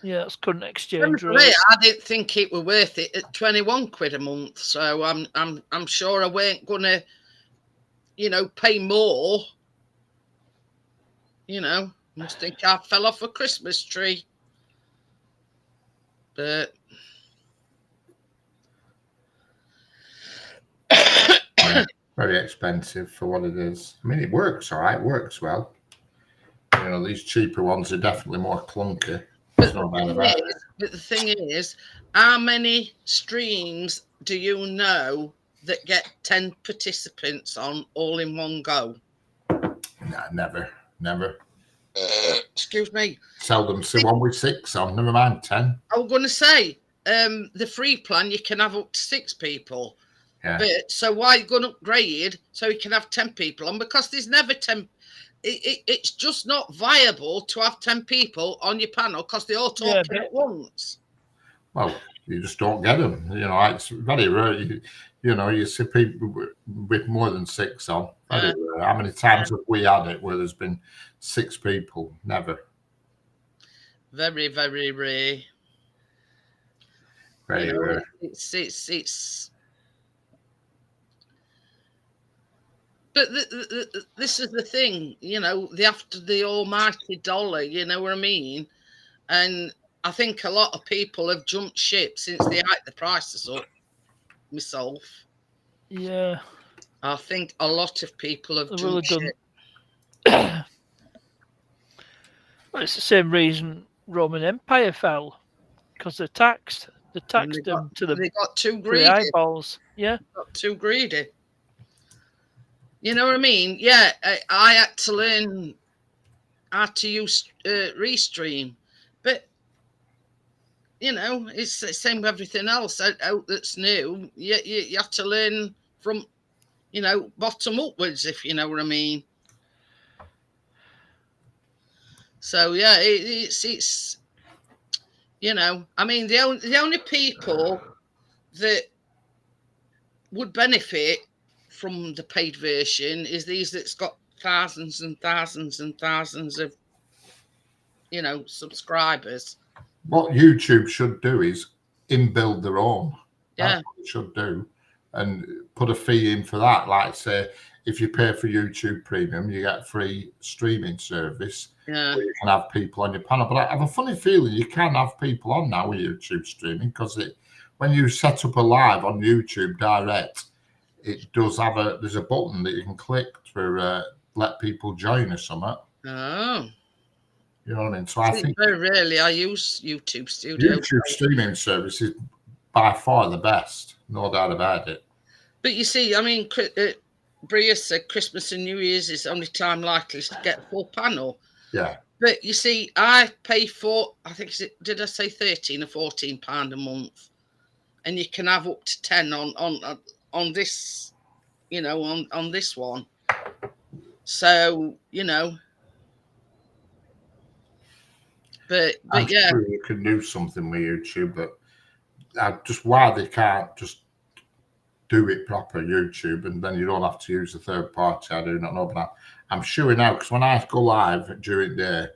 Speaker 4: Yeah, it's current exchange
Speaker 1: For
Speaker 4: rate.
Speaker 1: me, I didn't think it were worth it at 21 quid a month. So I'm sure I weren't gonna, pay more. Must think I fell off a Christmas tree. But
Speaker 3: very expensive for what it is. I mean, it works all right. It works well. These cheaper ones are definitely more clunky.
Speaker 1: But the thing is, how many streams do you know that get 10 participants on all in one go?
Speaker 3: Nah, never.
Speaker 1: Excuse me.
Speaker 3: Seldom see one with 6 on, never mind 10.
Speaker 1: I was going to say, the free plan, you can have up to 6 people.
Speaker 3: Yeah.
Speaker 1: But so why you going to upgrade so you can have 10 people on? Because there's never 10. It's just not viable to have 10 people on your panel because they all talk at once.
Speaker 3: Well, you just don't get them. It's very rare. You see people with more than 6 on. Very rare. How many times have we had it where there's been 6 people? Never.
Speaker 1: Very, very rare.
Speaker 3: Very rare.
Speaker 1: It's. But this is the thing, after the almighty dollar, you know what I mean? And I think a lot of people have jumped ship since they hiked the prices up. Myself.
Speaker 4: Yeah.
Speaker 1: I think a lot of people have jumped ship.
Speaker 4: Well, it's the same reason Roman Empire fell, because they taxed them to the.
Speaker 1: They got too greedy.
Speaker 4: Eyeballs. Yeah.
Speaker 1: Got too greedy. You know what I mean? Yeah, I had to learn how to use Restream, but it's the same with everything else out that's new. You have to learn from, bottom upwards, if you know what I mean. So yeah, it's I mean the only people that would benefit from the paid version is these that's got thousands and thousands and thousands of subscribers.
Speaker 3: What YouTube should do is inbuild their own.
Speaker 1: That's
Speaker 3: what it should do, and put a fee in for that. Like say, if you pay for YouTube Premium, you get free streaming service.
Speaker 1: Yeah,
Speaker 3: where you can have people on your panel. But I have a funny feeling you can have people on now with YouTube streaming, because when you set up a live on YouTube direct, it does have there's a button that you can click to let people join or something.
Speaker 1: Oh.
Speaker 3: You know what I mean? So I think
Speaker 1: very rarely I use YouTube Studio.
Speaker 3: YouTube streaming service is by far the best, no doubt about it.
Speaker 1: But you see, I mean, Bria said Christmas and New Year's is the only time likely to get a full panel.
Speaker 3: Yeah.
Speaker 1: But you see, I pay for, I think, did I say £13 or £14 a month? And you can have up to 10 on this, you know, on this one. So, you know. But
Speaker 3: I'm
Speaker 1: yeah.
Speaker 3: sure you can do something with YouTube, but just why they can't just do it proper YouTube, and then you don't have to use the third party. I do not know, but I'm sure now, because when I go live during the day,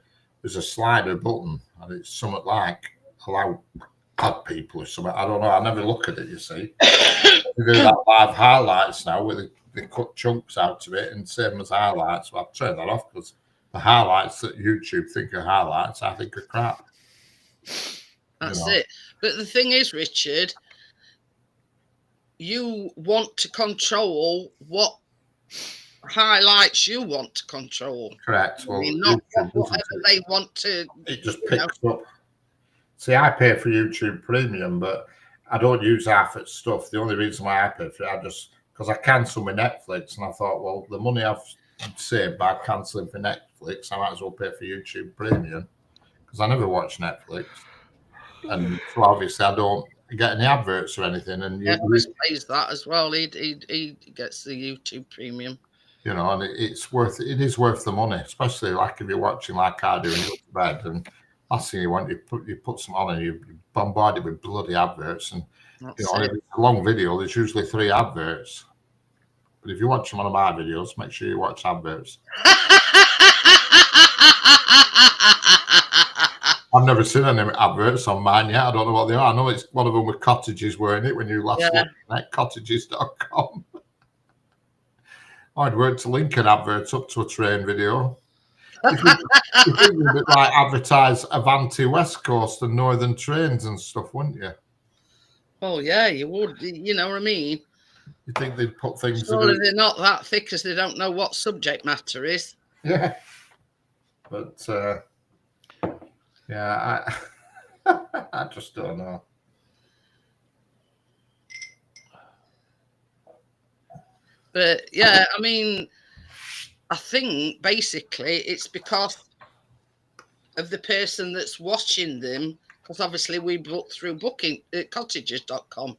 Speaker 3: there's a slider button, and it's something like allow add people or something. I don't know. I never look at it. You see, they do that live highlights now, where they cut chunks out of it and save them as highlights. Well, I'll turn that off because the highlights that YouTube think are highlights, I think are crap.
Speaker 1: That's it. But the thing is, Richard, you want to control what highlights you want to control.
Speaker 3: Correct. Well,
Speaker 1: not whatever they want to.
Speaker 3: It just picks up. See, I pay for YouTube Premium, but I don't use half its stuff. The only reason why I pay for it, because I cancelled my Netflix, and I thought, well, the money I've saved by cancelling for Netflix, I might as well pay for YouTube Premium, because I never watch Netflix, and so obviously I don't get any adverts or anything. And
Speaker 1: Chris pays that as well. He gets the YouTube Premium.
Speaker 3: You know, and it is worth the money, especially like if you're watching like I do and you go to bed, and last thing you want, you put some on and you're bombarded with bloody adverts. And if it's a long video, there's usually 3 adverts. But if you watch one of my videos, make sure you watch adverts. I've never seen any adverts on mine yet. I don't know what they are. I know it's one of them with cottages, weren't it? When you last looked at cottages.com. I'd work to link an advert up to a train video. You could like advertise Avanti West Coast and Northern trains and stuff, wouldn't you?
Speaker 1: Oh yeah, you would. You know what I mean?
Speaker 3: You think they'd put things?
Speaker 1: Surely they're not that thick because they don't know what subject matter is.
Speaker 3: Yeah, but yeah, I just don't know.
Speaker 1: But yeah, I mean, I think basically it's because of the person that's watching them, because obviously we book through booking cottages.com.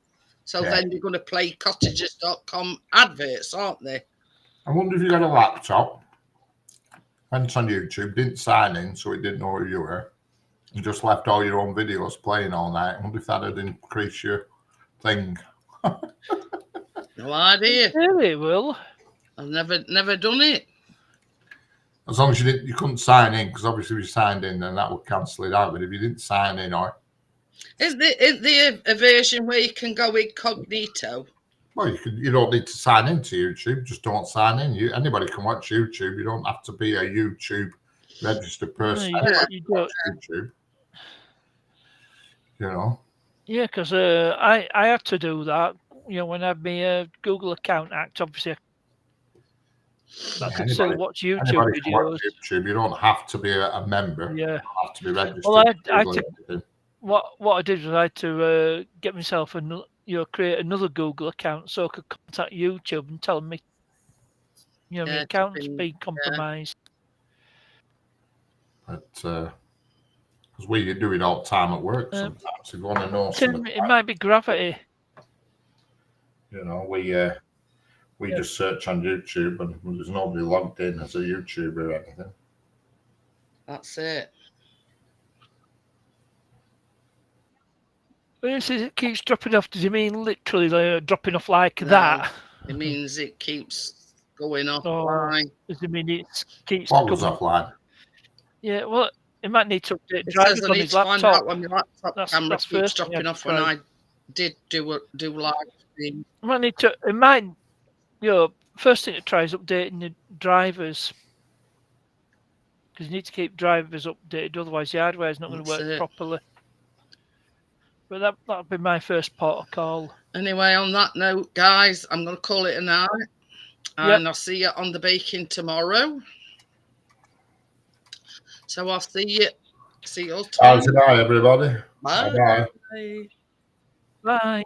Speaker 1: So then they're going to play cottages.com adverts, aren't they?
Speaker 3: I wonder if you got a laptop, went on YouTube, didn't sign in, so it didn't know who you were, and just left all your own videos playing all night. I wonder if that would increase your thing.
Speaker 1: No idea.
Speaker 4: Really, will.
Speaker 1: I've never done it.
Speaker 3: As long as you couldn't sign in, because obviously if you signed in, then that would cancel it out. But if you didn't sign in, or
Speaker 1: is there a version where you can go incognito?
Speaker 3: Well, you don't need to sign into YouTube. Just don't sign in. Anybody can watch YouTube. You don't have to be a YouTube registered person.
Speaker 4: No, you don't.
Speaker 3: YouTube. You know.
Speaker 4: Yeah, because I had to do that. You know, when I had my Google account act, obviously I could still watch YouTube videos.
Speaker 3: Watch YouTube. You don't have to be a member.
Speaker 4: Yeah.
Speaker 3: You don't have to be registered.
Speaker 4: Well, what I did was I had to get myself create another Google account so I could contact YouTube and tell them my account's been compromised.
Speaker 3: But because we do it all the time at work sometimes. If you want to know something,
Speaker 4: it might be gravity.
Speaker 3: You know, we just search on YouTube and there's nobody logged in as a YouTuber or anything.
Speaker 1: That's it.
Speaker 4: When it says it keeps dropping off, does it mean literally dropping off like that?
Speaker 1: It means it keeps going offline.
Speaker 4: Does it mean it keeps
Speaker 3: What was offline?
Speaker 4: Yeah, well, it might need to update
Speaker 1: It
Speaker 4: drivers
Speaker 1: says I
Speaker 4: on
Speaker 1: need
Speaker 4: his
Speaker 1: to find
Speaker 4: laptop.
Speaker 1: out when my laptop camera keeps dropping off when I did do live stream.
Speaker 4: It might, first thing to try is updating the drivers. Because you need to keep drivers updated, otherwise the hardware is not going to work properly. But that'll be my first port of call.
Speaker 1: Anyway, on that note, guys, I'm going to call it a night. And I'll see you on the baking tomorrow. So I'll see you. See you all
Speaker 3: Bye
Speaker 1: tomorrow.
Speaker 3: tonight, everybody.
Speaker 1: Bye.
Speaker 3: Bye.
Speaker 4: Bye.